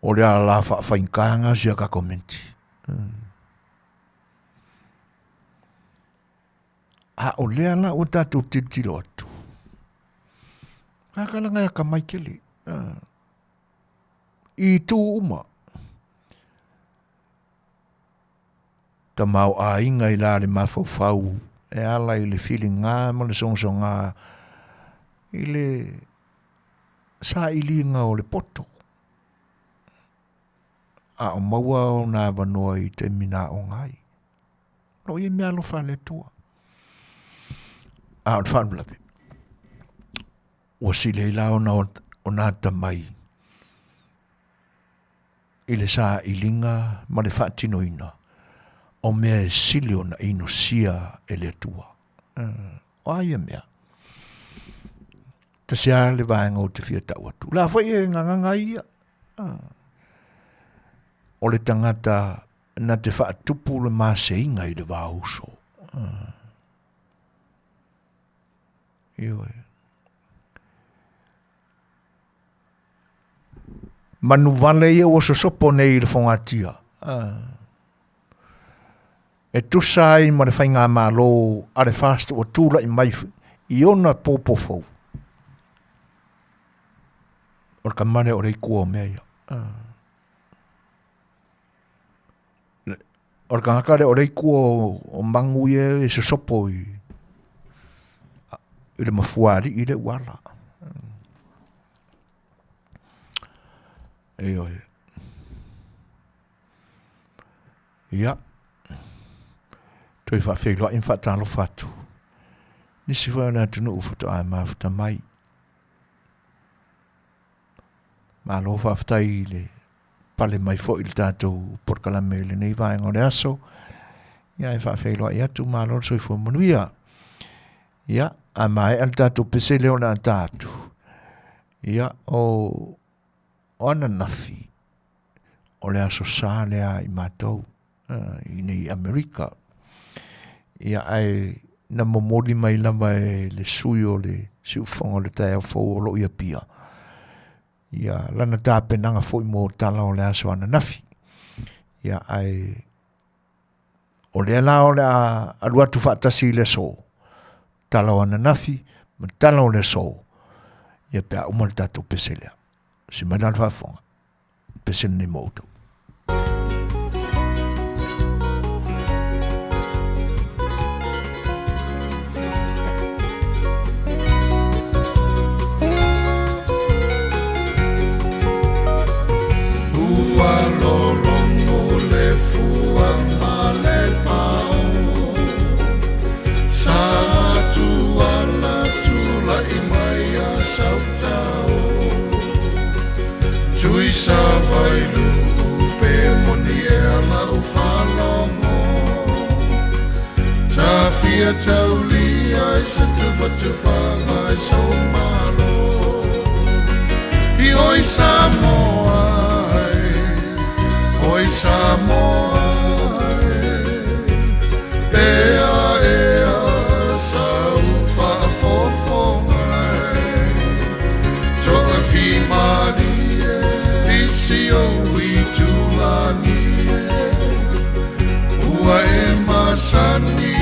O le ala whainkaanga si a ka komenti. A o lea la o tātou titilo atu. Kakalanga ka mai kele. I tū uma. Ta mau a inga I la le mafau e ala I le feeling ngā mo le songso ngā I le sa ilinga o le poto. A o maua o nā wanoa I te mina o ngai. No I mea lo whale tua. A o whanulape. O si le ila o nā tamai. I le sa ilinga ma le whaatino ina. O mea e sili o na ino sia e le tua. O aia mea. Ta sea le vaenga o te fia tau atu. La whai e nganganga ia. O le tangata na te whaatupu le māseinga I le vāuso. Ioi. Manu vale ia o sosopo nei le whangatia. E tusai ma le whainga mālo a le whāstu o tūla I mai I ona pōpofou. O le kamare o rei kua o mea ia. O le kangakare o rei kua o mangu ia e sosopo I le mafuari I le wala. Ioi. Ia. Toi whawhelo in whatalo whatu. Nisi whauna tunu ufuto ai mawhata mai. Malo whawhatai le pale mai fo I le tātou porkalame le nei vaenga o le aso. Ia e whawhelo ai atu malo soi fo manuia. Ia, a mai al tātou pese leo na tātou. Ia, o ana nafi. O le aso sā lea I mātou. I nei Amerika. Ia ai na momoli mai lama e le sui o le siufonga le tae au fau o lo ia pia. Ia lana tāpenanga fo I mō tala o le aso ana nafi. Ia ai o le ala o le aluatu whaatasi le so. Tala o ana nafi, ma tala o le so. Ia pia umal tātou peselea. Si madan whafonga. Pesele ni mōtou. Sa vai lu pe moni e ala o whalongo Ta fia tau li ai sa te watu whangai so malo I oi Samoa Oi Samoa Ea sa ufa fofongai Toka fi mari Si o I tulani Ua e masani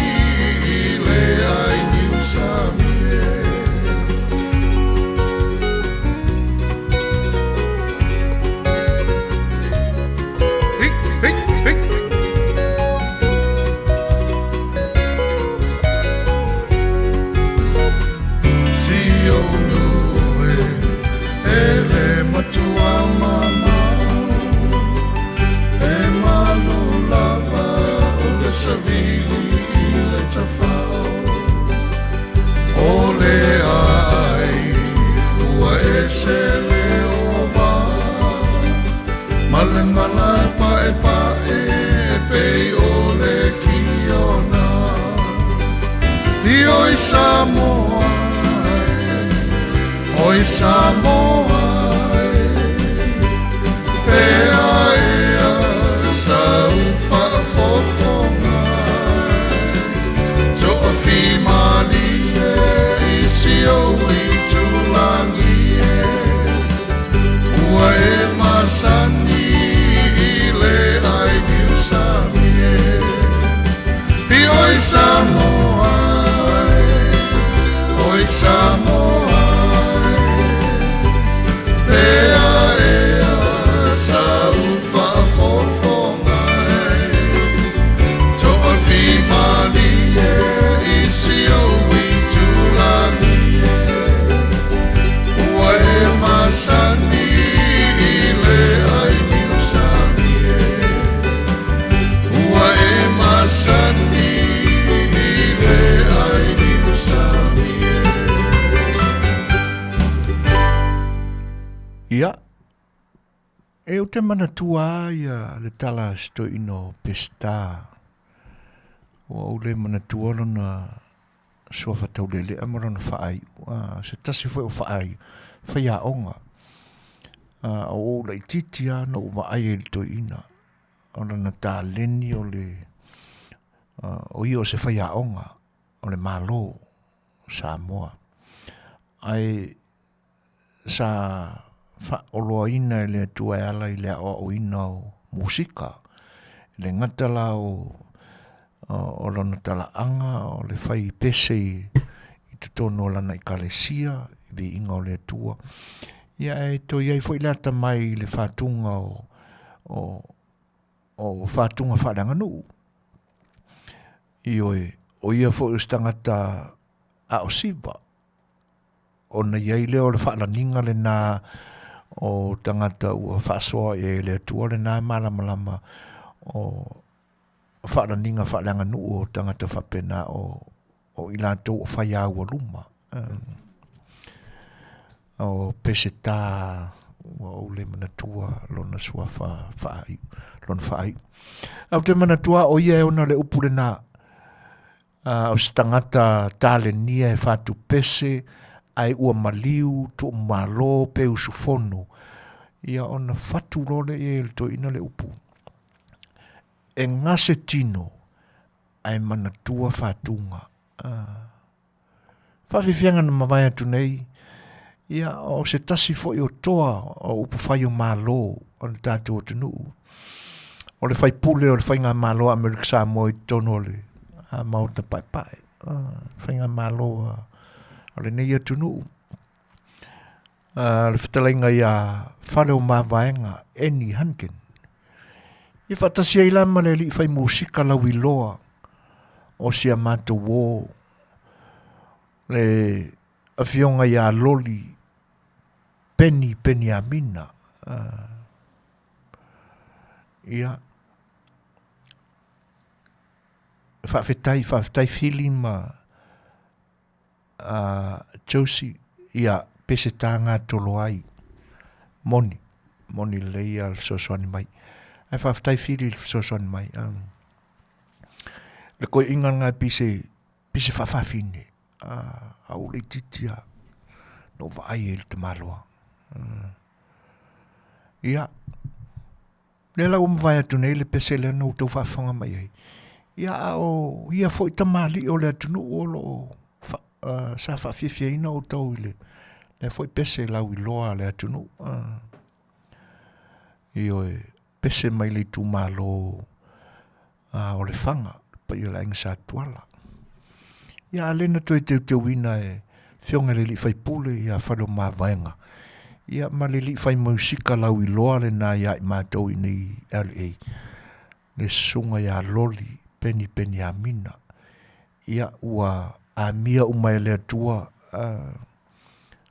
I le ai niusami Si o nue ele matua mama Savili I le tafao O le ai Ua e se le ova Male mala pa e Pei o le kiona I oi Samoa Oi Samoa Pea ea Sa ufa fofo Fi mali e si o I tulangi Ua e masani I le ai miusami I oi Samoa Ia, e o te mana tua ia le tala sto ino pesta. O le mana tua lona sua fatau lele amara na whaai. Se tasi foi o whaai. Whaia onga. O la ititia na o maai e to ina. O na tā leni o le o i o se whaia onga. O le malo Samoa. Ai sa o loa ina le tua e ala i le o ina o musika. Le ngatala o lana tala anga o le whai pese i tutono lana i kalesia i vi inga o le tua. Ia e to iai fo i lata mai le whatunga o whatunga whaanga nuu. I o ia fo i stangata a o siva. O na iai leo le whaalaninga le nā o tangata ua whaasoa e le tua le nā malamalama o whaalaninga whaalanga nuu o tangata whapena o ilato o whaia ua luma. O pese tā o le manatua lona sua whaai. Lona whaai. Au te manatua o ia e ona le upure nā o stangata tāle nia e whātu pese ai ua maliu tu malo pe usufono ia ona fatu role e to ina le upu e ngase tino ai mana tua fatunga fafifianga na mawai atu nei ia o se tasi fo i o toa o upu fai o malo o le tatu o tenu o le fai pule o le fai ngā malo Amerika Samoa i tono le mauta pai pai fai ngā malo ale nei atu nuu. Le whetalainga ia whale o mawaenga Annie Hankin. I whatasia i lama le li whai musika lau i loa o sia mata wō. Le awhionga ia loli Penny Amina. Ia whawhetai filima Josie ia pese tanga tolo ai moni leia sosoani mai ai whaftai whiri sosoani mai le koe inga ngā pise whawhawhine au le titia no vai e te maloa ia le lau mwai atu nei le pese le no tau whawhanga mai ai ia fo i tamali o le atu no olo sa whawhiwhia ina o tau ile. Le foi pese lau i loa le atunu. I oe pese mai le tu malo o le whanga pa i la inga sa tuala. Ia alena toi teu ina e whionga le li whai pule ia whalo mā vaenga. Ia ma le li whai musika lau i loa le nā ia i mātou i nei LA. Le sunga ia loli Penny Amina. Ia ua a mia umai lea tua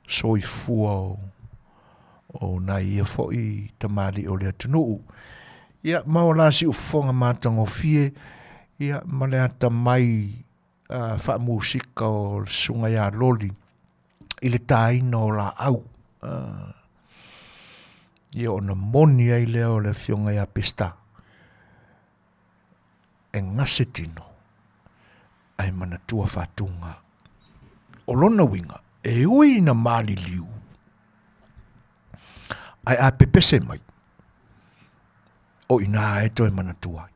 soi fua o na ia foi tamali o lea tunuu. Ia mau lasi ufonga mātango fie, ia malea tamai wha musika o sunga ia loli i le tāina o la au. Ia ona moni ai lea o le fionga ia pesta. E ngase tino. Ai mana tua whatunga. O lona winga, e ui na mali liu. Ai a pepese mai. O ina e toi mana tua.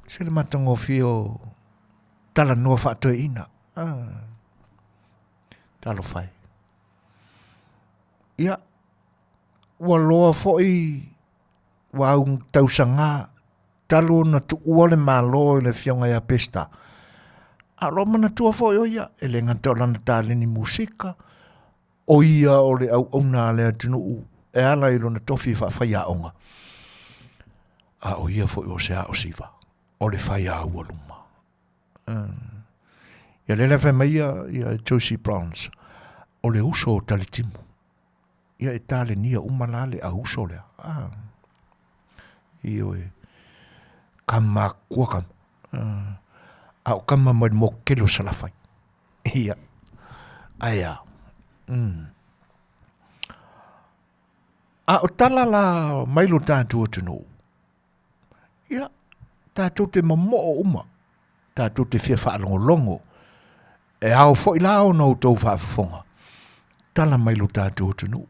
Se le matango fio tala noa whatoe ina. Talo whai. Ia, ua loa foi wa un tausanga talo na tu uole malo le fionga ia pesta. A lo mana tua foi o ia, ele ngatola na tale ni musika, o ia o le au ona le atunu e ala i lona tofi whawhaia onga. A o ia foi o se a o siva, o le whaia ua luma. Ia le lewe mai ia Josie Browns, o le uso o talitimu. Ia e tale nia umalale a uso lea. Io e kama kua kama. Au kama mai mo kelo salafai. Ia. Aia. A o tala la mailo tātua tunu. Ia, tātou te mamo o uma. Tātou te fia whaalongolongo. E hao fo i lao no tau whaafafonga. Tala mailo tātua tunu.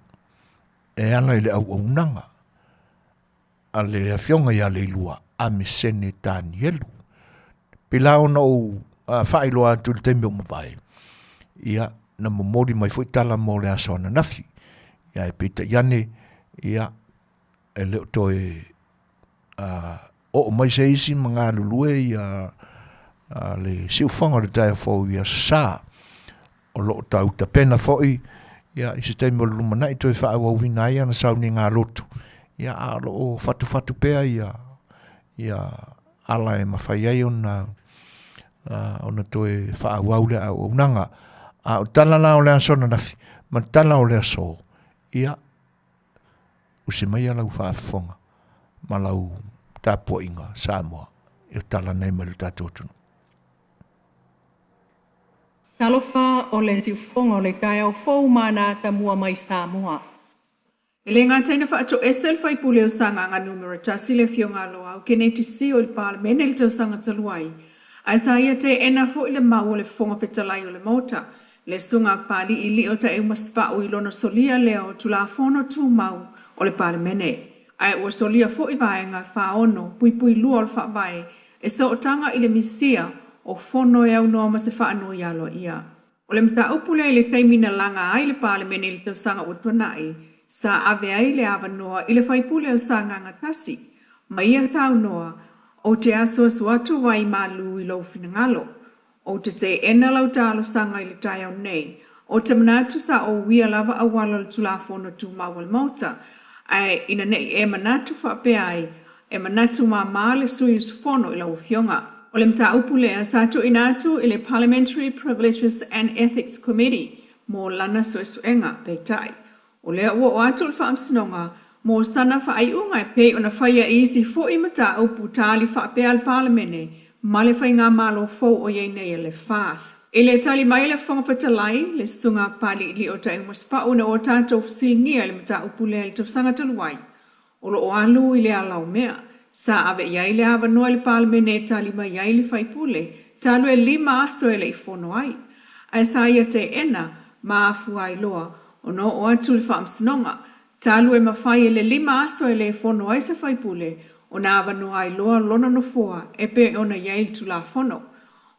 E ana i le au nanga. A le fionga ia le lua. A me sene tāni helu. Pilao no whaelo atu le teimeo mawai. Ia, na mamori mai fo i tala mo le asona nafi. Ia e pita iane. Ia, e leo toe o mai se isi mga lulue ia le siuwhanga le tae fo ia sa o lo tau ta pena fo ia i se teimo lumana i toi wha awa wina ia na sauni ngā rotu. Ia a lo fatu pea ia ala e mawhai ai ona toe wha awa ule a unanga. A o tala la o lea sona nafi, ma tala o lea so. Ia, usi mai alau whaafonga, ma lau tāpua inga, Samoa, i tala nei malu tātotunu. Talofa o le siufonga o le kai au fau mana ta mua mai Samoa. E le ngā taina whaato esel whai pule o sanga ngā numero tasi le fionga loa o kene tisi o le parlemene le tau sanga taluai. Ai sa ia te ena fo i le mau o le fonga whetalai o le mota. Le sunga pali i li o ta e maspa o ilono solia leo tu la fono tu mau o le parlemene. Ai o solia fo i vaenga whaono pui lua o le whaavae e sa o tanga i le misia o fono e au noa ma se whaano i alo ia. O le mta upule i le taimina langa ai le parlemene i le tau sanga o tuanai sa ave ai le ava noa i le whaipule o sanga ngatasi. Ma ia sa noa o te aso suatu vai malu i lau finangalo. O te ena lau tālo sanga i le tai au nei. O te manatu sa o wia lava awala le tulafono tu mawal mauta. Ai ina nei e manatu whapea ai. E manatu ma le sui usufono i lau fionga. O le mta upulea sa tu inatu i le Parliamentary Privileges and Ethics Committee. Mo lana suesuenga pe tai. O lea ua o atu le whaamsinonga. Mo sana whaaiunga e pe ona whaia isi fo i mata upu tali whapea al parlemene. Ma le whai ngā malo fau o iei nei le fās. E le tali mai le whangawhetalai, le sunga pali li o tai umaspa una o tātou whasilngia le mata upule le tausanga taluai. O lo o alu i le alau mea, sa ave iai le ava noa le parlemene tali mai iai le whaipule, talu e 5 aso e le i fono ai. Ai sa ia te ena, ma afu ai loa, o no o atu le whaamsinonga, talu e mawhai e le 5 aso e le i fono ai sa whaipule, o nā wano ai loa lona no foa e pe ona iai tulafono.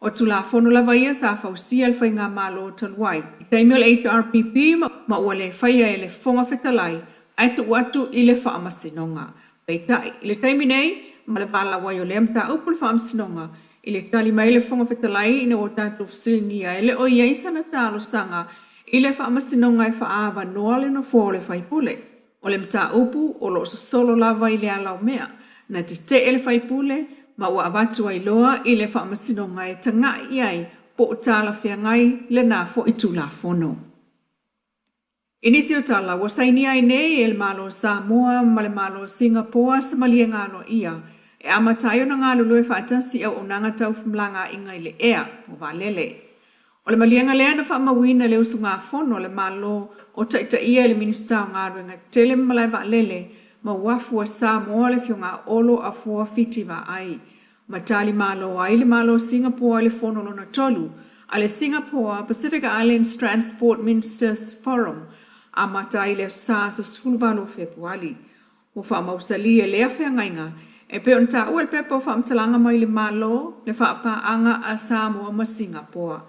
O tulafono lava ia sa fausia le whai ngā malo taluai. I teimio le HRPP ma ua le whaia e le fonga whetalai ai tu atu i le whaamasinonga. Peitai, i le teimi nei, ma le wala wai o le amta upu le whaamasinonga, i le tali mai le fonga whetalai ina o tātou whasingia e le o iai sana tālo sanga i le whaamasinonga e whaava noa le no foa le whaipule. O le mta upu o lo solo lava i le alau mea. Na te ele whaipule, ma ua avatu ai loa i le whaamasinonga e tanga iai po o tāla whiangai le nā fo i tūla fono. Inisi o tala, wa saini ai nei e le malo Samoa ma le malo Singapore sa malia ngalo ia, e amatayo na ngalo lue whaatasi au unanga tau whamlanga inga i le ea o valele. O le malia ngalea na whaamawina le usu ngā fono le malo o taita ia le minista o ngā ruenga tele malai valele, ma wafu a Samoa le fionga olo a fua fitiva ai. Ma tali malo ai le malo Singapore le fono lona tolu, a le Singapore Pacific Islands Transport Ministers Forum, a matai le sa so sfulvalo februari. O wha mausali e lea whiangainga, e pe on ta ua pepo wha mtalanga mai le malo, le wha paanga a Samoa ma Singapore.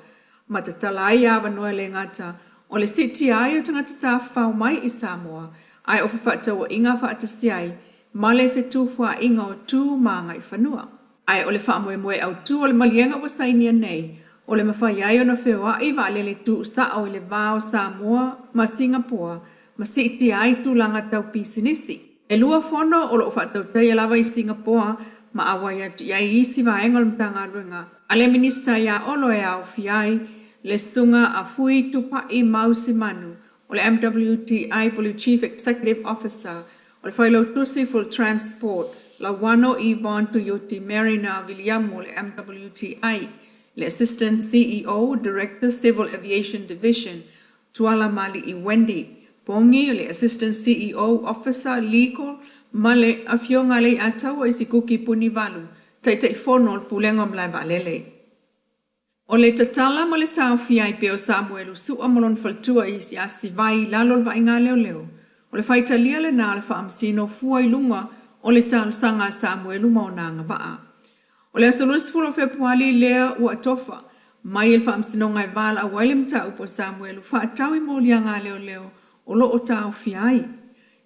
Ma te talai awa noe le ngata, o le siti ai o tangata ta whau mai i Samoa, ai o whawhata o inga whaatasi ai, ma le whetu wha inga o tū maanga i whanua. Ai o le whaamoe au tū o le malienga wa sainia nei, o le mawhai ai o na whewa i wale le tū sa o le vāo Samoa ma Singapore, ma siti ai tūlanga tau pisinisi. E lua whono o lo whaatau tei alawa i Singapore, ma awai atu iai isi vaenga o mtanga ruenga. A le minista ia olo e au fiai, le sunga a fui tupa i mausi manu, o le MWTI polu Chief Executive Officer, o le whailo tusi full transport, la wano Yvonne Tuyoti Marina Viliamo le MWTI, le Assistant CEO, Director Civil Aviation Division, Tuala Mali i Wendy, Pongi o le Assistant CEO, Officer, Legal, ma le afionga le ataua isi kuki puni valu, tai fono o pulenga mlai valele. O le tatala ma le tau fiai peo Samuelu sua molon faltua isi asi vai lalol va inga leo. O le faitalia le na le faamsino fua i lunga o le tau sanga Samuelu maunanga vaa. O le asolus fulo Februari lea ua tofa, mai el faamsino ngai vala a waile mta upo Samuelu faa tau i molianga leo o lo o tau fiai.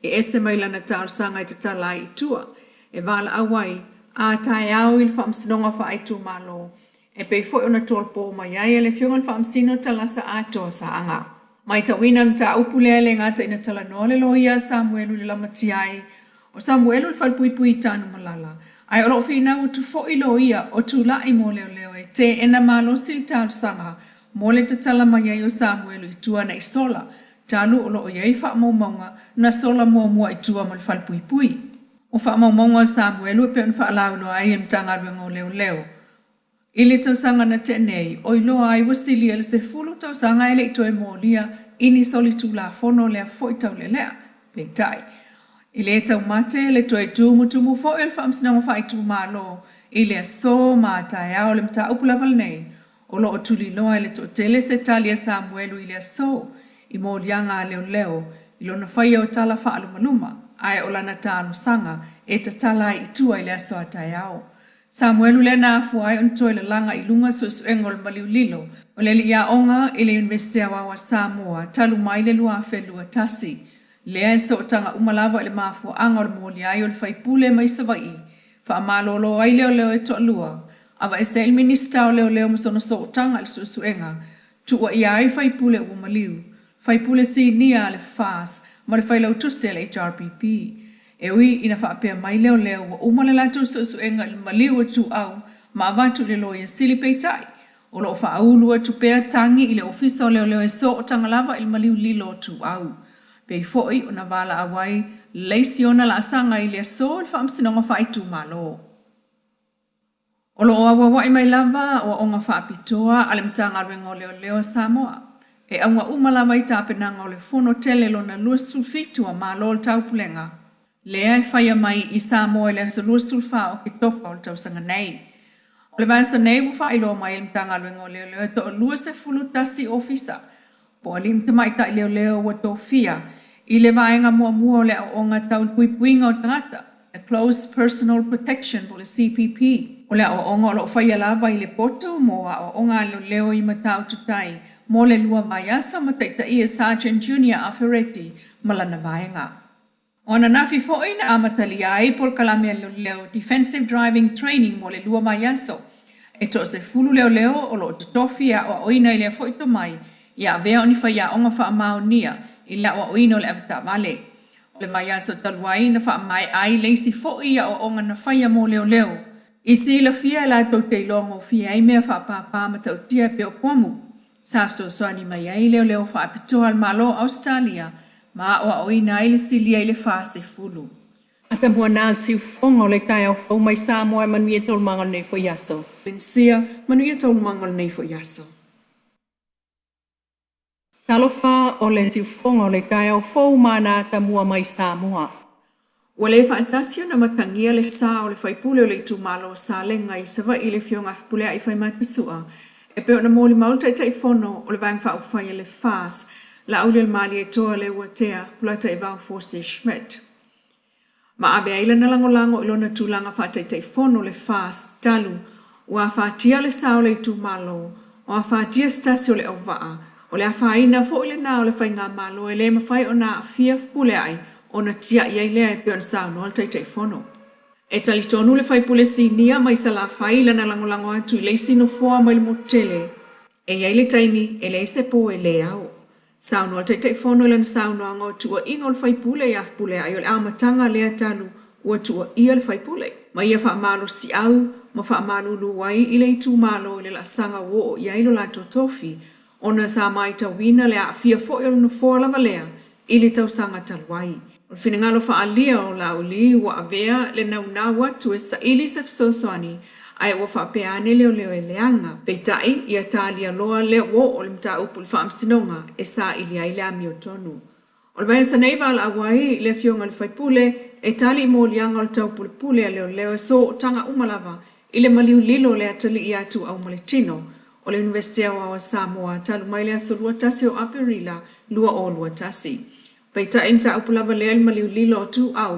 E este mai lana tau sanga i tatala i tua, e vala a wai, a tae au il faamsino faa i tu malo. E pei foi ona tolpo mai ai le fionga faamsino talasa ato sa anga. Mai tawina mta upulele ngata ina tala nole loia Samuelu le lamatiai. O Samuelu le falpui tanu malala. Ai olo fina utu fo loia o tula i mo leo e te ena malo sil tal sanga. Mole te tala mai ai o Samuelu i tua na isola. Talu olo o iei wha maumaunga na sola mua i tua mo le falpui. O wha maumaunga Samuelu e peon wha launo ai mtanga ruengo leo. Ile tau sanga na te nei, o iloa ai wasili ele se fulu tau sanga ele i toe molia, ini soli tu la fono lea foi tau le lea, peitai. Ile tau mate ele toe tumu fo el faamsinanga fai tu malo, ile so matai au le mta upulaval nei, o lo o tuli loa ele to tele se talia Samuelu ile so, i molianga leo, ilo na fai o tala faalu maluma, ai o lana talu sanga, e ta tala i tua ile so atai au. Samuelu le na fuai on toile langa i lunga susu engol maliulilo. O le ia onga ile investia wa Samoa talu mai le lua felua tasi. Lea e so tanga umalava le mafu anga o le moli ai o le faipule mai savai. Fa amalolo ai leo e to lua. Ava ese il minista o leo masono so tanga le susu enga. Tua ia ai faipule u maliu. Faipule si nia le fas. Ma le failau tuse le HRPP. E ui ina whaapea mai leo wa umale lato susu enga il maliu tu au ma avatu le loia sili peitai. O lo whaaulua tu pea tangi ile ofisa o leo e so o tangalava il maliu lilo tu au. Pei foi o na vala awai leisi ona la asanga ile so il whaamsinonga whaitu malo. O lo awa wai mai lava o onga whaapitoa ale mtanga ruengo leo Samoa. E aunga umala mai tapenanga o le fono tele lo na lua sulfitua malo le taupulenga. Lea e whaia mai i Samoa le aso lua sulfa o ki toka o le tausanga nei. O le vasa nei wufa ilo mai il mtanga luengo leo e to o lua se fulu tasi ofisa. Po ali mtamai ta leo wa to fia. I le vaenga mua le o nga tau puipuinga o tangata. A Close Personal Protection po le CPP. O le o onga o lo whaia lava i le poto moa o onga leo i matau tutai. Mo le lua maiasa mataita i e Sergeant Junior Aferetti malana vaenga. Ona nafi foi na amatali ai por kalame leo defensive driving training mo le lua mai aso. E to se fulu leo o lo tofia o oina ile foi to mai. Ia vea oni faya onga fa maonia ila o oina le avta vale. O le mai aso talwai na fa mai ai leisi foi o onga na faya mo leo. Isi la fia la to te longo fia ai mea fa pa mata tia pe o pomu. Safso soani mai ai leo fa apito al malo Australia. Ma o oina ile silia ile fase fulu. Ata buana si fongo le kai o fo mai Samoa manuia tol mangal nei fo yaso. Pensia manuia tol mangal nei fo yaso. Talofa o le si fongo le kai o fo mana tamua mai Samoa. O le fantasio na matangia le sa o le faipule o le tu malo sa le ngai sava ile fionga pule ai fai matusua. E pe ona moli maulta tai fono o le vang fa o le fas. La ulil mali e toa le watea plata e vau forse Schmidt. Ma abe aila na lango ilona tulanga whātai fono le fast talu ua whātia le sao le tu malo o a whātia stasio le au waa o le a whāina fo ile nao le whainga malo e le mawhai o na fia pule ai o na tia iai lea e pion sao no al tai fono. E tali tonu le whai pule si nia mai sa la whaila na lango atu i leisi no foa mai le motele e iai le taimi e le se po e le au. Sauno al tai fono lan sauno anga tua ingol fai pule ia pule ai o le amatanga lea talu ua tua ia le fai pule. Ma ia wha malo si au, ma wha malo luai i le tu malo le la sanga wo ia ilo la totofi. Ona sa mai ta wina le a fia fo ilo no fo lava lea i le tau sanga talwai. O le finangalo wha alia o la uli wa avea le na watu e sa ili se fsoswani ai ua whapeane leo e leanga. Peitai ia talia loa leo wo o le mta upu le whaamsinonga e sa ili ai lea miotonu. O le vai sa nei wala awai le fionga le faipule e tali mo lianga le tau pule leo so tanga umalava i le maliu lilo le atali i atu au maletino o le Universia wa Samoa talu mai le aso lua tasi o Aperila lua o lua tasi. Peita imta upulava le maliu lilo tu au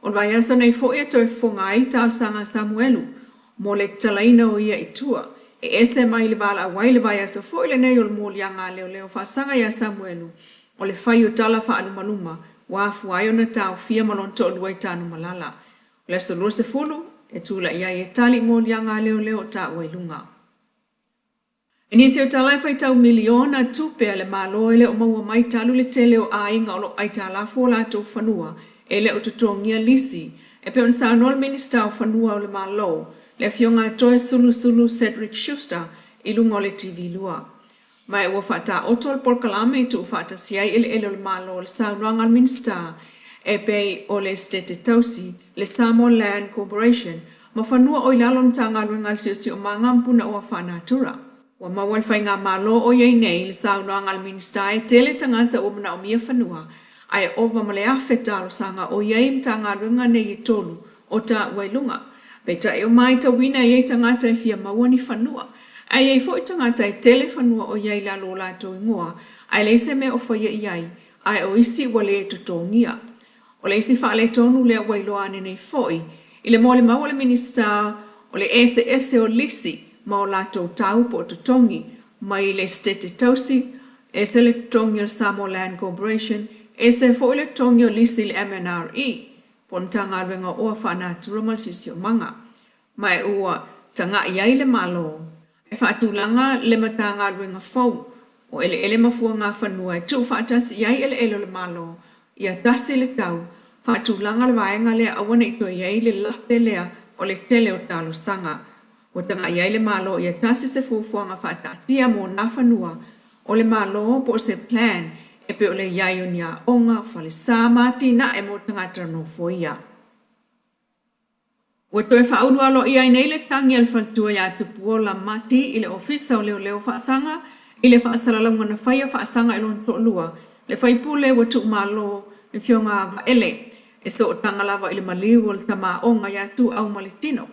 o le vai asa nei fo e toi fongai tau sanga Samuelu mo le talaina o ia itua e ese mai le wala awai le vai asa fo ile nei o le mo lianga leo fa sanga ia Samuelu o le fai o tala fa alumaluma wa fuayo na tau fia malonto o luai tanu malala. O le aso lua se fulu e tula ia e tali mo lianga leo ta wailunga. Inisi o talai fai tau miliona tupe le malo ele o maua mai talu le tele o ainga o lo aitala fola to fanua ele o tutongia lisi e pe on sanol minister o fanua o le malo le fionga toe sulu Cedric Schuster ilungo le TV lua. Mai ua fata otol por kalame tu fata siai ele le malo le saunoanga al minister e pe o le stete tausi le Samoa Land Corporation ma fanua o ilalon tanga luengal siusi o mangampuna o whanatura. Wa mawal fai ngā malo o iei nei le saunoanga al minister e tele tangata o mana o mia whanua ai ova male awhetalo sanga o iei mtanga luenga nei e tolu o ta wailunga. Peta e o mai ta wina iei tangata e fia mawani whanua ai ei fo i tangata e tele whanua o iei la lola to ingoa ai leise me o whaia iei ai o isi wale e tutongia. O leisi whaale tonu lea wailoa nei foi i le mole maua le minister o le ese o lisi ma o latou tau po tutongi mai le stete tausi ese le tutongi o Samoa Land Corporation ese fo le tutongi o lisi le MNRE pon tanga wenga o whanatura mal sisi o manga mai ua tanga iai le malo e whaatulanga le matanga wenga fau o ele mafua ngā whanua e tu whaatasi iai ele le malo ia tasi le tau whaatulanga le vaenga lea awana ito iai le lape lea o le tele o talo sanga o tanga iai le malo ia tasi se fufuanga whaatatia mo na whanua o le malo po se plan e pe o le iai o nia onga whale sāmati na e mo tangata no foia. O toe whaurua lo iai nei le tangi al whantua ia tupua la mati i le ofisa o leo whaasanga i le whaasalalonga na whaia whaasanga ilon to'lua le whaipule wa tu malo e fionga va ele e so tangalawa i le maliu o le tama onga ia tu au maletino.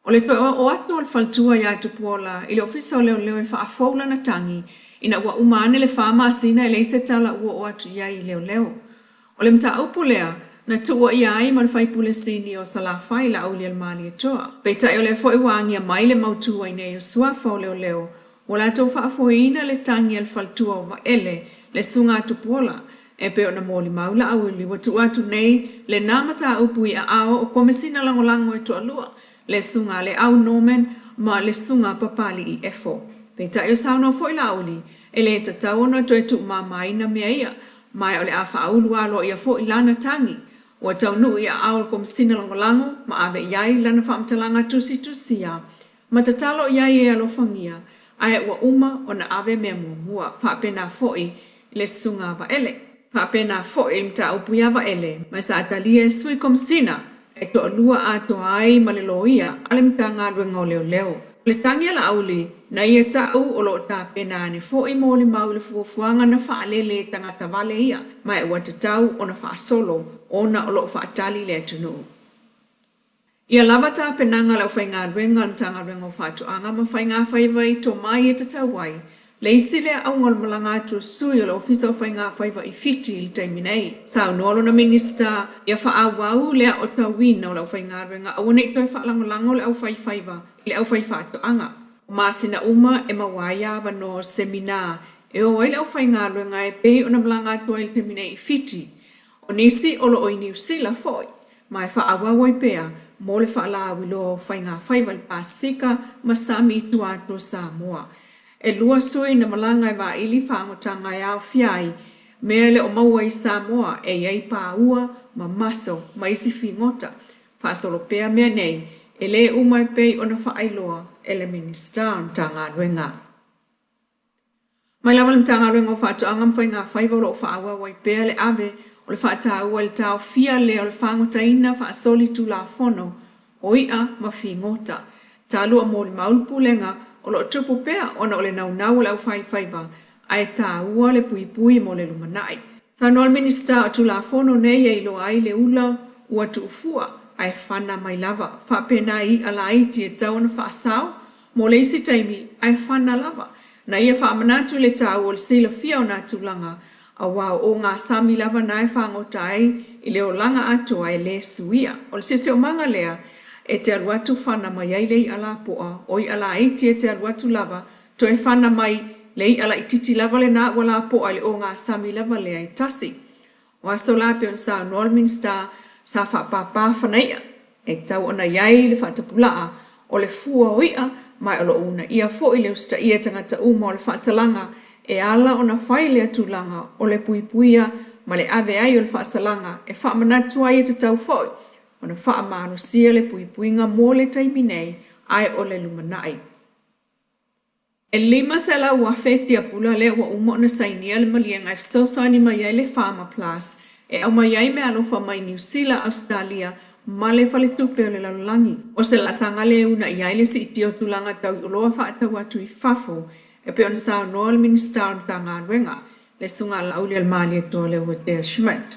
O le toe o atu al whantua ia tupua i le ofisa o leo e whaafoula na tangi ina ua umane le whaama asina e leise tala ua o atu ia i leo. O le mta upu lea na tua ia ai man whaipule sini o salawhai la auli al mali e toa. Peita e o le fo i wangia mai le mautua i nei o suafa o leo o la tau whaafoina le tangi al whaltua o va ele le sunga tupuola e pe o na moli maula auli watu atu nei le namata upu i a ao o komesina langolango e toa lua le sunga le au nomen ma le sunga papali i efo. Peita e o sauno fo i la auli e le tatau ono to e tu mamai na mea ia mai o le afa aulu alo ia fo i lana tangi o tau nu ia ao kom sina langolango ma ave iai lana whaamtalanga tusi ia ma tatalo iai e alofangia ai ua uma o na ave mea mua whaapena foi le sunga va ele whaapena foi mta upuia va ele ma sa atalia sui kom sina e to lua ato ai ma le loia ale mta ngā ruenga o leo le tangi ala auli na ia tau o lo ta pena ne foi mo le mau le fuafuanga na whaalele tangata vale ia mai ua tatau o na whaasolo o na o lo whaatali le tunu. Ia lava ta penanga lau whai ngā ruenga tanga ruenga o whaatuanga ma whai ngā whaiwai to mai e tatau wai leisi le au ngol malanga tu sui o le ofisa o whai ngā whaiwai fiti il taiminei. Sao nolo na minister ia whaawau lea o tawina o lau whai ngā ruenga au nei toi whaalangolango le au whaiwaiwa le au whai whaatuanga. O masina uma e mawaya no seminar e o waile au whai ngā ruenga e pei o na malanga tua il taiminei fiti. O nisi o lo o i New Zealand foi mai whaawau i pea mo le whaala wilo whai ngā whaiwai Pasifika ma Sami tua to Samoa. E lua sui na malanga i wa ili whaangotanga i au fiai mea le o maua i Samoa e iei pāua ma maso ma isi whingota. Whaasolo pea mea nei e le umai pei o na whaailoa e le minister tanga ruenga. Mai lama le tanga ruenga o whaatoanga mwhai ngā whaiwa o whaawa wai pea le ave o le whaataua le tau fia le o le whaangotaina whaasoli tu la fono o ia ma whingota. Tālua mo le maulupulenga o lo tupu pea ona o le naunau le au whaiwaiwa ai tāua le pui mo le lumanai. Sa noa minista o tulafono nei e ilo ai le ula ua tuufua ai whana mai lava. Whapena i ala iti e tau na whaasau, mo le isi taimi ai whana lava. Na ia whaamanatu le tau o le sila fia o nā tūlanga a wau o ngā sami lava nai whangota ai i le o langa ato ai le suia. O le sisi o manga lea e te aruatu whana mai ai lei ala poa o i ala iti e te aruatu lava to e whana mai lei ala ititi lava le nā wala poa le o ngā sami lava lea i tasi. O aso la pe on sa Noel Minster sa whapapa whanaia e tau ona iai le whatapulaa o le fua o ia mai olo una ia fo i le usta ia tangata uma o le whaasalanga e ala ona whai le atulanga o le puipuia ma le ave ai o le whaasalanga e whaamanatu ai e te tau foi ona whaamano sia le puipuinga mō le taimi nei ai o le lumanai. E lima sela ua whetia pula le ua umo na sainia le malienga e fsosani mai ai le Farmer Plus e au mai ai me alofa mai New Zealand, Australia ma le fale tupe o le lalulangi. O se la sanga le una i aile si iti o tulanga tau i uloa whaatau atu i fafo e pe ona sa Noel Minster o tanga anuenga le sunga lauli al mali e to le ua Dale Schmidt.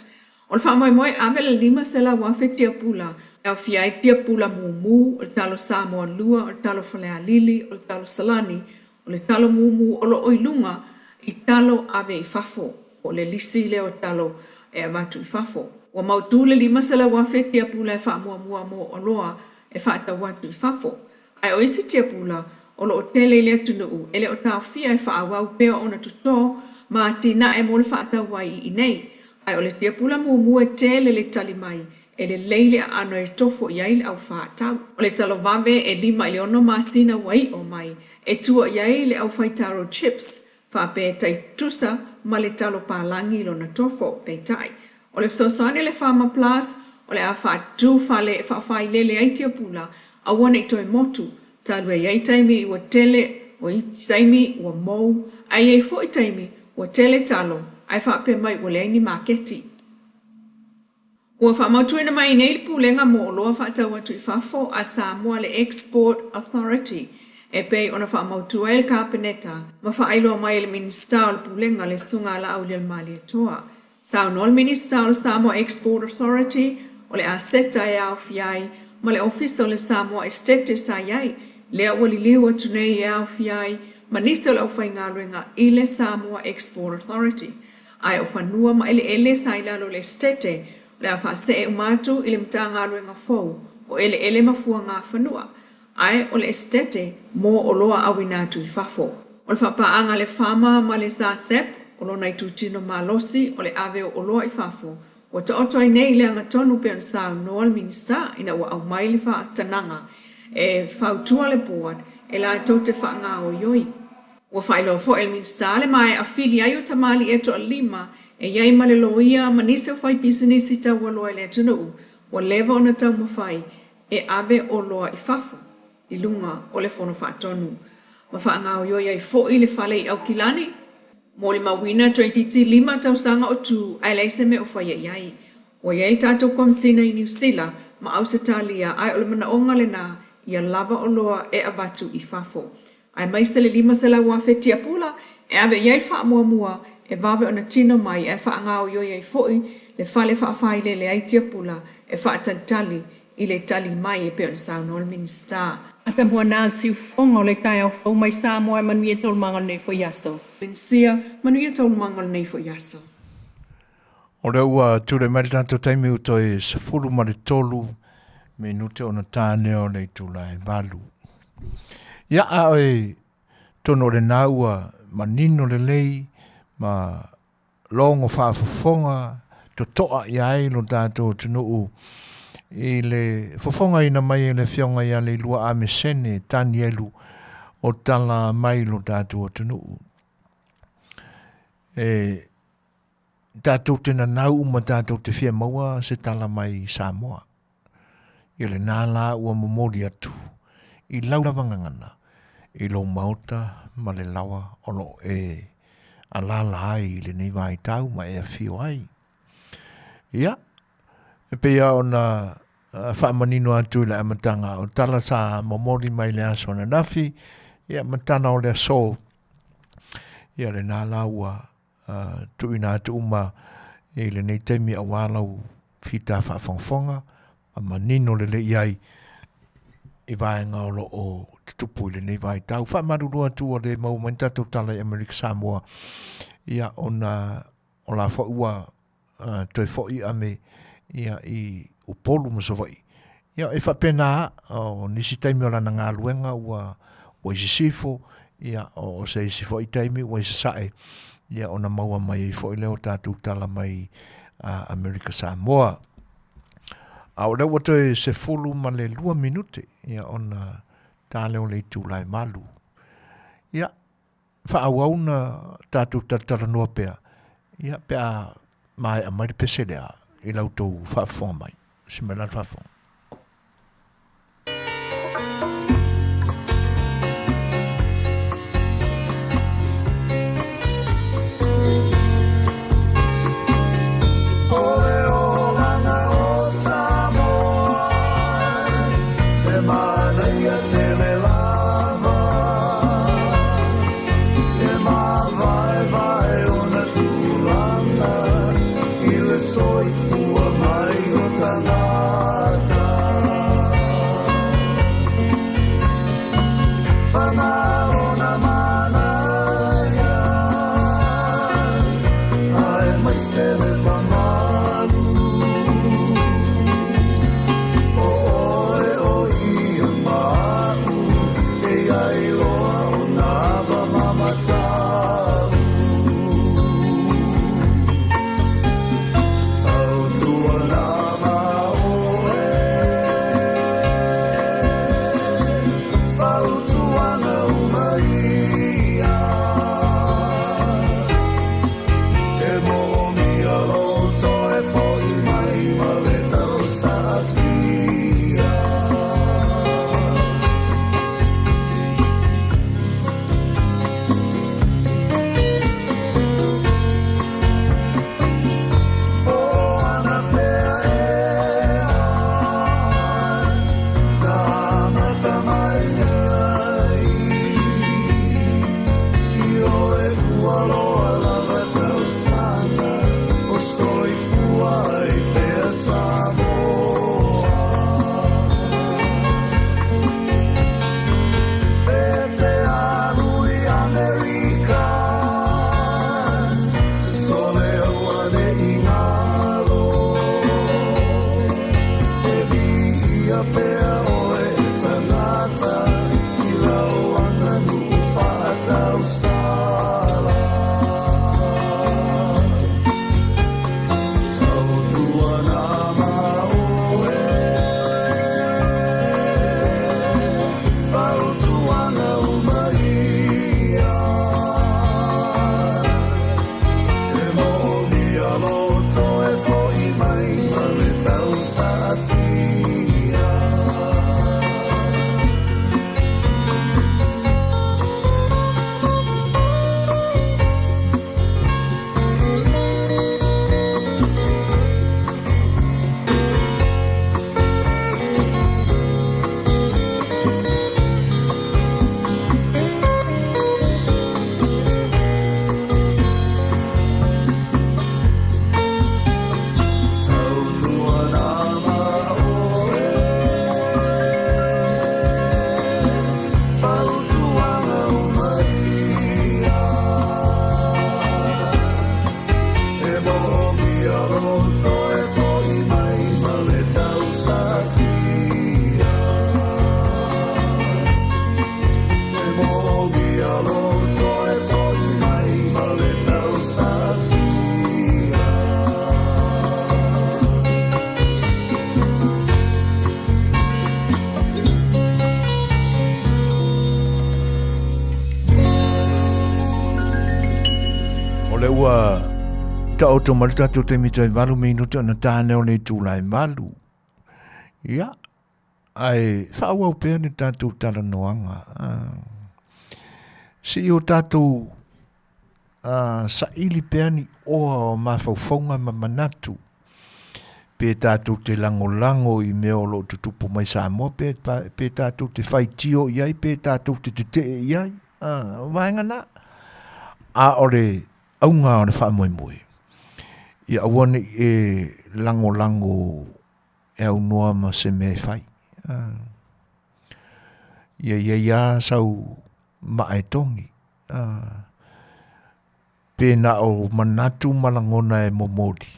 O le whaamoi moe ame le lima sela ua whetia pula e au fiai tia pula mumu o le talo Samoa Lua, o le talo Falea Lili, o le talo Salani, o le talo mumu o lo oilunga i talo ave i fafo o le lisi le o talo e amatu i fafo. Wa mautu le lima sela ua whetia pula e wha mua mo o loa e wha ata watu i fafo. Ai o isi tia pula o lo o tele le atunuu ele o tau fia e wha awau peo ona tuto ma tina e mo le wha ata wai i nei. Ai o le tia pula mua e tele le tali mai e le leile ano e tofo i aile au wha atau. O le talo vave e lima i le ono masina wai o mai e tua i aile au whaitaro chips wha pe tai tusa ma le talo pālangi lo na tofo pe tai. O le fsosani le Farmer Plus, o le a whaatu whale e whawhai lele aitia pula, a wana i toi motu, talu e ai taimi i wa tele, o i taimi wa mou, ai e fo i taimi wa tele talo, ai whape mai wa le aini maketi. Ua whamautuina mai nei li pulenga mo o loa whaatau atu i whafo a Samoa le Export Authority, e pei ona whamautua el Kapeneta, ma whaailoa mai le Minster o le pulenga le sunga ala au le mali atoa. Sa Noel Minster o le Samoa Export Authority o le aseta e au fiai ma le ofisa o le Samoa Estete sa iai le au waliliu atu nei e au fiai ma niste o le au whaingaluenga i le Samoa Export Authority. Ai o whanua ma ele sa ilalo le Estete le a whase e umatu i le mtangaluenga fou o ele mafua ngā whanua. Ai o le Estete mo o loa awinatu i fafo. O le whapaanga le Farmer ma le sa sep o lona i tūtino malosi o le ave o loa i fafo. O ta oto i nei le anga tonu pe on sa Noel Minster ina ua au mai le wha tananga e whautua le board e la tau te wha ngā o ioi. Ua whailo fo el Minster le mai a fili ai o tamali e to lima e iai ma le loia ma nise o whai business i tau wa loa le tunu ua lewa o na tau mawhai e ave o loa i fafo i lunga o le fono wha tonu. Ma wha ngā o ioi ai fo i le whale i au kilani mo le mawina traititi lima tausanga o tu ai leise me o whaia iai. O iai tātou komsina i New Zealand ma Ausitalia ai o le mana onga le nā ia lava o loa e abatu i fafo. Ai maise le lima sela ua whetia pula e ave iai wha mua e vave o na tino mai e wha ngā o ioi ai foi le whale wha whaile le aitia pula e wha atantali i le tali mai e pe o na sa Noel Minster. Ata mua nā siu whonga o le kai au whau mai Samoa e manuia tolu mangal nei fo yaso. Linsia, manuia tolu mangal nei fo yaso. O le ua ture mai tanto taimi uto e sefuru ma le tolu me nute o na tāne o le tula e valu. Ia a e tono le nā ua manino le lei ma longo whaafafonga to toa iai lo tātou tunu i le fofonga ina mai le fionga ia le lua ame sene tani elu o tala mai lo tātou tunu. E tātou tena nau ma tātou te fia maua se tala mai Samoa. I le nāla ua momori atu i laura wangangana i lo mauta ma le lawa ono e alala ai i le nei vai tau ma e a fio ai. Ia, e pea ona whaamanino atu le amatanga o tala sa momori mai le aso na nafi, ia matana o le aso, ia le nāla ua tuina atu uma e le nei taimi a walau fita whaafonga, a manino le le iai, e vai ngaulo o tupu le nei vai tau. Wha marurua tua le mau maintatu tala i Amerika Samoa, ia ona o la whaua toi whoi ame, ia i upolu masawai. Ia e whapena o nisi taimi o lana ngā luenga ua isi sifo, ia o se isi whoi taimi ua isi sae, ia ona maua mai i whoi leo tātou tala mai Amerika Samoa. A o leo watoe se fulu ma le 2 minute, ia ona tā leo le tūlai malu. Ia, whaawauna tātou tatara noa pēr, ia pēr mai a mai pese lea, i lautou whaafonga mai, si mai lan whaafonga. Ta auto malta to te mitai valu minuto na tāne o nei tūlai malu. Ia, ai whaua pēr ni tātou tala noanga. Si o tātou sa ili pēr ni oa o mawhauwhaunga ma manatu. Pē tātou te lango I mea o lo tutupu mai Samoa, pē tātou te whaitio iai, pē tātou te te iai. Vaenga nā. A ore, aunga o ne wha moi moi. Ia awane e lango e au noa ma se me fai. Ia sau mai tongi. Pena o manatu malangona e momodi.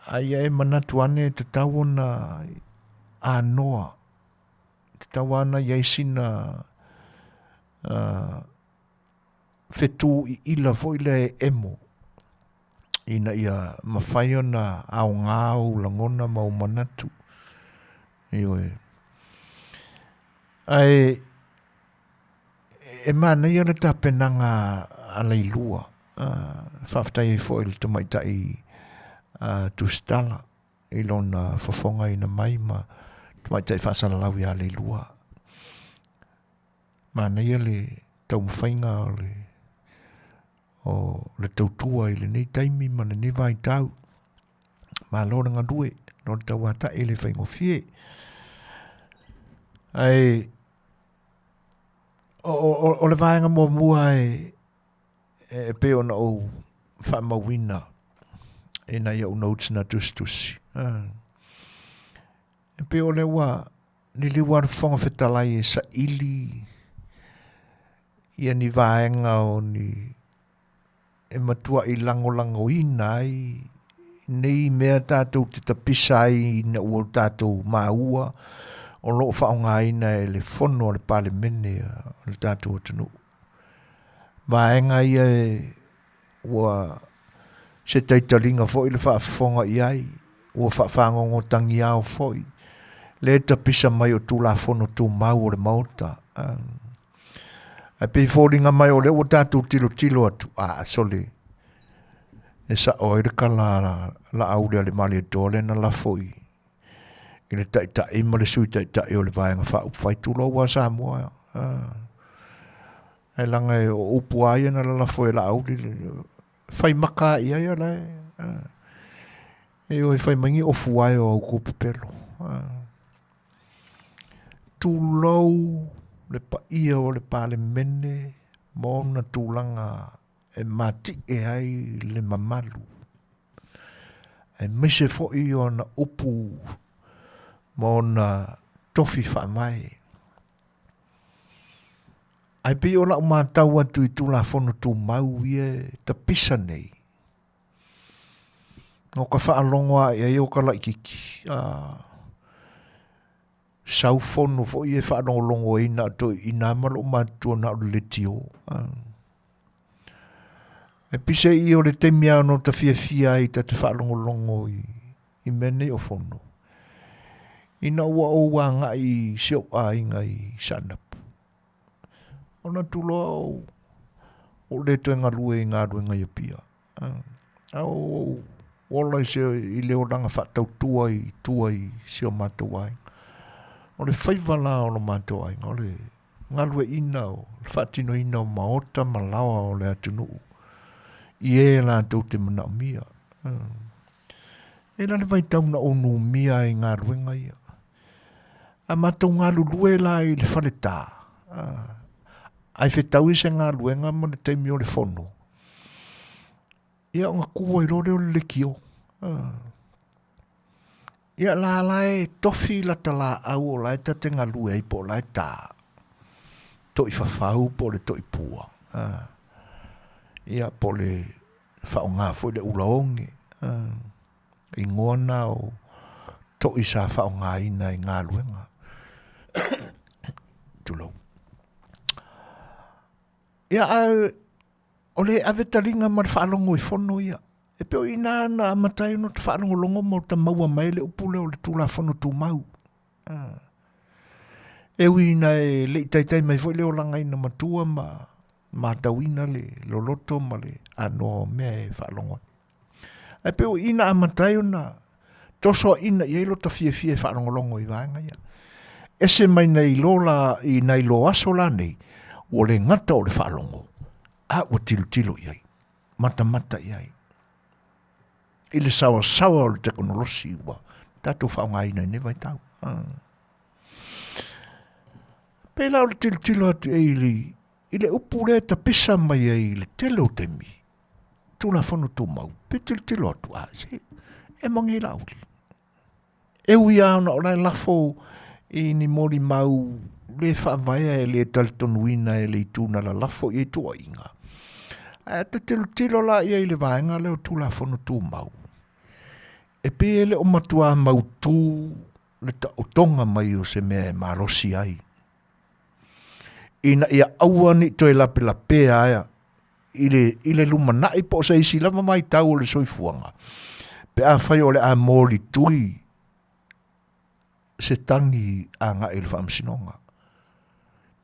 Ai e manatu ane te tawana a noa. Te tawana iai sina fetu i ila fo ila e emo. Ina ia mawhaio na au ngāu langona mau manatu. Ioi. Ai e mana ia le tapenanga a leilua. Whaftai e fo il tamaitai tu stala. Ilona fafonga ina mai ma tamaitai whasala lawi a leilua. Mana ia le tau mwhainga o le tautua i le nei taimi ma le nei vai tau. Ma lora ngā due, lora tau ata e le whaingo fie. Ai, o le vaenga mua e peo na o whamawina e na ia unauts na tustusi. E peo le wa, ni li war whanga whetalai e sa ili ia ni vaenga o ni e matua i lango ina ai nei mea tātou te tapisa ai na ua tātou maua o loo whaonga ina e le fono o le pale mene o le tātou atunu. Vaenga ia e ua se taitalinga foi le whaafonga i ai ua whaafangongo tangi au foi le tapisa mai o tūla fono tū mau o le maota. Ai pei fōringa mai o le ua tātou tilo atu sole e sa oire ka la aure le mali e dole na la foi i le tai ma le sui tai o le vaenga whai tūlo wa Samoa ai langa e o upu aia na la foi la aure whai maka i aia lai e oi whai mangi o fuai o au kupu pelo tūlou le pa ia o le pale mene mo na tūlanga e mati e ai le mamalu. E mise fo i o na upu mo na tofi whamai. Ai pi o la umatau atu i tūla fono tū mau ia ta pisa nei. O ka whaalongoa e o ka laikiki. Sau fono fo i e whaanongolongo ina to ina malo matua na o le tio. E pise i o le temia no ta fia i ta te whaanongolongo i mene o fono. Ina ua o wanga i seo a inga i sanapu. Ona tulo o le to ngā lue i ngā rue ngai apia. Au ola i seo i leo ranga whatau tua i seo matawai. O le whaiwala o lo mātua inga, o le ngalue ina o, le whatino ina o maota malawa o le atunu. I e la tau te mana o mia. E la le vai tau na onu mia i ngā ruenga ia. A matau ngā lulue la i le whaleta. Ai whetau i se ngā ruenga ma le teimi o le fono. Ia o ngā kua i rore o le lekio. Ia la lai tofi la tala au o lai ta te ngalue i po lai ta. To i whawhau po le to i pua. Ia po le whao ngā fwoi le ulaongi. I ngona o to i sa whao ngā ina i ngā luenga. Tulau. Ia o le avetaringa ma le whaalongo i whono ia. E peo ina na amatai no te whaanongo longo mo ta maua mai le upule o le tūla whanu tū mau. E wina e le itaitai mai fwoi leo langa ina matua ma tawina le loloto ma le ano mea e whaanongo. E peo ina amatai na toso ina i eilo ta fie whaanongo longo i vaenga ia. Ese mai nei lola i nei lo aso la nei o le ngata o le whaanongo. A ua tilo iai. Mata iai. I le sawa o le teknolosi ua. Tātou whaonga ina ne vai tau. Pela o le tilo atu e i le upu le ta pisa mai e i le telo temi. tula whanu tū mau, pitil tilo atu a se, e mongi lauli. E ui aona o lai lafo i ni mori mau, le whaavaia e le talitonuina e le ituna la lafo i tua inga. Te tilo la ia i le vaenga leo tula whanu tū mau. E pe ele o matua mau tū, le ta o tonga mai o se mea e marosi ai. Ina ia aua ni toi lape lape aia, ile lumana i po sa isi lama mai tau o le soifuanga. Pe a whai o le a mōli tui, se tangi a ngā i le whaamsinonga.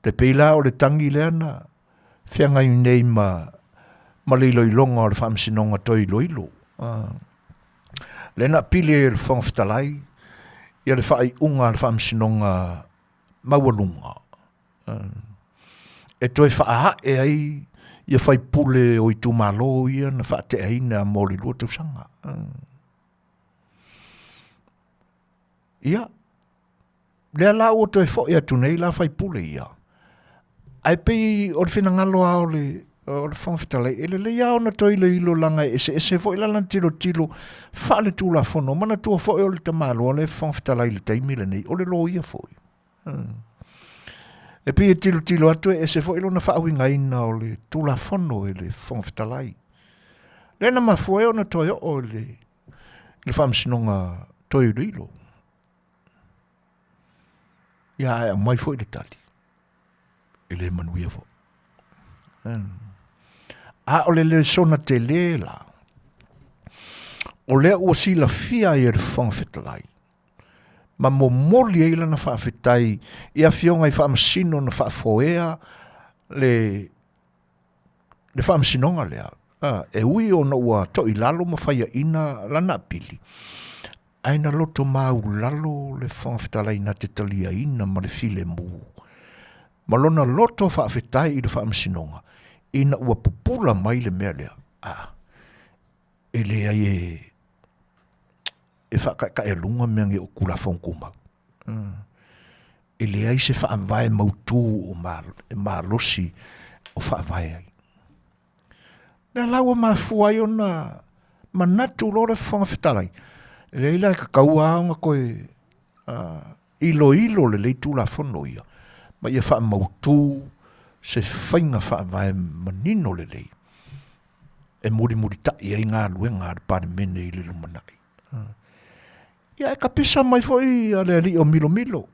Te peila o le tangi leana, whianga i nei ma leilo i longa o le whaamsinonga toi loilo. Lena pili e le whangwhitalai, ia le whai unga le whaamsinonga maualunga. E toi wha e ai, ia whai pule o i tūmalo ia, na wha te aina mōli lua tausanga. Ia, lea la o toi fo ia tunei la whai pule ia. Ai pei o le whinangalo a o le whangwhitalai, ele le iau na toi le ilo langa ese fo ila lan tilo, wha le tūla whono, mana tua fo o le tamalo, o le whangwhitalai le taimile nei, o le lo ia fo i. E pei e tilo atu e se fo ilo na wha awinga ina o le tūla whono e le whangwhitalai. Le na mafua e o na toi o le whaamsinonga toi le ilo. Ia e mai fo i le tali. E le manuia fo. A o le sona te le la. O le ua sila fia i le whangwhitalai. Ma mo moli e ila na whaawhitai, ia fionga i whaamasino na whaafoea le whaamasinonga lea. E ui o na ua to i lalo ma whaia ina lana pili. Aina loto mau lalo le whangwhitalai na te talia ina ma le file mu. Malona loto whaawhitai i le whaamasinonga. Ina ua pupula mai le mea lea. E lea e whaka e lunga mea nge o kula whongkuma. E lea i se whaavae mautū o maalosi o whaavae ai. Nea laua mafuai o na manatu lore whangwhitalai. Le ila ka kaua aonga koe ilo le leitu la whono ia. Ma ia wha mautū se whainga whaavae manino le lei. E muri ta ia i ngā luenga ar pare mene i le lumanai. Ia e ka pisa mai foi a le ali o milo.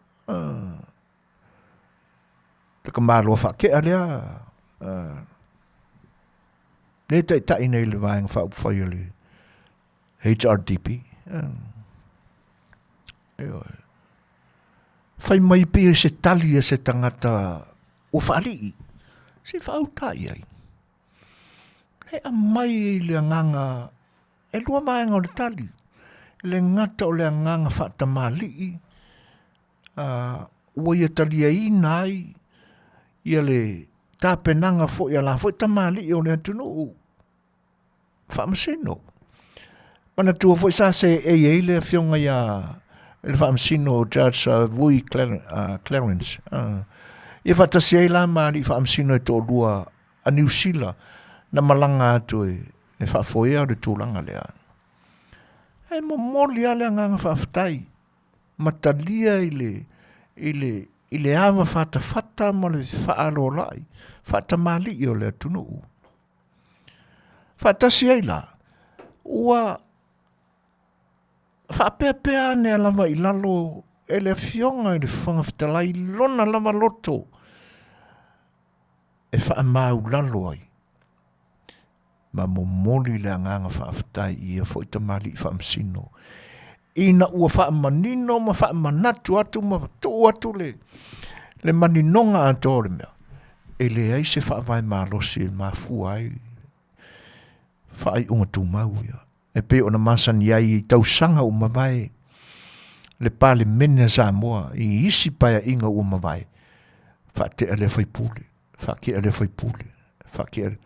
Te ka māloa whakea lea. Ne ta ina i le vāenga whaupwhai le HRDP. Whai mai pia se tali e se tangata o whaali. Se whautai ai. E a mai le nganga e lua vāenga o le tali. Le ngata o le nganga whata mali. Ua ia talia i nai. Ia le tāpenanga fo ia la fo ta mali o le atunu. Whamasino. Mana tua fo sa se e le fionga ia le whamasino Judge Vui Clarence. Ia whatasi e la mali whamasino e tō lua a New Zealand. Na malanga atu e whafoea o le tūlanga lea. E mo moli ale nganga whaftai. Matalia i le awa whata mo le whaalo lai. Whata mali i o le atunu. Whatasi ei la. Ua whapea ne lava i lalo e le fionga i le whangawhitalai lona lava loto. E whaamau lalo ai. Ma mo moli le nganga whaaftai ia fo i tamali i whaamsino. Ina ua whaamanino ma whaamanatu atu ma tu atu le maninonga atore mea. E le ai se whaavai maalosi e mafua ai. Whaai unga tu mau ia. E pe ona masani ai i tausanga o mawai. Le pale mene Samoa i isi paya inga o mawai. Whaate ale whaipule. Whaake ale whaipule. Whaake ale...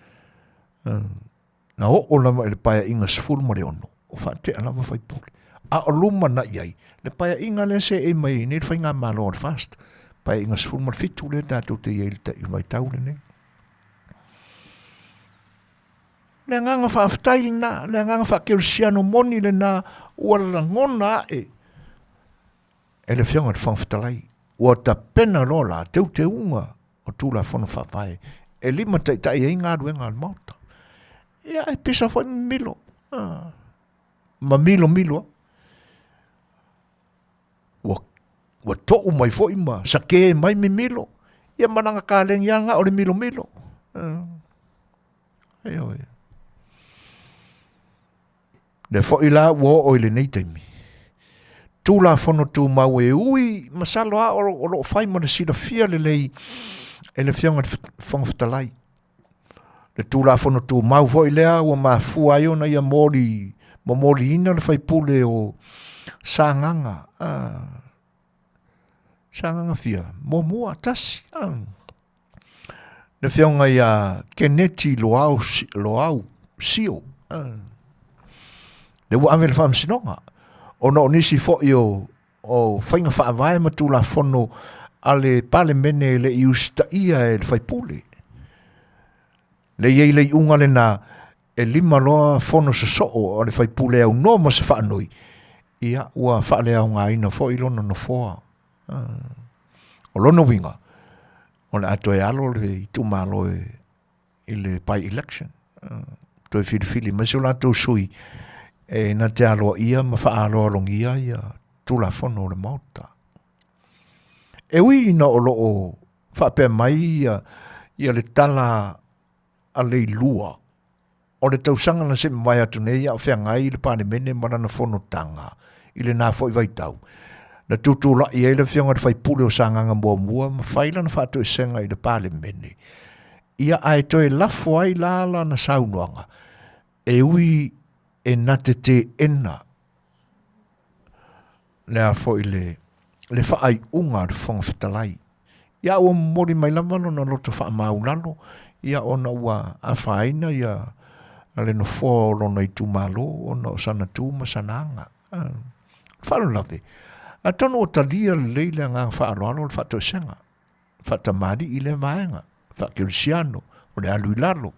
Na o lama le paya inga sfuru mare ono. O whaate alama whaipule. A o luma na iai. Le paya inga le se e mai. Ne whainga malo on fast. Paya inga sfuru mare fitu le tātou te iei ta i mai taule ne. le nganga whaaftai na, le nganga whaakeusiano moni le na ua ngona e. E le whianga te whangwhitalai. Ua ta pena rola, teu te unga o tūla whono whapai. E lima tai e ngā ruenga al mauta. Ia e pisa whai milo. Ma milo. Ua to'u mai fo ima, sa ke mai me milo. Ia mananga kāleng ianga o le milo. Eo. Le fo ila ua o ile nei taimi. Tūla whono tū mau e ui, masalo a o lo whai mo le sida fia le lei, e le whianga whangwhitalai. Le tūla whono tū mau fo ilea, ua maa fua i ona ia mori ina le whai pule o sānganga. Sānganga fia, mua tasi. Le whianga ia keneti loau sio. Le ua ave le whaamsinonga. Ono nisi fo o whainga whaavae ma tūla whono ale pale mene le iusita ia e le whaipule. Le iei le iunga le na e lima loa whono sa soo o le whaipule au no ma se whaanui. Ia ua whaale au ngā ina fo i lono no foa. O lono winga. O le ato e alo le i tūmalo i le pai election. Toi whiri ma se o lato sui. E na te aloa ia ma wha aloa longia ia tūla whono le mauta. E ui ina o loo whapea mai ia le tala a le lua. O le tausanga na se mai atu nei a whea ngai le pane mene marana whono tanga i le nā fo i vaitau. Na tūtūla i eile whianga le whaipule o sānganga mua ma whaila na whātu e senga i le pale mene. Ia ai toi lafo ai lala na saunuanga. E ui e nate te ena le a fo i le whaai unga le whangwhitalai. Ia ua mori mai lamano na loto wha maulalo. Ia ona ua a whaina ia ale no fo lona i tūmalo o na sana tū ma sananga. Whalu lawe. A tono o talia leile ngā whaaloalo le whato senga. Whatamari i le maenga. Whakirisiano o le alu i lalo.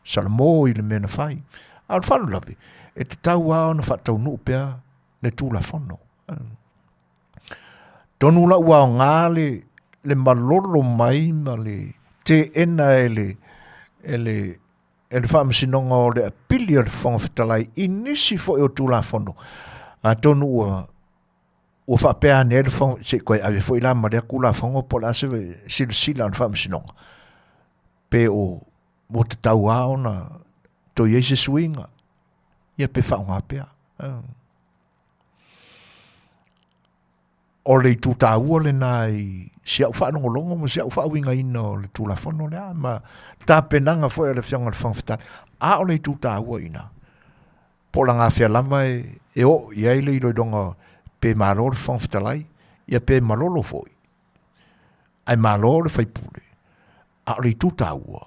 Salamo i le mena whai. A whalu lawe. E te tau ao na whatau nupea le tūla whono. Tonu la ua o ngā le malolo mai ma le te ena e le whaamasinonga o le apili o le whangawhitalai i nisi fo e o tūla whono. A tonu ua whapea ne le whang, se koe awe fo i la maria kula whango po la sewe sila le whaamasinonga. Pe o te tau ao na to yeise suinga. Ia pe whaunga pea. O le tūtā ua le nai si au whaanongolongo ma si au whaawinga ina o le tūla whono lea. Ma tā penanga fo e le whianga le whangwhital. A o le tūtā ua ina. Po la ngā whia lama e o i eile i roidonga pe malo le whangwhitalai. Ia pe malolo foi. Ai malo le whaipule. A o le tūtā ua.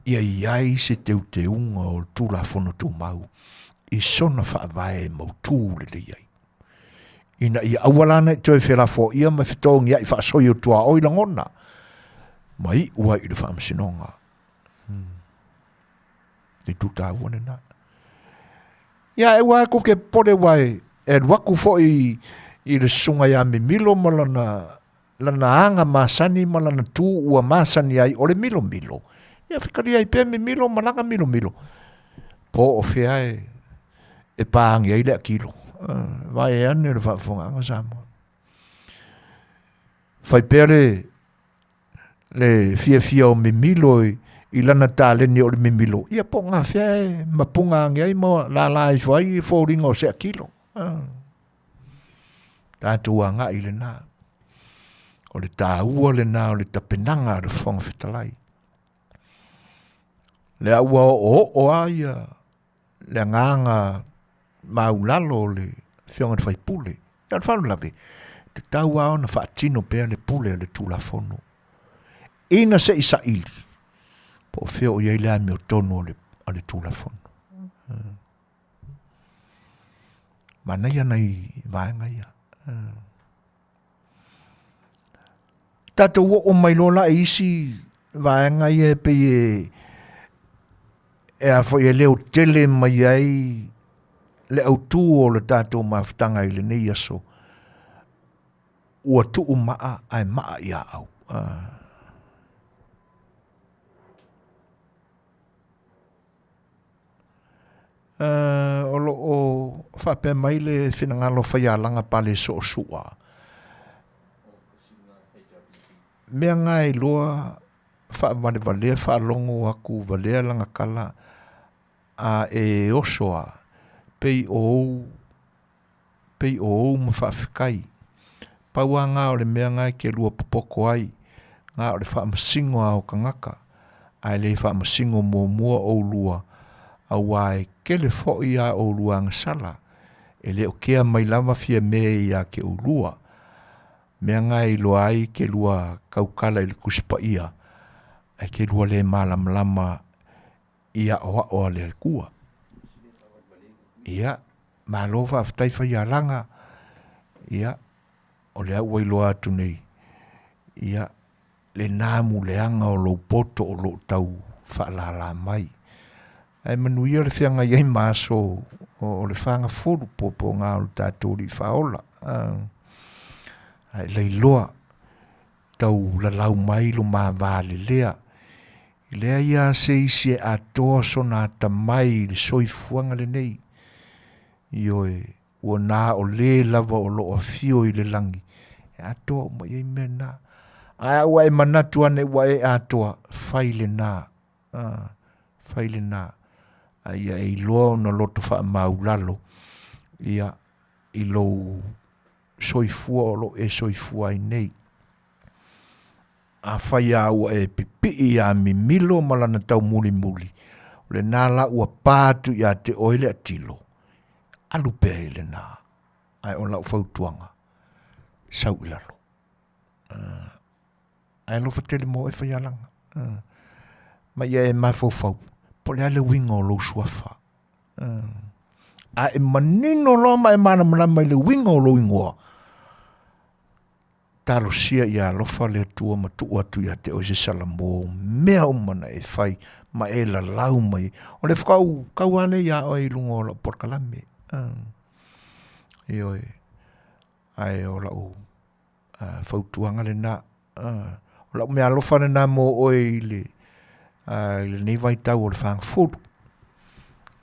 Ia iai se teu te unga o tūla whono tū mau. I sona whaavae mau tūle le iai. Ina i awalana i toi whera fo ia ma whitongi ia i whaasoi o tua oi langona. Mai ua i le whaamsinonga. Ni tūtā wane nā. Ia e wā ko ke pore wai e waku fo i le sunga ia me milo ma lana anga masani ma lana tū ua masani ai o le milo. Ia whikari ai pē me milo ma langa milo. Po o whea e pāngi ai lea kilo. Vai e ane le whaafonga Samoa. Whai pere le fia o me milo i lana tāleni o le me milo. Ia po ngā whea ma punga angi ai mo la i whai fōringa o sea kilo. Tātua ngā i le nā. O le tāua le nā o le tapenanga le whangwhitalai. Le aua o aia le nganga maulalo le whionga te whaipule. Ia whalu lawe. Te tau ao na whaatino pēr le pule le tūla whono. Ina se isa ili. Po whio i eile me o tono le tūla whono. Mana ia nei vaenga ia. Tato o mai lola e isi vaenga ia pe e a fo e leo tele mai ai le au tu o le tātou mawhitanga i le nei aso. Ua tuu maa ai maa ia au. Olo o whape mai le whinangalo whaialanga pale so sua. Mea ngai loa whaamane valea whaalongo aku valea langa kala a e osoa pei o ma whaafikai. Paua ngā o le mea ngai ke lua popoko ai, ngā o le whaamasingo au kangaka, ai le whaamasingo mua o lua, au ai ke le fo'i a o lua ngasala, e le o kea mai lama fia mea ia ke o lua, mea ngai loa ai ke lua kaukala i le kuspa ia, ai ke lua le malam ia o le kua. Ia, malova aftai whai alanga, ia, o le au wailoa atu nei. Ia, le nāmu leanga o lo poto o lo tau whaalala mai. Ai manuia le whianga iei maso o le whanga furu popo ngā o le tātori whaola. Ai leiloa tau la lau mai lo mā vāle lea. I lea ia se isi e atoa sona ata mai le soifuanga le nei. Ioe, ua nā o le lava o lo a fio i le langi. E atoa o mai e mena. Ai ua e manatu ane ua e atoa whaile nā. Whaile nā. Ai e loa na loto wha maulalo. Ia i lo soifua o lo e soifua i nei. A whai a ua e pipi i a mimilo malana tau muli muli. O le nā la ua pātu i a te oile a tilo. Alu pēi le nā. Ai o lau whautuanga. Sau ilalo. Ai lo fatele mo e whaialanga. Ma ia e mawhau. Po le ale winga o lo suafa. A e manino lo ma e mana malama i le winga o lo ingoa. Talo sia ia lofa le tua ma tua tu ia te o se salamo. Mea o mana e whai. Ma e la lau mai. O le whakau kauane ia o e lungo o la porkalame. Ioi. Ai o lau whautuanga le nā. O lau mea lofa le nā mo oe i le nei vai tau o le whanga furu.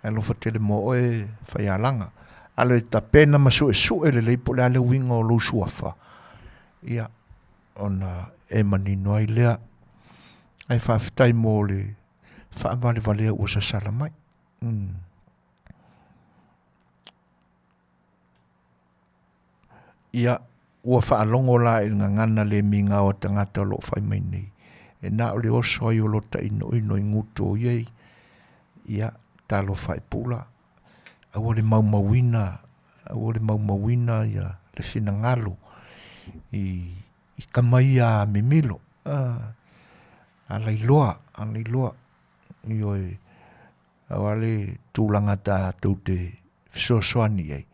Ai lofa tele mo oe whaialanga. Ale ta pena masu e su e le leipo le ale winga o lo suafa. Ia. Ona e manino ai lea. Ai whaafitai mo le whaamale valea ua sa salamai. Ia, ua whaalongo la i ngana le minga o tangata lo whai mai nei. E nā o le oso ai o lo ta ino i nguto o iei. Ia, tā lo whai pula. Awa le maumawina, ia le whina ngalo. I kamai a mimilo. Alai loa. Ioi, awa le tūlanga tā tau te fisosoani ei.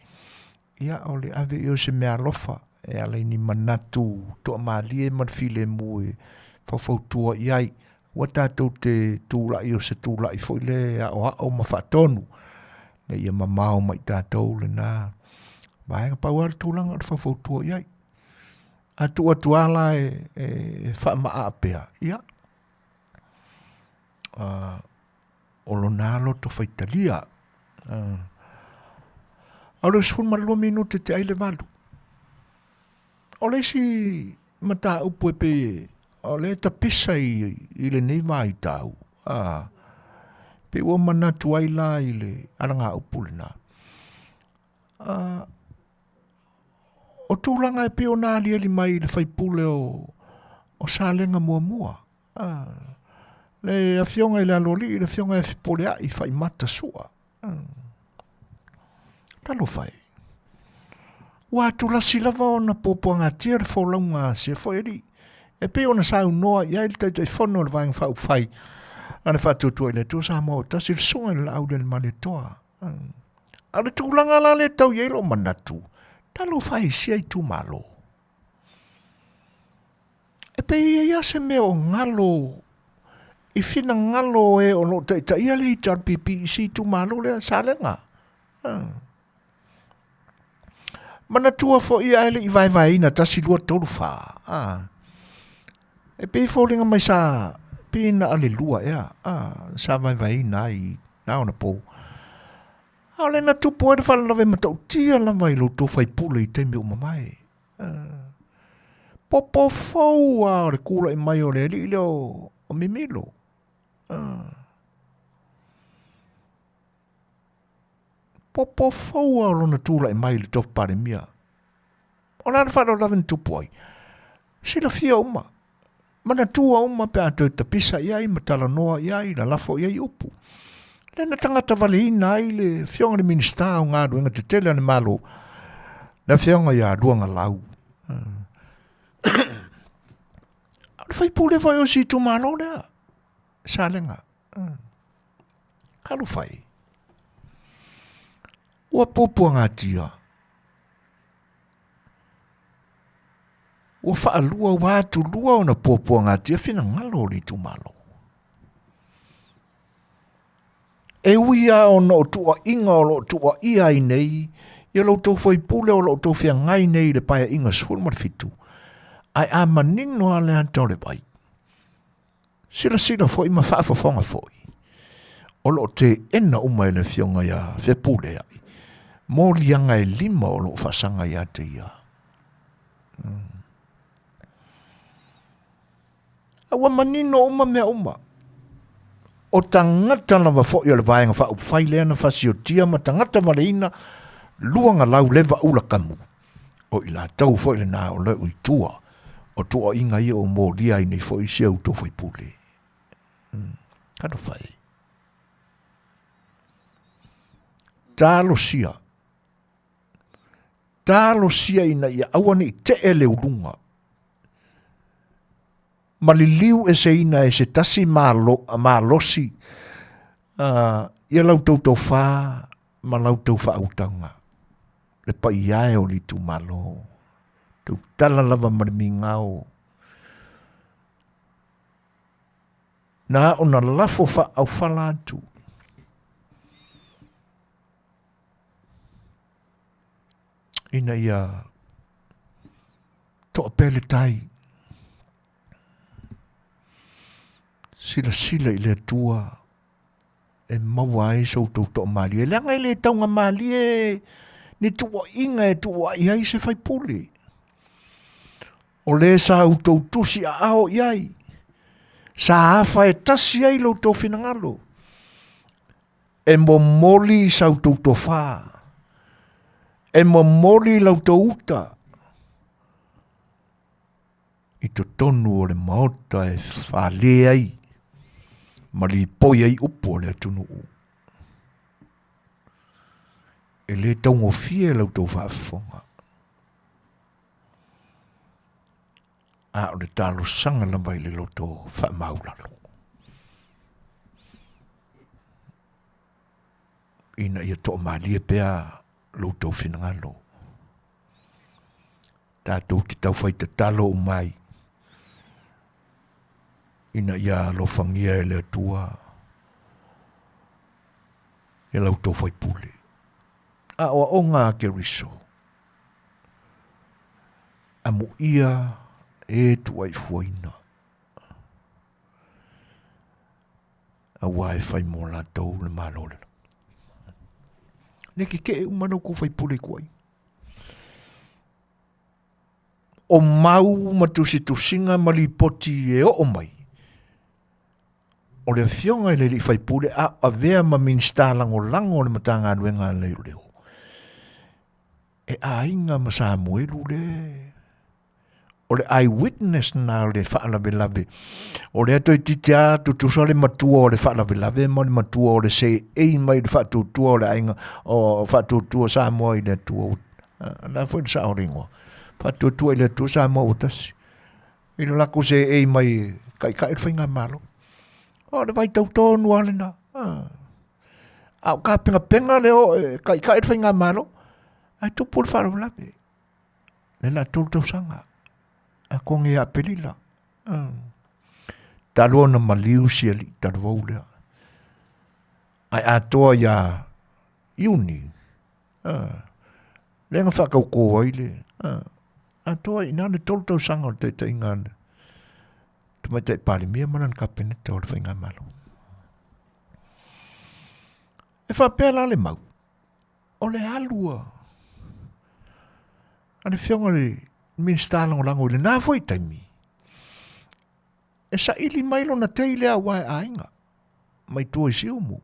Ia o le ave i o se mea lofa, e alai ni manatu, toa maali e manfile mu e whawhautua iai, ua tātou te tūla i o se tūla i fwile a o mawhatonu, na ia mamao mai tātou le nā, vaenga pau ala tūlanga o whawhautua iai. A tuala e whaama apea, ia. O lo nalo to whaitalia, Alo spun malua minute te aile valu. O le si mata upu e pe, o le ta pisa i le nei vai tau. Pe ua manatu ai la i le alanga upu le na. O tūlanga e pe o nā li mai le whaipule o sālenga mua. Le a fionga i le aloli, le fionga e whipole a i whai mata sua. Talo fai. Wa tu la silava ona popoanga tir fo longa se fo eri. E pe ona sa noa ia il te fono le vang fa fai. Ana fa tu le tu sa mo ta sil so el au del maletoa. Ana tu langa la le tau yelo manatu. Talo fai si ai tu malo. E pe ia se me o ngalo I fina ngalo e o lo te ia le tar pipi si tu malo le salenga. Mana tua fo ia ele I vai na tasi lua tolu fa. E pe fōlinga mai sa pina ale lua ea. Sa vai na I na ona po. Ale na tupu e whala lawe matau tia la mai lo to fai pule I te meo mamai. Popo fau a re kula I mai o le li leo o mimilo. Popo fau a lona tula I mai le tof pare mia. O la whala lawe ni tupu ai. Sila fia uma. Mana tua uma pe ato ta pisa iai matala noa iai la lafo iai upu. Le na tangata vale ina ai le fionga le minista o ngā duenga te tele ane malo. Na fionga ia duanga lau. Ane fai pule fai o si tu malo lea. Salenga. Kalu fai. Ua popua ngā tia. Ua faa lua watu lua o na popua ngā tia fina ngalo li tu malo. E uia o no tua inga o lo tua ia I nei, ia lo tau fai pule o lo tau fia ngai nei le paia inga sfuru marfitu. Ai a manino a le antau le pai. Sila foi ma faa fafonga foi. O lo te ena umai le fionga ia fe pule ai. Mo lianga e lima o lo fasanga ia te ia. Awa manino uma mea uma. O tangata na wa fo le vaenga fa fai le na fasio tia ma tangata waleina luanga lau leva ula kamu. O ila tau fo le na o le tua. O tua inga ia o mo dia I nei fo I se au to foi pule. Kada fai. Talo sia. Talo sia ina ia awane te ele ulunga. Maliliu e se ina e se tasi malosi. Ia lau tau wha, ma lau tau wha autanga. Le pa iae o li tu malo. Tau tala lava marimi ngao. Na o na lafo wha au whalatu. Ina ia to apele tai. Sila I le tua e maua e so to mali. E langa I le taunga mali e ni tua inga e tua iai se fai puli. O le sa auto tusi a ao iai. Sa afa e tasi ai lo to finangalo. E mo moli sa auto to fa. E mo moli lo to uta. I to tonu o le maota e fa le ai. Ma li poi ai upo le atunu u. E le taungo fie lau tau whaafonga. A o le talo sanga la mai le loto whaamaulalo. Ina ia to malia pea loto finangalo. Tātou ki tau whai te talo o mai. Ina ia lo fangia e le atua. E lau tau whai pule. A o ngā ke riso. A mo ia e tuai fuaina. A wai whai mo la tau le malole. Neki ke e umano ko whai pule kuai. O mau matusi tusinga mali poti e o mai. O le fionga le li fai pule a vea ma minsta lango le matanga anuenga leo. E a inga ma Samuelu le. O le eyewitness na le whaalawe lawe. O le ato I titia tutusa le matua o le whaalawe lawe ma le matua o le se ei mai le whaatutua o le ainga o whaatutua Samoa I le atua. Na fwoi sa o ringoa. Whaatutua I le atua Samoa o tasi. I le lako se ei mai kai whainga malo. O le vai tau tonu ale na. Au ka penga leo kai whainga malo. Ai tupu le whaalawe lawe. Le la tau tau sanga. A konge a pelila. Talua na maliu sia li talua lea. Ai atoa ia iuni. Lenga whakauko ai le. Atoa ina ne tolu tau sanga o te ingane. Tumai te pari mia manan kapeneta o le whainga malo. E whapela le mau. O le alua. Ane whionga le minstala o lango le nā fwoi taimi. E sa ili mailo na te ilea wai ainga. Mai tua isi umu.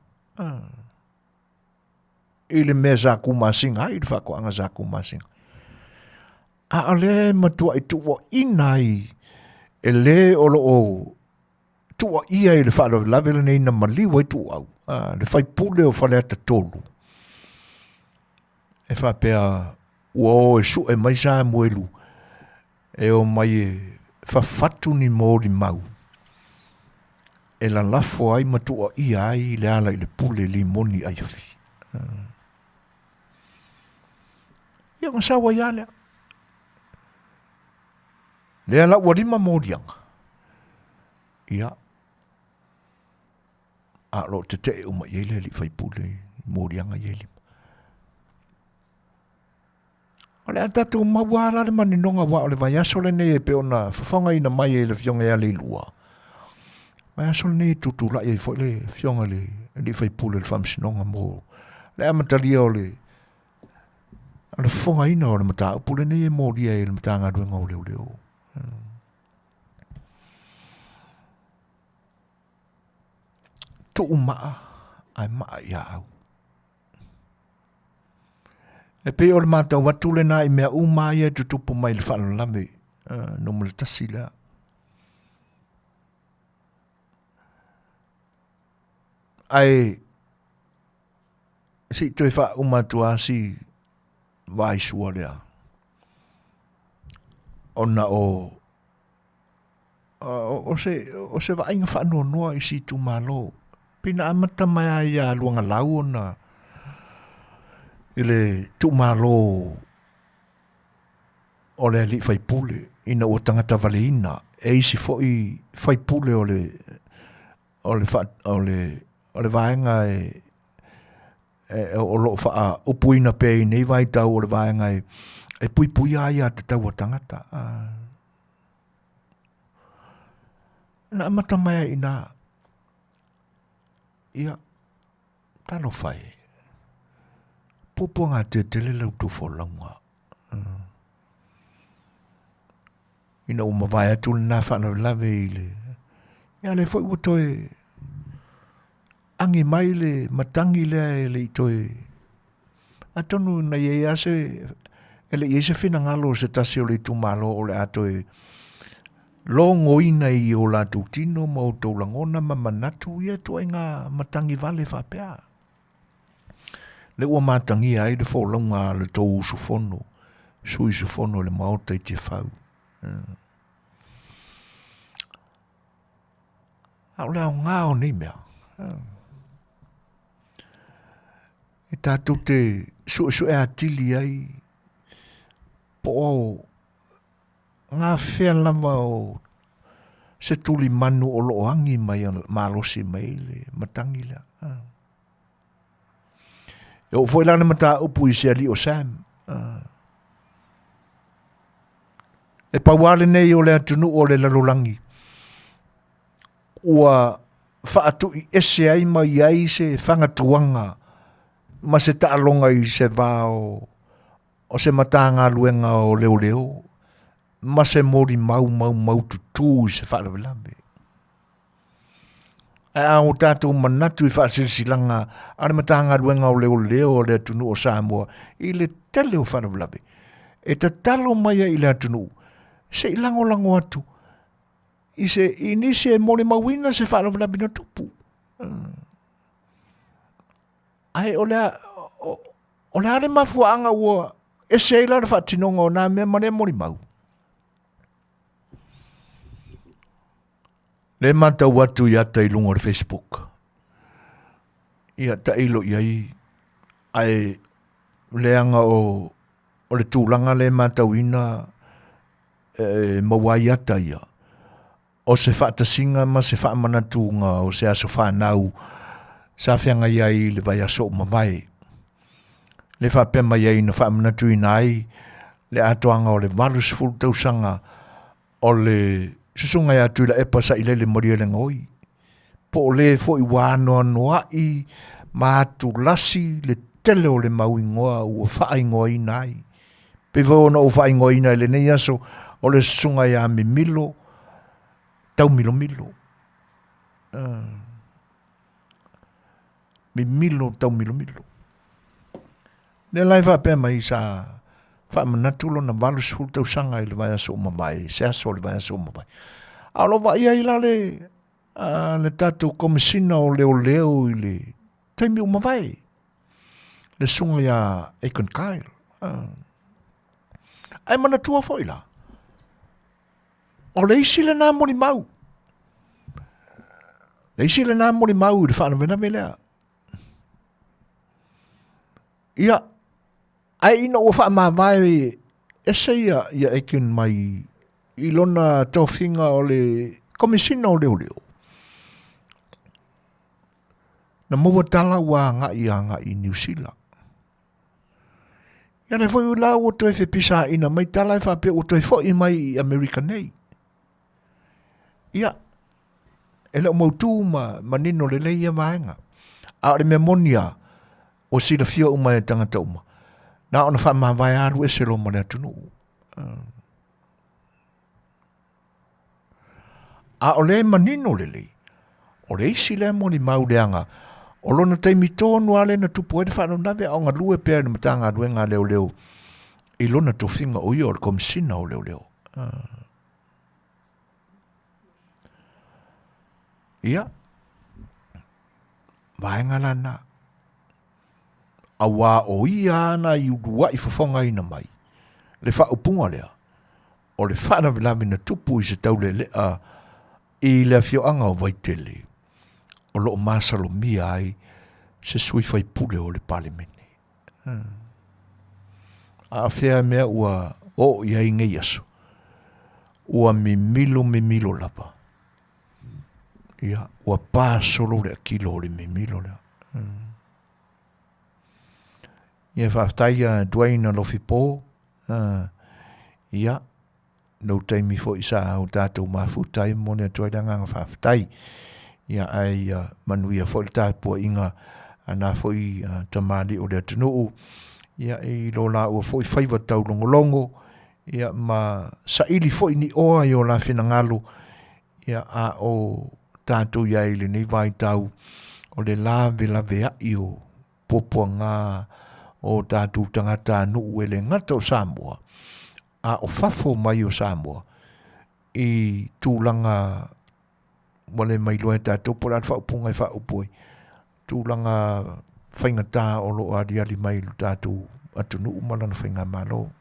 Ile mea zaku masinga. Ile whako anga zaku masinga. A ale matua i tuwa inai. E le olo o. Tuwa ia i le whalo lavele nei na maliwa i tuwa au. Le whai pule o whale ata tolu. E whapea. Ua e su e mai sa muelu. E o mai e whawhatu ni mōri mau. E la lafo ai matua ia ai le ala i le pule li moni ai afi. Ia ka sawa ia lea. Le ala ua rima mōrianga. Ia. A lo te te uma iele li whai pule mōrianga iele. Ole atatu mawala le maninonga wa ole vai aso le nei e pe ona whawhanga ina mai e le fionga ea le lua. Vai aso le nei tutu la e le fionga le whai pule le whamsinonga mo. Le amataria o le whonga ina o le mata upule nei e mōria e le mata ngā ruenga o leo leo. Tu maa ai maa ia au. E pe o le mātau watu le nā i mea umai e tutupu mai le whalo lame no mo le tasi lea. Ai si toi wha umatu asi vai sua lea. Ona o se wa inga whanua noa i si tu malo. Pina amata mai ai a luanga lau ona ile tu malo o le li fai pule ina o tangata vale ina e isi foi fai pule o le vaenga o lo fa upuina pe nei vai tau o le vaenga e pui pui ai a te tau o tangata na amata mai ina ia tano fai poponga te tele lau tu wholanga. Ina o mawai atu na whana lawe i le. Ia le fwoi watoe angi mai le matangi le le i toe. Atonu na ye ase ele ye se fina ngalo se tasi o le tu malo o le atoe. Lo ngoina i o la tu tino ma o tau langona ma manatu ia tu ngā matangi vale whapea. Le ua matangi ai le wholonga le tau usufono. Sui usufono le maota i te whau. Au leo ngāo ni mea. E tātou te su e atili ai. Po o ngā whea lava o se tuli manu o loo angi mai malosi mai le matangi lea. E o foi lana mata upu i se ali o Sam. E pawale nei o le atunu o le lalulangi. Ua whaatu i ese ai mai ai se whangatuanga ma se taalonga i se vao o se matanga luenga o leo leo ma se mori mau tutu i se whaalawelame. A o tātou manatu i whaasilsilanga ale matanga luenga o leo leo o le atunu o Samoa i le tele o whanawelabe. E ta talo mai i le atunu se ilango lango atu i se inisi e mole mawina se whanawelabe na tupu. Ai o le ale mafuanga ua e se ila le whaatinonga o nā mea mane mori mau. Le mata watu i ata i lungo le Facebook. Ia ta ilo i ai. Ai leanga o le tūlanga le mata wina mawai ata ia. o se whaatasinga ma se whaamanatunga o se aso whanau sa whianga iai le vai aso mawai. Le whapema iai na whaamanatu inai le atoanga o le malus full tausanga o le susunga ia tui la epa sa ile le moria le ngoi. Po le fo i wano noa i maatu lasi le tele o le mauingoa ua whaingoa inai. Pe vona o whaingoa inai le nei aso o le susunga ia me milo tau milo. Me milo tau milo. Ne lai whapema i sa whaamanatulo na valus full tausanga i le vai aso mawai, se aso le vai aso mawai. Alo wa ia ila le tatou komisina o leo i le taimi o mawai. Le sunga ia Aikon Kyle. Ai manatua fo ila. O le isi le nā mori mau. Le isi le nā mori mau i le whaanawena me lea. Ia, ai ina ua wha mawai ese ia Aikon mai i lona tauwhinga o le komisina o leo. Na mua tala wa ngai New Zealand. Ia le foi ula o toi fe pisa ina mai tala e whape o toi foi mai America nei. Ia, ele o mautu ma nino le leia vaenga. A le memonia o sila fia uma e tangata uma. Na ona wha mawai aru e selo ma le atunu. A o le manino le lei. O le isi le moni mauleanga. O lona taimi tonu ale na tupu e whanau nawe au ngā lue pēr ni matanga rue ngā leo. I lona tofinga o ia o le komisina o leo. Ia. Vaenga lana. Awa o ia ana i urua i fafonga ina mai. Le wha upunga lea. O le whana vilavi na tupu i se tau le lea i le fioanga o vaitele. O lo masalo mia ai se sui fai pule o le palimene. A fea mea ua o ia inge yaso. Ua me milo lapa. Ia, ua pā solo le kilo o le me milo lea. Ia whaftaia duaina lofi pō. Ia, no taimi fo isa au tātou mafutai mone atuaidanga ngā whaftai. Ia ai manuia fo le tāpua inga ana fo i tamari o le atunuu. Ia i lola ua fo i whaiva tau longolongo. Ia ma saili fo i ni oa i o la whinangalo. Ia a o tātou ia ili nei vai tau o le lave a i o popua ngā o tātou tangata nuu e le ngata o Samoa. A o fafo mai o Samoa i tūlanga wale mai loe tātou porat whaupunga i whaupoi. Tūlanga whaingata o lo ariali mai lo tātou atunu umalana whainga malo.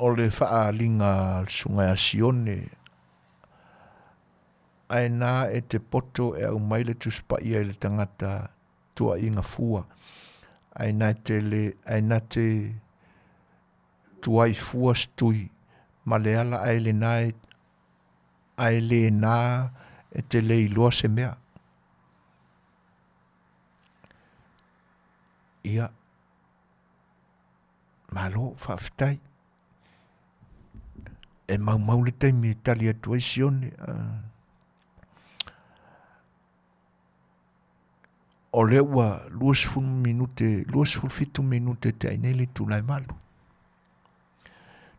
O le whaalinga sungai a Sione ai nā e te poto e au mai le tuspa ia le tangata tua inga fua. Ai nā te tuai fua stui ma le ala ai le nā e te le iloa se mea. Ia malo whawhitai e mau le taimi e tali atu ai Sione o le ua 25 minute te ainele tulai malu.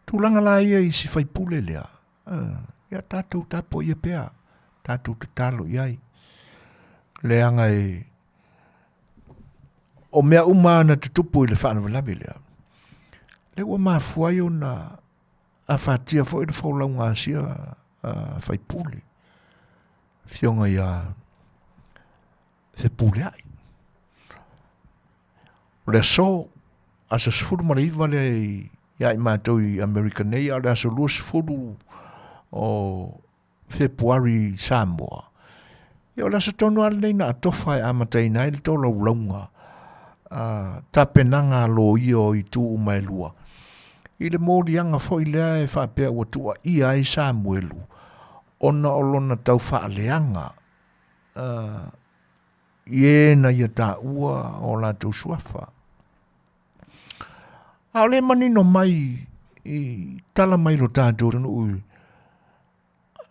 Tūlanga la ia i si whai pule lea. Ia tātou tapo ia pēa. Tātou te talo iai. Leanga e o mea umana te tupu i le whanau labi lea. Le ua mafuai o na a whatia fo i le whaulau ngā sia whai pule. Fionga ia whai pule ai. Le so asa sfuru mara iwa le ia i mātou i Amerika nei, ale asa lua sfuru o Februari Samoa. Ia o le asa tonu ale nei na atofa e amatai nai le tō laulaunga tapenanga lo io i tu mai lua. I le mōrianga fo i lea e whapea ua tua ia e Samuelu. Ona olona tau whaaleanga. Iena ia tā ua o la tau suafa. A le manino mai i tala mai lo tātou tanu ui.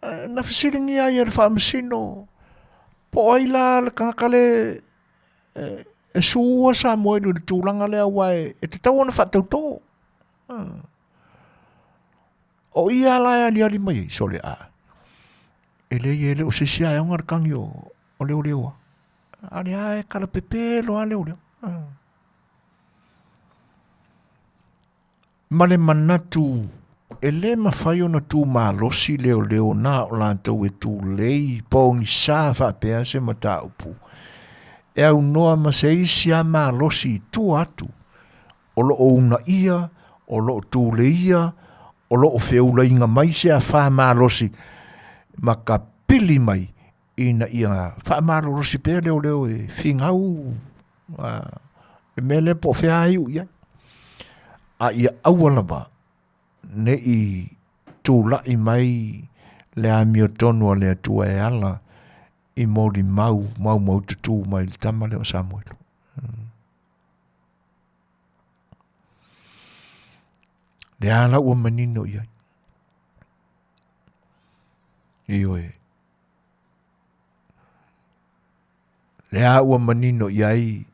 Na whasiringi ai ar whaamasino. Po ai la le kakale e sua Samuelu le tūlanga lea wai e te tau ana whatau tō. O ia la ali ali mai so le a. E le o se sia e ongar kangi o leo leoa. Ale ai kala pepe lo a leo leo. Male manatu e le mawhai o na tū mālosi leo leo nā o lātou e tū lei pōngi sā whapea se mata upu. E au noa ma se isi a mālosi tū atu. O lo o una ia, o lo o tū le ia, o lo o whiaula inga mai se a wha mālosi. Ma ka pili mai ina ia wha mālosi pēr leo leo e whingau. E mele po whea iu ia. A ia awala ba ne i tū lai mai le a mio tonu a le atua e ala i mōri mau tutu mai le tama leo Samuelu. Le ala ua manino ia. Ioe. Le a ua manino ia i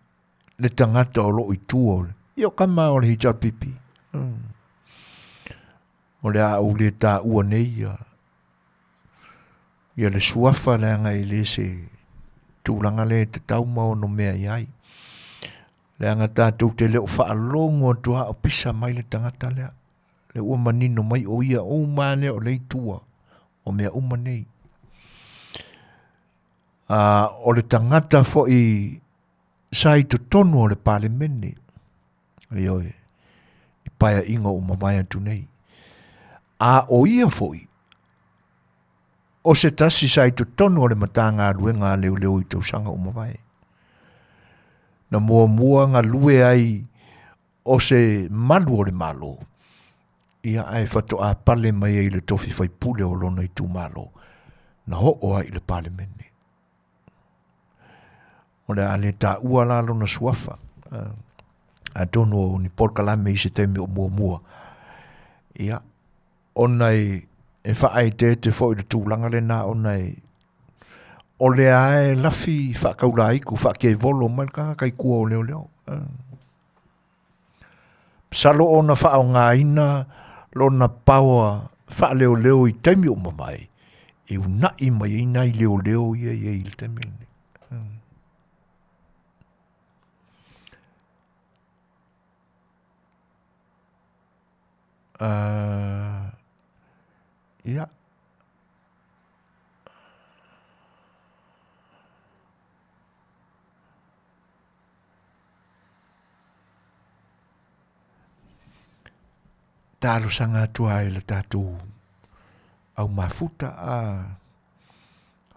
le tangata o lo i tua ole. Io kama o le hijau pipi. O le a ule tā ua nei ia. Ia le suafa le anga i le se tūlanga le te tau mao no mea iai. Le anga tātou te leo whaalongo tua o pisa mai le tangata lea. Le ua manino mai o ia o mane o le tua o mea uma nei. O le tangata fo i sai to tonu o le pale mene. Ioe, i paia ingo o mamaya tu nei. A o ia foi. O se tasi sai tu tonu o le matanga alue ngā leo i tau sanga o mamaya. Na mua ngā lue ai o se malu o le malo. Ia ai whato a pale mai ai le tofi whai pule o lona i tu malo. Na ho o ai le pale mene. O le ale ta ua la lona suafa. A tono ni porkalame i se temi o mua. Ia. Onai e whaai te fo i le tūlanga le nā onai. O le ae lafi whakaula iku whakei volo mai kai kua o leo. Salo ona whao ngā ina lona paua wha leo i temi o mamai. E unai mai ina i leo ia i le temi. Ia. Talo sanga tua e le tātou au mafuta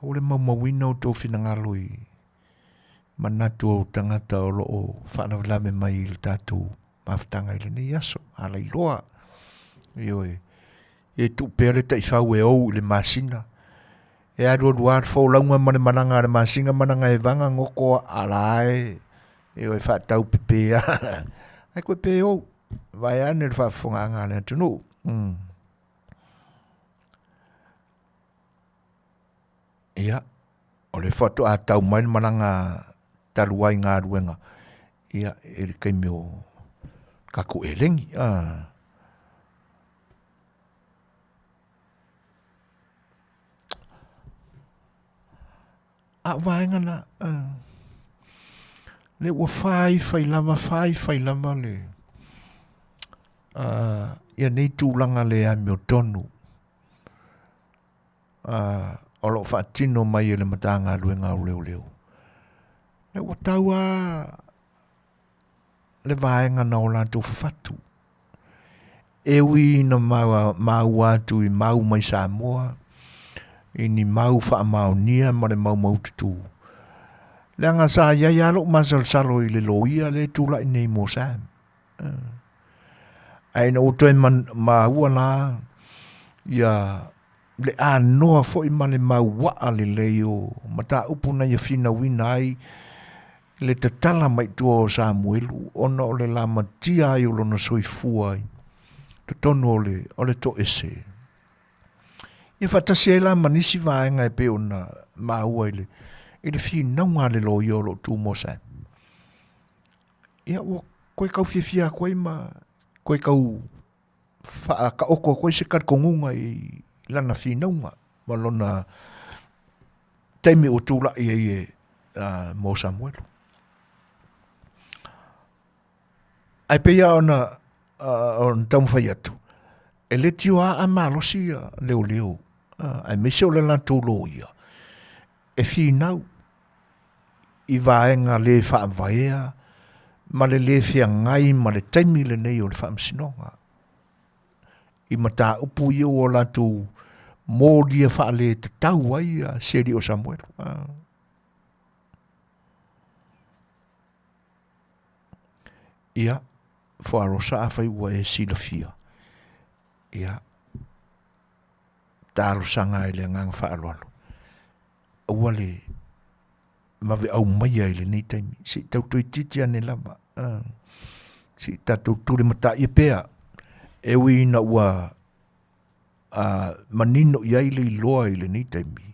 o le maumawina o tō whinangaloi manatu o tangata o loo whanawalame mai i le tātou mafutanga i le nei aso ala i loa ioe e tu pere ta i whau e ou i le masina e aru aruar fau launga mane mananga le masinga mananga e vanga ngoko alae ioe whatau pepea ai koe pe ou vai ane le whafonga anga le atunu. Ia, o le whatu a tau mai mananga taluai ngā ruenga. Ia, e le kai meo kaku e lengi. A vaenga na, le ua whai lama le. Ia nei tūlanga le a meo tonu. O lo whaatino mai e le matanga luenga o leo. Le ua taua le vaenga na o lantou whawhatu. E ui na mau atu i mau mai Samoa. I ni mau wha mau nia ma le mau tutu. Leanga sa ia lo masal salo I le loia le tula I nei mo Sam. Ai no toi man ma ua la ia le anoa fo I male maua le leo mata upuna ia fina wina ai le tatala mai tua o Samuelu ona o le la matia ai o lona soifua ai te tono o le to ese ia fatasi ai la manisi vaenga e pe ona maua i le fina unga le lo i o lo tu mo Sam ia ua koe kau fia koe ma koe kau ka oko koe se kongunga I lana finaunga ma lona taimi o tūla I mo Samuelu. Ai peia ona tamu whai atu. E le tio a malosi leo. Ai mese o le lan tūlo ia. E whinau I vaenga le whaavaea ma le whia ngai ma le taimi le nei o le whaamsinonga. I mata upu I o la tu mō lia whaale te tau ai seri o Samuel. Ia, whaarosa a whai ua e sila fia. Ia, tālo sanga e le ngang whaaloalo. Ua le mawe au mai ai le nei taimi. Si tau toi titi ane lama. Si tatu ture mata I pea. E wina ua manino iai le iloa I le nei taimi.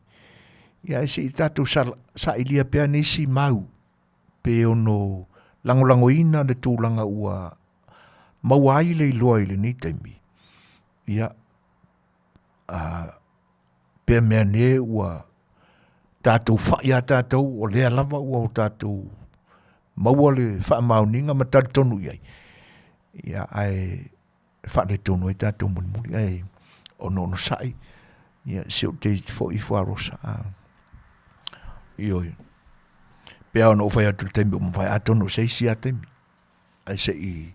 Ia ese I tātou sa ilia pea nisi mau. Pe ono langolango ina le tūlanga ua mau ai le iloa I le nei taimi. Ia pea mea ne ua tātou whaia tātou o lea lava ua o tātou maua le wha mauninga ma tātou tonu iai. Ia ai whaale tonu e tātou muni ai ono sai. Ia seo te fo I wharosa. Ioi. Pea ono whai atu temi o mwhai atono seisi a temi. Ai se I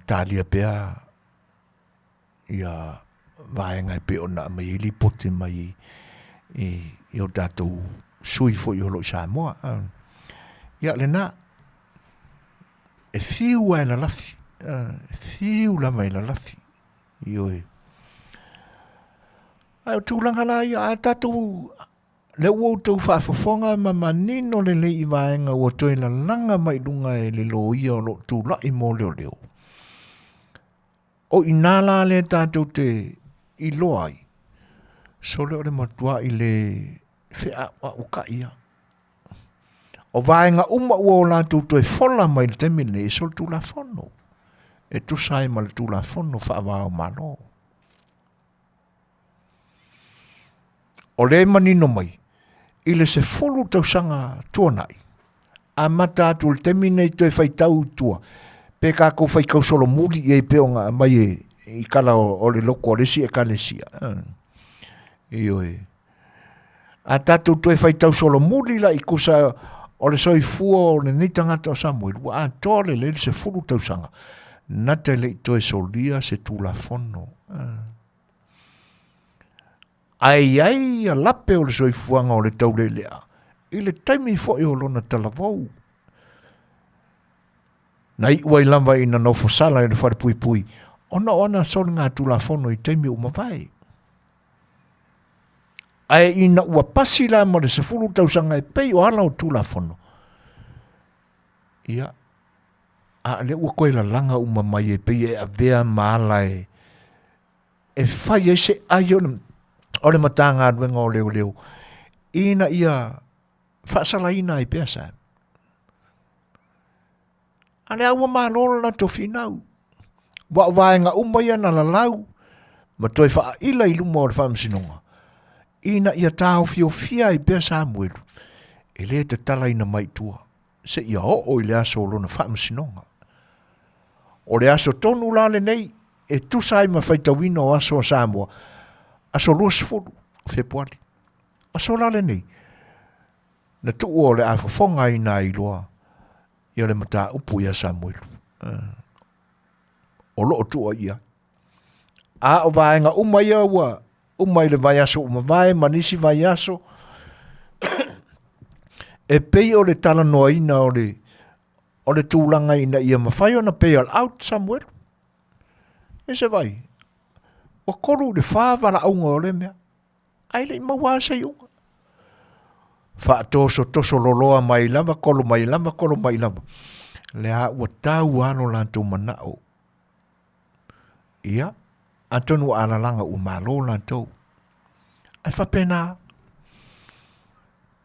tālia pea ia vaenga pe ona mai ili pote mai I o tātou sui fo I holo Samoa. Ia le na e fiu ai la lafi. Fiu la mai la lafi. Ioi. Ai o tūlanga la ia a tātou le ua tau whaafafonga ma manino le lei I vaenga ua toi la langa mai lunga e le lo ia o lo tūla I mō leo leo. O inala le tātou te I loai. So leo le matua I le whea wa uka ia. O vaenga uma ua o lātou toi fola mai le temine e sol tūla fono. E tu sai ma le tūla fono whaavao malo. O le manino mai, I le se fulu tau sanga tuanai. A mata atu le temine I toi whaitau tua. Pe ka kou whaikau solo muli I peonga mai I kala o le loko o resi e ka lesia. Ioi. A tatu toi whaitau solo muli la I kusa o le soi fua o le neitangata o Samuel. Wa a tole le se fulu tau sanga. Nata le toi solia se tula fono. Ai a lape o le soi fuanga o le tau le lea. I le taimi fo I o lona talavou. Na I ua I lamba ina no fosala I le whare pui pui. Ona sol ngā tula fono I taimi o mawai. Ai ina ua pasi la ma le se fulu tau sanga e pei o ala o tula fono. Ia. A le ua koe la langa uma mai e pei e a vea maala e whai e se ai o le matanga aduenga o leo leo. Ina ia whaasala ina I pea sa. A le aua mālora na tofinau. Wa vaenga umaya na lalau. Ma toi wha ila I luma o le whaamsinonga. Ina ia tāo fia I pea Samuel. E le te tala ina mai tua. Se ia o I le aso o lona whaamsinonga. O le aso tonu la le nei. E tusai ma whaitawina o aso o Samoa. Aso luas fulu. Februari. Aso la le nei. Na tu o le afafonga ina I loa. Ia le mata upu ia Samuel. O loo tua ia. A o vaenga umai ua. Umai le vai aso uma vai. Manisi vai aso. e pei o le tala noa ina o le tūlanga ina ia mawhai o na pei al out Samuel. E se vai. Wa koru le whāwara aunga o le mea. Ai le maua sa iunga. Wha toso loloa mai lama, kolo mai lama. Le a ua tau ano lantou manao. Ia. Antonu alalanga umalo lantou. Ai whapena.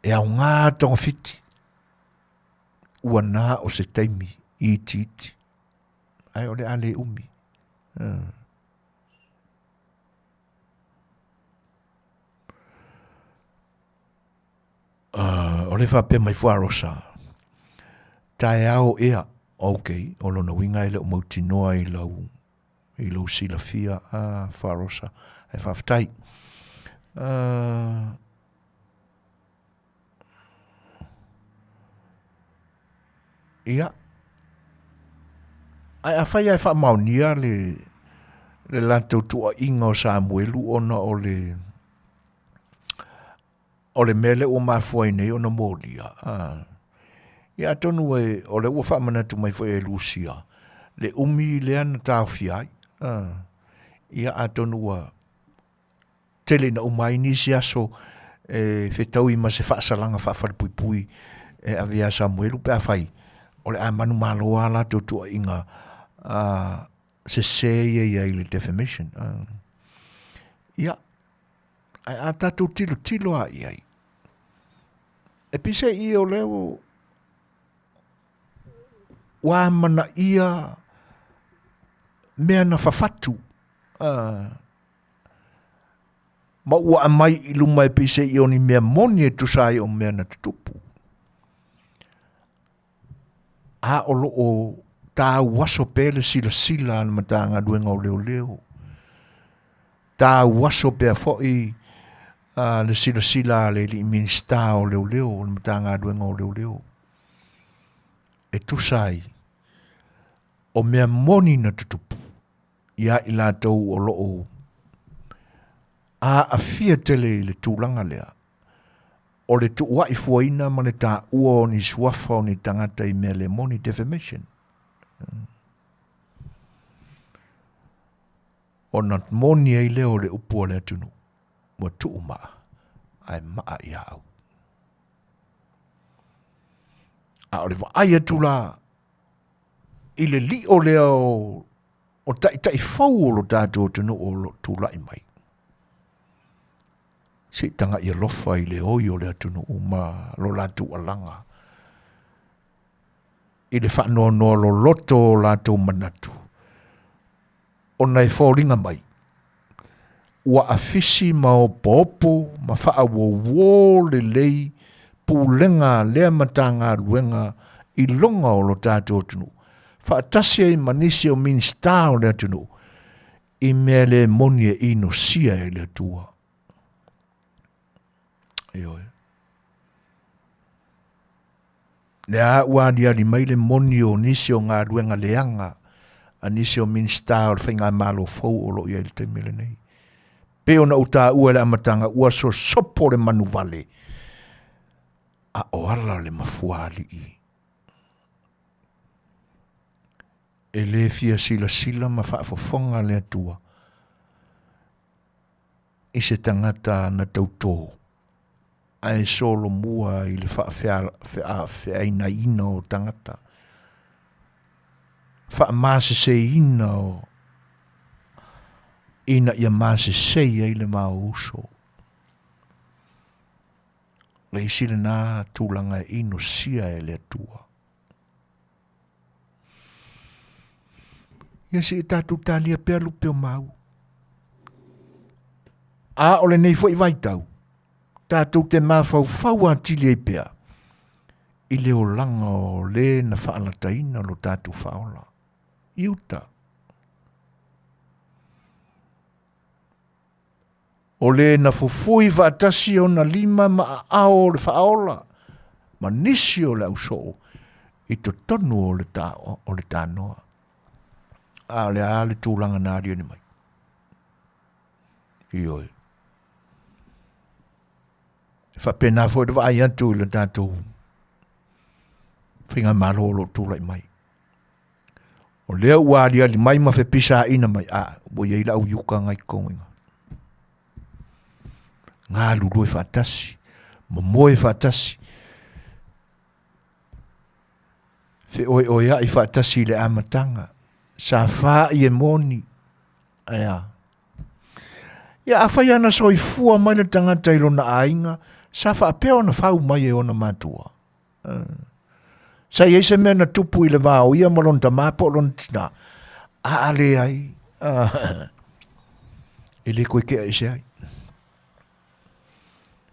E au ngā tonga fiti. Ua nā o se taimi i titi. Ai ole ale umi. Ole whape mai wharosa. Tai au ea. Ok. Olo na winga ele o mauti noa i lau sila fia. Wharosa. Ai whaftai. Ia. Ai a whai ai wha maunia le lantou tua inga o Samuelu ona o le mele o mafua nei ona molia. Ia tonu o le ua wha manatu mai fwoi e Lucia. Le umi le ana tau fiai. Ia a tonu tele na umai nisi aso whetau i ma se whaasalanga whaafaripui e avia Samuelu pe a whai. O le a manu maloa la tua inga se ia i le defamation. Ia. Ai a tatou tilo a iai. E pise i o leo wa mana ia mea na whawhatu. Ma ua amai i luma e pise i o ni mea moni e tusai o mea na tutupu. A olo o tā waso pele sila na matanga duenga o leo. Tā waso pe a foi le sila le li minista o leo na matanga duenga o leo. E tusai o mea moni na tutupu. Ia i lātou o loo a fia tele le tūlanga lea. O le tu wa i fuaina ma le tā ua o ni suafa o ni tangata i mea le moni defamation. O na moni ai leo le upua le atunu. Wa tuu maa. Ai maa i au. A o le wa ai atula i le li o leo o tai fau o lo tātou atunu o lo tūla i mai. Si tanga i lofa i le oi o le atunu uma lo latu alanga. I le whanua noa lo loto o latu manatu. O nei fōringa mai. Ua afisi ma o popo ma wha wo le lei pūlenga lea matanga luenga i longa o lo tātou atunu. Wha atasia i manisi o minsta o le atunu. I mea le moni e ino sia e le atua. Le a ua di mai le moni o nisi o ngā ruenga leanga a nisi o minsta o whainga malo fau o lo ia il te mele nei. Peo na uta ua le amatanga ua so sopo le manu vale a oala le mafuali i. E le fia sila ma whaafofonga le atua i se tangata na tautō. Ai solo mua i le wha ina o tangata. Wha maase se ina o ina ia maase se i le mao uso. Le isile nā tūlanga ino sia e le atua. Ia si e tātou tālia pēr lupe o mau. A ole nei fo i vaitau. Tātou te mawhau atili e pēr. I leo langa o le na whaalataina lo tātou whaola. Iuta. O le na fufui whaatasi o na lima ma ao le whaola. Ma nisi o le ausoo. I to tonu o le tānoa. A le a le tūlanga nāri ni mai. Ioi. Fa pena fo de vai antu le tātou Whinga malo lo tūlai mai. O lea ua lia li mai ma fe pisa ina mai bo ye ila u yuka ngai konga. Ngā lulu e whaatasi, mo e whaatasi. Fe oe ai whaatasi le amatanga. Sa wha i e moni. Aia. Ia awhai ana soifua mai na tangata ilo na ainga, sa wha apeo na whau mai e ona matua. Sa iei se mea na tupu i le vāo, ia malon ta mapo lon tina. Ale ai. Ele koe kea e se ai.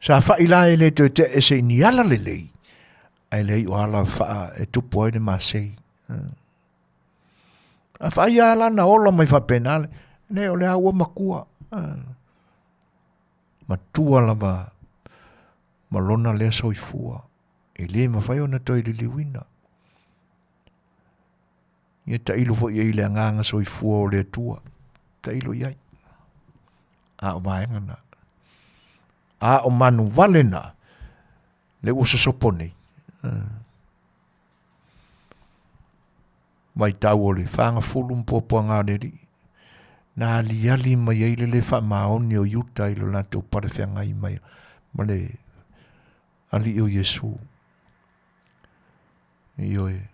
Sa wha ila e le te e se ni ala le lei. Ai lei o ala wha e tupu ai le masei. A wha ia ala na ola mai wha penale. Ne o le haua makua. Matua lava malona lea soifua. E le mawhai o na toi li liwina. Ia ta ilo fo ia ile anganga soifua o le tua. Ta ilo iai. A o vaenga na. A o manu valena. Le usa sopone. Mai tau o le whanga fulu mpopua ngā neri. Nā li ali mai eile le wha maoni o yuta ilo la tau parewhenga i mai. Ma le ali o Yesu. Ioe.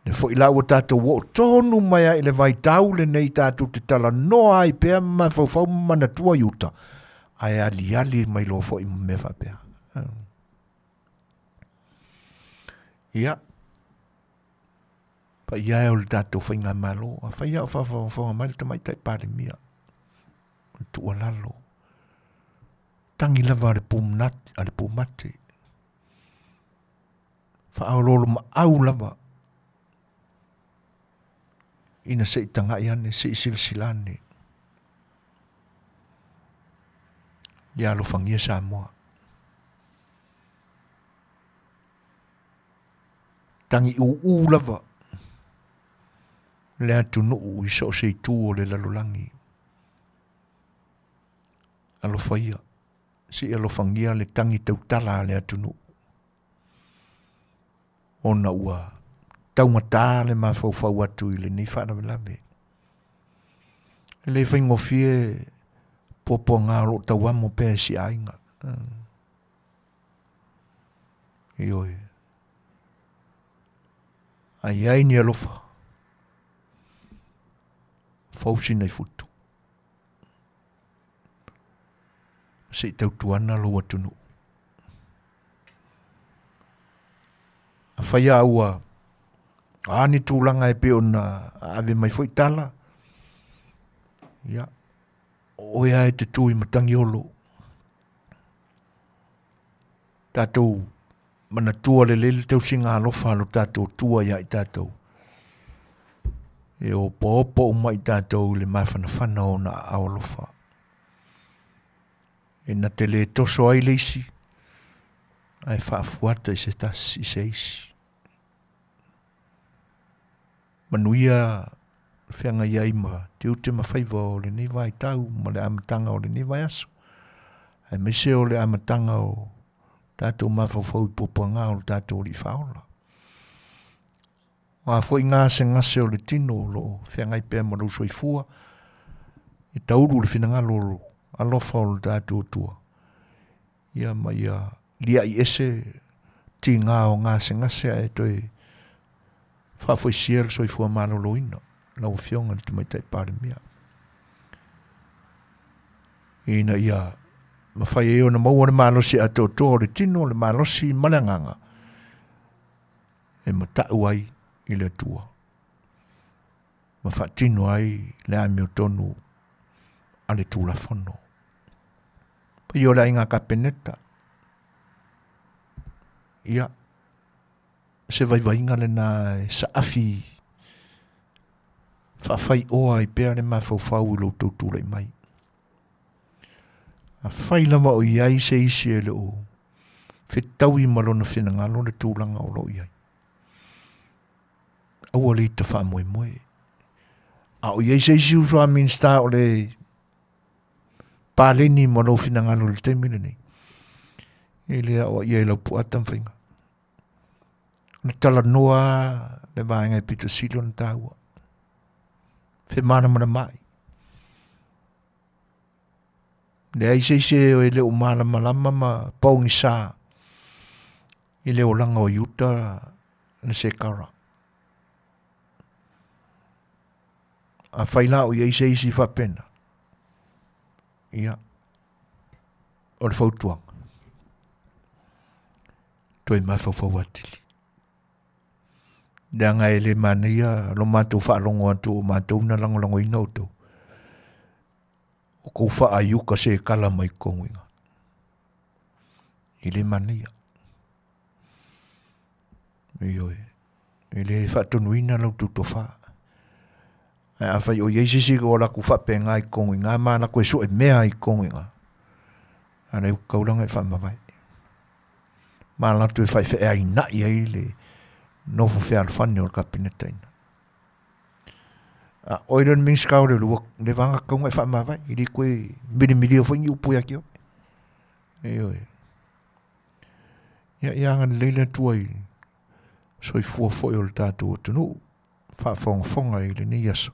Ne fo ila o tātou o tonu mai a ile vai tau le nei tātou te tala noa ai pēr ma fau mana tua yuta. Ai ali mai lo fo i me wha pēr. Ia. Pa ia e o le tātou whainga malo. A whaia o whawhawhawha mai le tamai tai pāre mia. Tua lalo. Tangi lava ale pūmate. Whaarolo ma au lava. Ina se itanga i ane, se isilsilane. Ia lo whangia sa moa. Tangi u lava. Le atu nuu i so se tu o le lalolangi. Alo whaia. Si alo whangia le tangi tautala le atu nuu. Ona ua taumata le mawhauwhau atu i le ni whanau lawe. Le whaingofie popo ngā ro tauamo pē si ainga. Ioi. Ai ai ni alofa. Fausi nei futu. Se tautuana lo atunu. A whaia aua. Ani tūlanga e pe ona ave mai foi tala. Ia. Oia e te tui matangi olo. Tātou mana tua le lele tau singa alofa alo tātou tua ia i tātou. E o pōpo umai tātou le mai whanawhana o na aolofa. E na te le toso ai leisi. Ai whaafuata i se tasi i se isi. Manuia whianga iai ma te ute mawhaiva o le niwa i tau ma le amatanga o le niwa aso. Ai mese o le amatanga o tātou mawhawhau i popanga o tātou li whaola. Wa foi ngase o le tino lo whianga i pēr maru soifua. I tauru le whinanga loro alofa o le tātou tua. Ia ma ia lia i ese ti ngā o ngase e toi whawhoi sier soifua mano loina. Lau whionga ni tumai tai pāre mea. Ina ia mawhai e o na maua le malosi a tō le tino le malosi malanganga. E matau ai i le tua. Mawhatino ai le ami o tonu a le tūla whono. Pa i o la inga kapeneta. Ia. Se vaivainga le nā sa afi. Whawhai oa i pēr le mawhauwhau i lo tūtūlai mai. A whai lava o iai se isi e le o. Whetau i malona whenangalo le tūlanga o lo iai. Aua le ita wha moe. A o iai se isi usua minsta o le pāleni malo whenangalo le temile nei. E lea o iai lau puatam whainga. Na tala noa le vai ngai pito silo na taua. Fe mana mai. Le ai se o ele o malama ma paungi sa. Ile o langa o yuta na se kara. A whaila o iei se whapena. Ia. O le whautuang. Toi mai whawatili. Danga ele mania lo mātou whaalongo atu o mātou na langolango ina o tau. O kou wha ayuka se kala mai konguinga. Ele mania. Ioi. Ele whaatonuina lau tuto wha. A whai o yeisisi ko la ku whapenga i konguinga. Ma na koe so e mea i konguinga. Ana u kauranga e whamawai. Ma la tu e whai whea i nai ai le nofu whea alwhani o le kapinetaina. Oiran ming skau le luak. Le vanga kaunga e whamawai. I li koe miri o whaingi upu ya kio. Ioi. Ia ngan leila tuai. So i fua foi o le tātou o tunu. Whafonga i le ni yaso.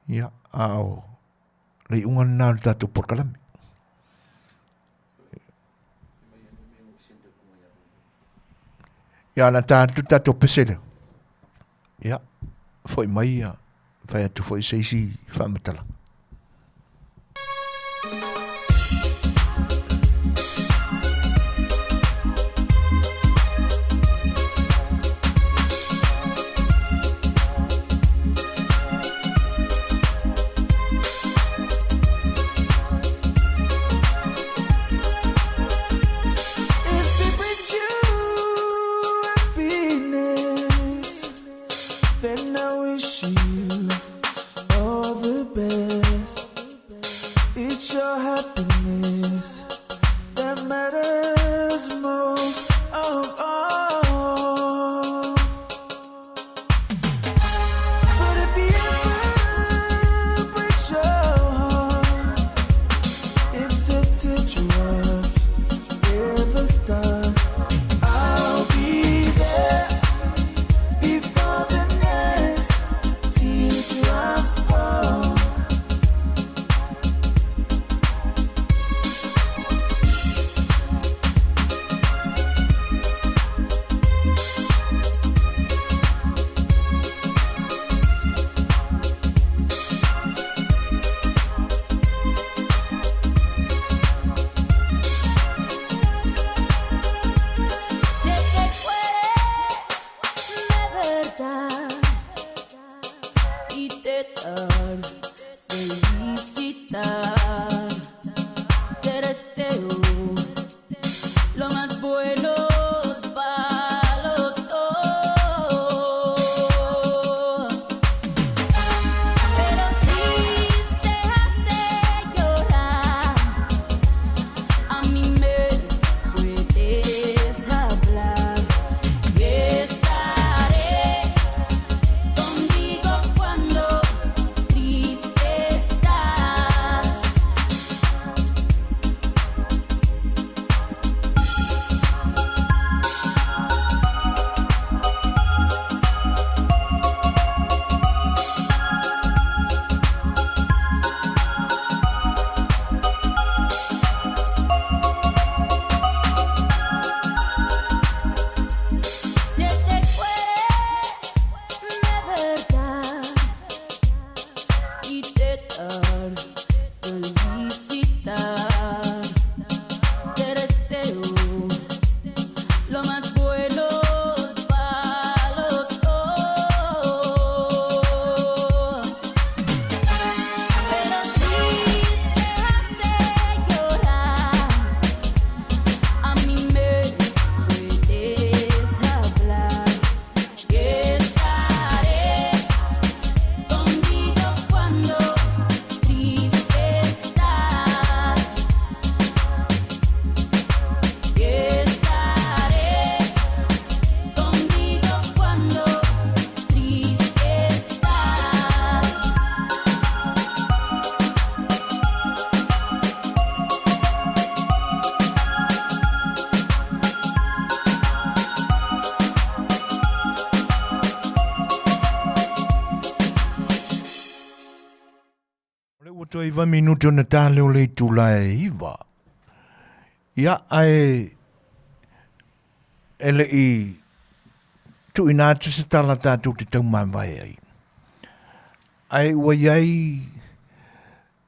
Ia ao. Le ungan nā le tātou porkalami. Ia na tātou pesele. Ia. Foi mai ia. Whai atu foi seisi whamatala. Toiva minuto na tale o le tula e iwa. Ia ai ele i tu ina tu se tala tātou te tau mawai ai. Ai ua iai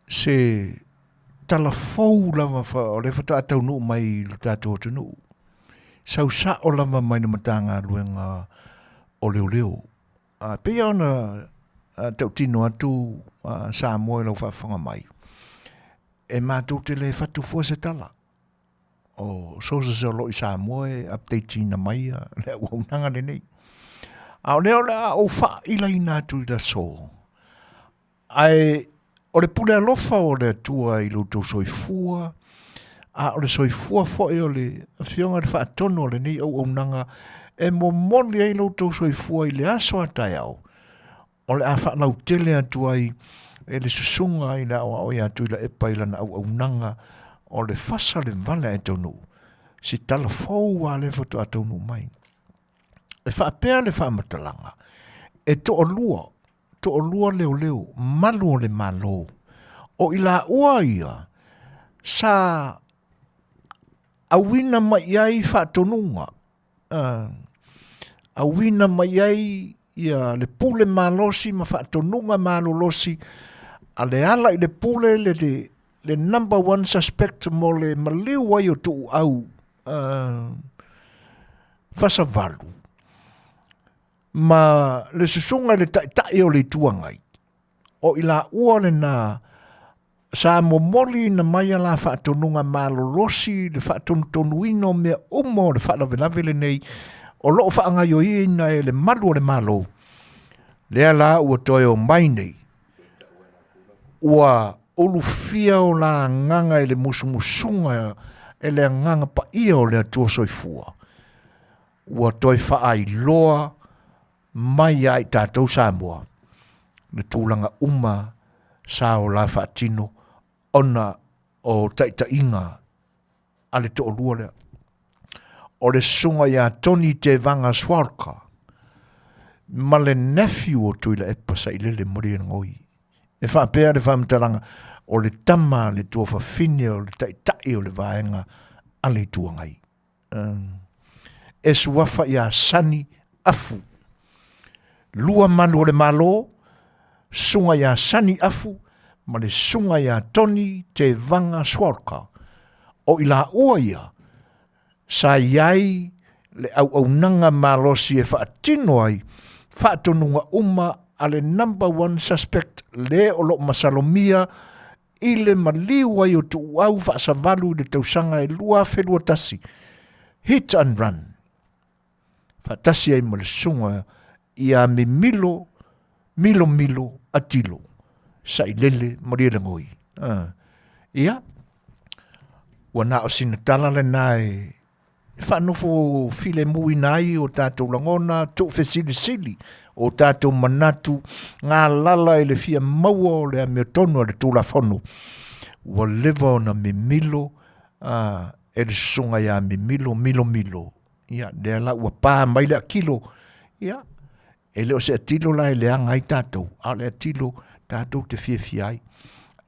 se tala fau lava o le whata atau nuu mai lo tātou atu nuu. Sau sa o lava mai na matanga luenga o leo leo. Pea ona tau tino atu sa moe lau whawhanga mai. E mātou te le whatu fua se tala. O sosa se lo i sa moe, update tina mai, le waunanga le nei. Ao leo le a o wha ila i nātu i da so. Ai, o le pule alofa o le tua i luto soifua, o le soifua foe o le fionga le whaatono o le nei au nanga, e mo moli ai luto soifua i le aso atai au. O le a whaalau tele atua i e le susunga i la o ia tu la epa i lana au nanga o le fasa le vale e tonu. Si tala fau wa le foto a tonu mai. E whaapea le whaamatalanga. E to o lua leo leo, malu o le malo. O i la ua ia, sa awina mai ai whaatonunga. Awina mai ai ia le pule malosi ma whaatonunga malolosi. A le ala i le pule le number one suspect mo le maliu wai o tu au fasavalu. Ma le susunga le tai o le tuangai. O ila ua le na sa momoli na maya la whaatonunga malolosi, le whaatonutonuino mea umo le whaalavelave le nei, o loo whaangai o ina e le malu o le malo. Lea la ua toi o mai nei. Ua olufia o la nganga e le musumusunga e le nganga pa ia o le atua soifua. Ua toi whaai loa mai ai tātou Samoa. Le tūlanga uma sa o la whaatino ona o taitainga a le to'olua lea. O le sunga ia Tony Te Vanga Swarka. Ma le nephew o tuila epa sa ilele mori ngoi. E whaapea le whaamtalanga o le tama, le tua whawhine, o le taitai o le vaenga a le tuangai. E suafa ia sani afu. Lua manu o le malo, sunga ia sani afu, ma le sunga ia Tony Te Vanga Swarka. O ila ua ia, sa iai le au nanga malosi e whaatino ai, whaatonunga uma a le number one suspect le o lo masalomia i le maliwa i o tu au whaasavalu le tausanga e lua whelua tasi. Hit and run. Whaatasi ai ma le sunga i a me milo atilo. Sa i lele maria ngoi. Ia. Wana o sinatala le nai whanofo file mui nai o tātou langona, tō whesili o tātou manatu, ngā lala e le fia maua o le mea tonu a le tūla whanu. Wa lewa o na me milo, e le sunga ia me milo. Ia, lea la ua pā mai le a kilo. Ia, e leo se atilo la e le angai tātou, a le atilo tātou te fia ai.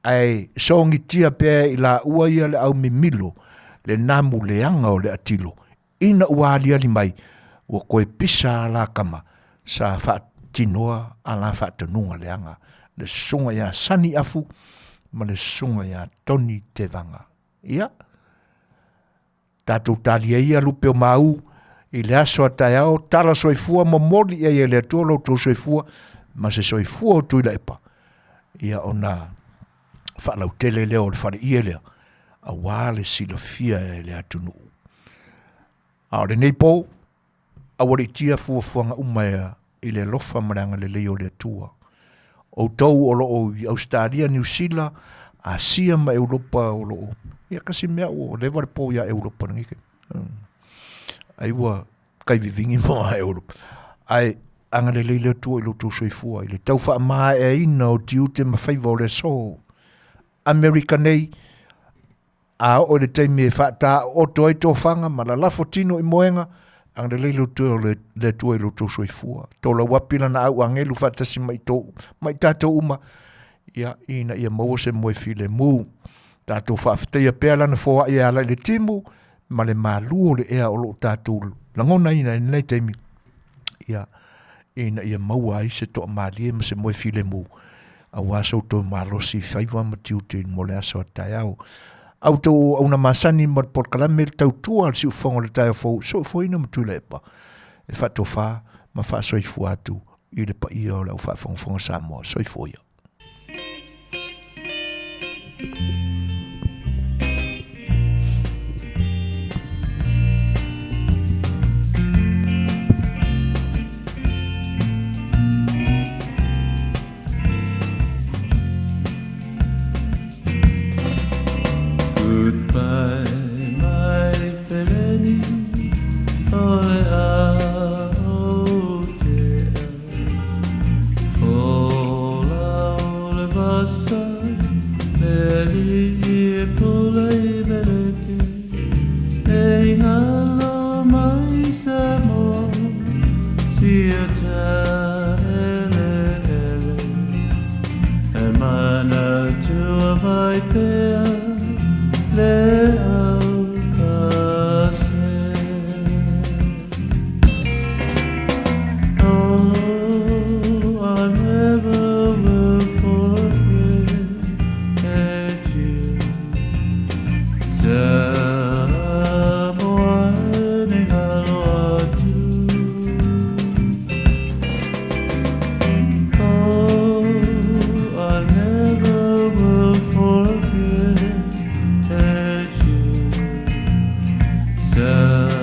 Ai, songi tia pēr i la ua ia le au me milo, le namu le anga o le atilo. Ina ua alia li mai, ua koe pisa la kama, sa whaatinoa a la whaatanunga le anga. Le sunga ia sani afu, ma le sunga ia Tony Te Vanga. Ia. Tātou talia ia lupe o mau, i le aso atai au, tala soifua ma moli ia le atua lo tō soifua, ma se soifua o tuila epa. Ia ona whaalau tele leo o le whare ia lea, a wale silafia e le atunu. A le nei pō, a wale tia fuafuanga umea i le lofa maranga le leo le atua. O tau o loo i Australia, New Zealand, a sia ma Europa o loo. Ia kasi mea o lewa le pō ia Europa nangike. Ai ua kai vivingi moa Europa. Ai anga le le atua i loto soifua. I le tau wha maa e ina o tiute ma whaiva o le so. Amerika nei, a o le teimi e whaata o toi tō whanga, ma la lafo tino i moenga, ang le leilo tō le tua i loto soifua. Tō la wapila na au angelu whaatasi mai tātou uma, ia ina ia mau se moe file mu tātou whaafeteia pēr lana fōa ia ala le timu ma le mālua le ea o lo tātou langona ina nei teimi ia ina ia mau ai se toa mālie ma se moe file mu a waso to malosi faiva ma tiuti mo le aso tai au tau au na masani ma por kalame tau tua si ufongo le tai fo so fo ina mtu le pa e fa to fa ma fa so i fu atu i le pa i o la fa fongo sa mo so i fo ia Goodbye, my felony. Ole a ote. Ola ole vasa. Neli e pula i meleki. E ngalo mai samo. Siata ele ele. E mana tua vai pea. Yeah.